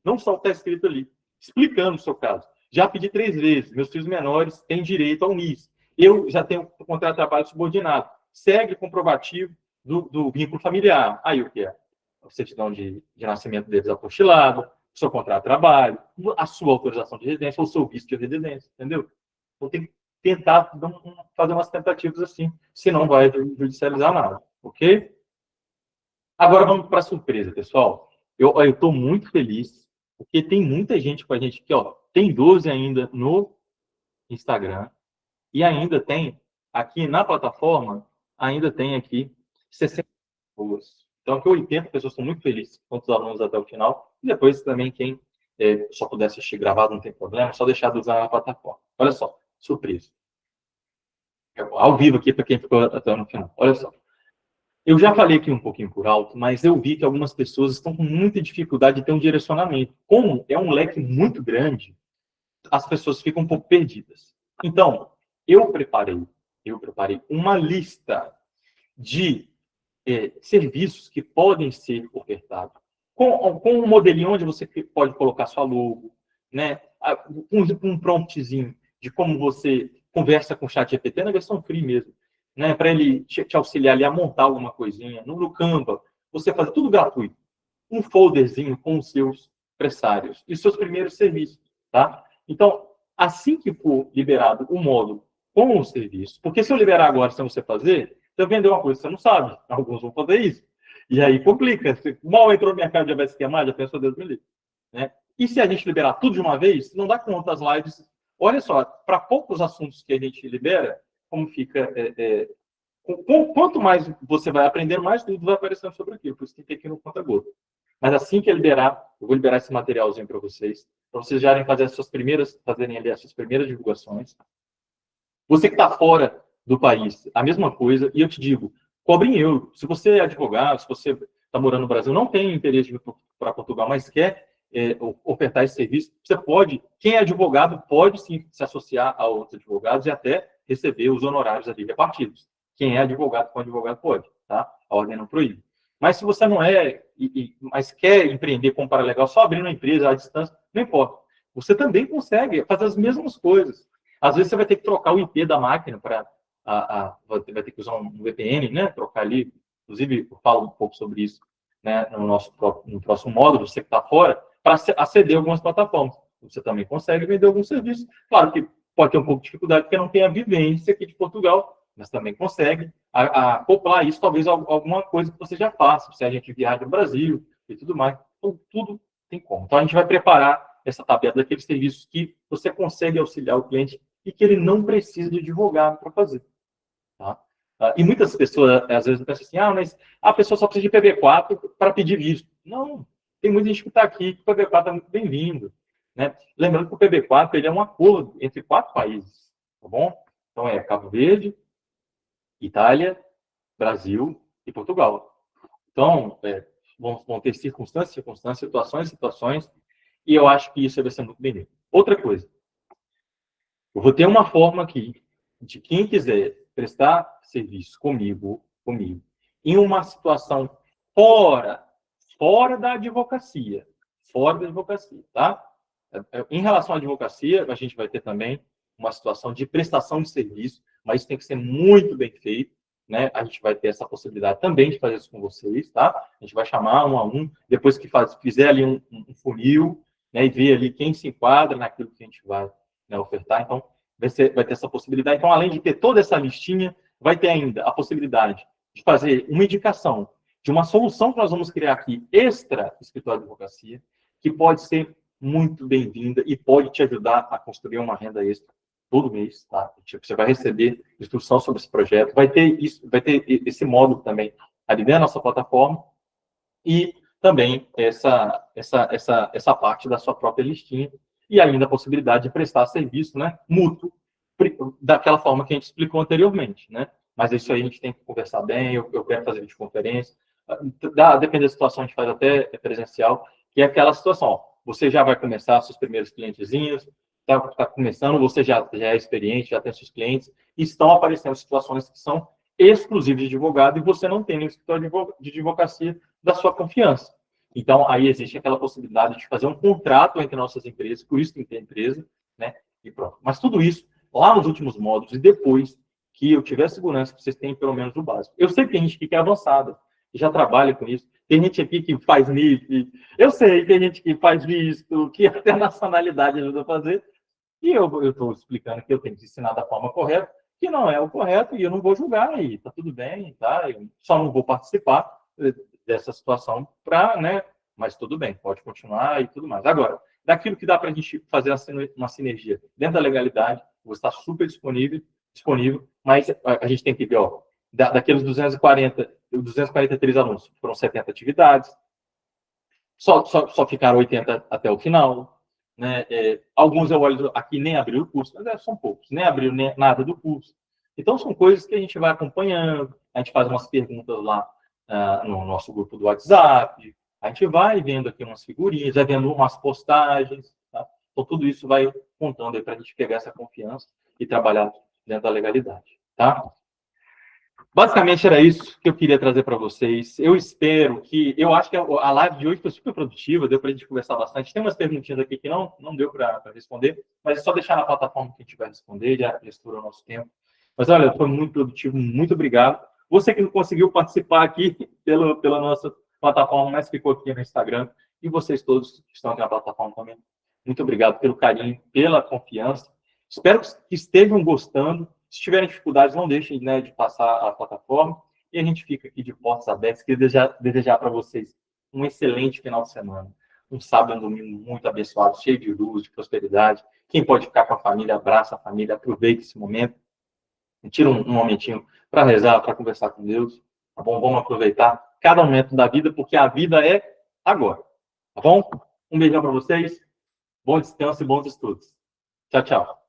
Não só o que está escrito ali, explicando o seu caso. Já pedi 3 vezes, meus filhos menores têm direito ao NIS. Eu já tenho contrato de trabalho subordinado. Segue o comprovativo do vínculo familiar. Aí o que é? A certidão de nascimento deles apostilado, o seu contrato de trabalho, a sua autorização de residência ou o seu visto de residência, entendeu? Então tem que tentar fazer umas tentativas assim, senão vai judicializar nada, ok? Agora vamos para a surpresa, pessoal. Eu estou muito feliz, porque tem muita gente com a gente aqui, ó. Tem 12 ainda no Instagram, e ainda tem, aqui na plataforma, ainda tem aqui 60 pessoas. Então, aqui 80 pessoas estão muito felizes com os alunos até o final. E depois também, quem só puder assistir gravado, não tem problema, é só deixar de usar a plataforma. Olha só, surpresa. Ao vivo aqui, para quem ficou até no final. Olha só. Eu já falei aqui um pouquinho por alto, mas eu vi que algumas pessoas estão com muita dificuldade de ter um direcionamento. Como é um leque muito grande, as pessoas ficam um pouco perdidas. Então, eu preparei uma lista de serviços que podem ser ofertados, com um modelinho onde você pode colocar sua logo, né? Um promptzinho de como você conversa com o chat GPT na versão free mesmo, né? Para ele te auxiliar ali a montar alguma coisinha. No Canva, você faz tudo gratuito. Um folderzinho com os seus pressários e os seus primeiros serviços, tá? Então, assim que for liberado o módulo com o serviço, porque se eu liberar agora sem você fazer, você vendeu uma coisa que você não sabe. Alguns vão fazer isso. E aí complica. Se mal entrou no mercado e já vai se queimar, já pensou, Deus me livre. Né? E se a gente liberar tudo de uma vez, não dá conta as lives. Olha só, para poucos assuntos que a gente libera, como fica... quanto mais você vai aprendendo, mais tudo vai aparecendo sobre aquilo. Por isso tem que ir aqui no conta-gota. Mas assim que eu vou liberar esse materialzinho para vocês já fazerem ali as suas primeiras divulgações. Você que está fora do país, a mesma coisa, e eu te digo, cobre em euro. Se você é advogado, se você está morando no Brasil, não tem interesse de ir para Portugal, mas quer ofertar esse serviço, você pode, quem é advogado, pode sim se associar a outros advogados e até receber os honorários ali repartidos. Quem é advogado com advogado pode, tá? A ordem não proíbe. Mas se você não é, mas quer empreender como paralegal, só abrindo uma empresa à distância, não importa. Você também consegue fazer as mesmas coisas. Às vezes você vai ter que trocar o IP da máquina para vai ter que usar um VPN, né? Trocar ali. Inclusive, eu falo um pouco sobre isso, né? No próximo módulo, você que está fora, para aceder a algumas plataformas. Você também consegue vender alguns serviços. Claro que pode ter um pouco de dificuldade, porque não tem a vivência aqui de Portugal, mas também consegue acoplar isso, talvez alguma coisa que você já faça, se a gente viaja no Brasil e tudo mais. Então, tudo tem como. Então, a gente vai preparar essa tabela daqueles serviços que você consegue auxiliar o cliente e que ele não precisa de advogado para fazer. Tá? E muitas pessoas, às vezes, pensam assim, mas a pessoa só precisa de PB4 para pedir visto. Não, tem muita gente que está aqui, que o PB4 é muito bem-vindo. Né? Lembrando que o PB4 ele é um acordo entre 4 países, tá bom? Então, é Cabo Verde, Itália, Brasil e Portugal. Então, vão ter circunstâncias, situações, e eu acho que isso vai ser muito bem-vindo. Outra coisa, eu vou ter uma forma aqui de quem quiser prestar serviço comigo, em uma situação fora da advocacia, tá? Em relação à advocacia, a gente vai ter também uma situação de prestação de serviço, mas isso tem que ser muito bem feito, né? A gente vai ter essa possibilidade também de fazer isso com vocês, tá? A gente vai chamar um a um, depois que fizer ali um funil, né, e ver ali quem se enquadra naquilo que a gente vai, né, ofertar. Então, vai ter essa possibilidade. Então, além de ter toda essa listinha, vai ter ainda a possibilidade de fazer uma indicação de uma solução que nós vamos criar aqui, extra escritório de advocacia, que pode ser muito bem-vinda e pode te ajudar a construir uma renda extra todo mês, tá? Você vai receber instrução sobre esse projeto, vai ter esse módulo também ali dentro da nossa plataforma e também essa parte da sua própria listinha e ainda a possibilidade de prestar serviço, né, mútuo, daquela forma que a gente explicou anteriormente, né? Mas isso aí a gente tem que conversar bem, eu quero fazer videoconferência, Depende da situação, a gente faz até presencial, que é aquela situação, ó, você já vai começar seus primeiros clientezinhos, está começando, você já é experiente, já tem seus clientes, e estão aparecendo situações que são exclusivas de advogado e você não tem nenhum escritório de advocacia da sua confiança. Então, aí existe aquela possibilidade de fazer um contrato entre nossas empresas, por isso tem que ter empresa, né? E pronto. Mas tudo isso, lá nos últimos módulos, e depois que eu tiver segurança, que vocês têm pelo menos o básico. Eu sei que tem gente aqui que é avançada, que já trabalha com isso. Tem gente aqui que faz NIF, eu sei, tem gente que faz visto, que até nacionalidade ajuda a fazer, e eu estou explicando que eu tenho que ensinar da forma correta, que não é o correto, e eu não vou julgar aí, tá tudo bem, tá? Eu só não vou participar dessa situação para, né? Mas tudo bem, pode continuar e tudo mais. Agora, daquilo que dá para a gente fazer uma sinergia dentro da legalidade, vou estar super disponível, mas a gente tem que ver, ó, daqueles 243 alunos, foram 70 atividades, só ficaram 80 até o final, né? Alguns eu olho aqui nem abriram o curso, mas são poucos, nem abriram nada do curso. Então, são coisas que a gente vai acompanhando, a gente faz umas perguntas lá no nosso grupo do WhatsApp, a gente vai vendo aqui umas figurinhas, vai vendo umas postagens, tá? Então, tudo isso vai contando aí para a gente pegar essa confiança e trabalhar dentro da legalidade, tá? Basicamente era isso que eu queria trazer para vocês. Eu espero que... Eu acho que a live de hoje foi super produtiva, deu para a gente conversar bastante. Tem umas perguntinhas aqui que não deu para responder, mas é só deixar na plataforma que a gente vai responder, já estourou o nosso tempo. Mas olha, foi muito produtivo, muito obrigado. Você que não conseguiu participar aqui pela nossa plataforma, mas ficou aqui no Instagram, e vocês todos que estão aqui na plataforma também, muito obrigado pelo carinho, pela confiança. Espero que estejam gostando. Se tiverem dificuldades, não deixem, né, de passar a plataforma. E a gente fica aqui de portas abertas. Queria desejar para vocês um excelente final de semana. Um sábado e um domingo muito abençoado, cheio de luz, de prosperidade. Quem pode ficar com a família, abraça a família, aproveite esse momento. Tira um momentinho para rezar, para conversar com Deus. Tá bom? Vamos aproveitar cada momento da vida, porque a vida é agora. Tá bom? Um beijão para vocês. Bom descanso e bons estudos. Tchau, tchau.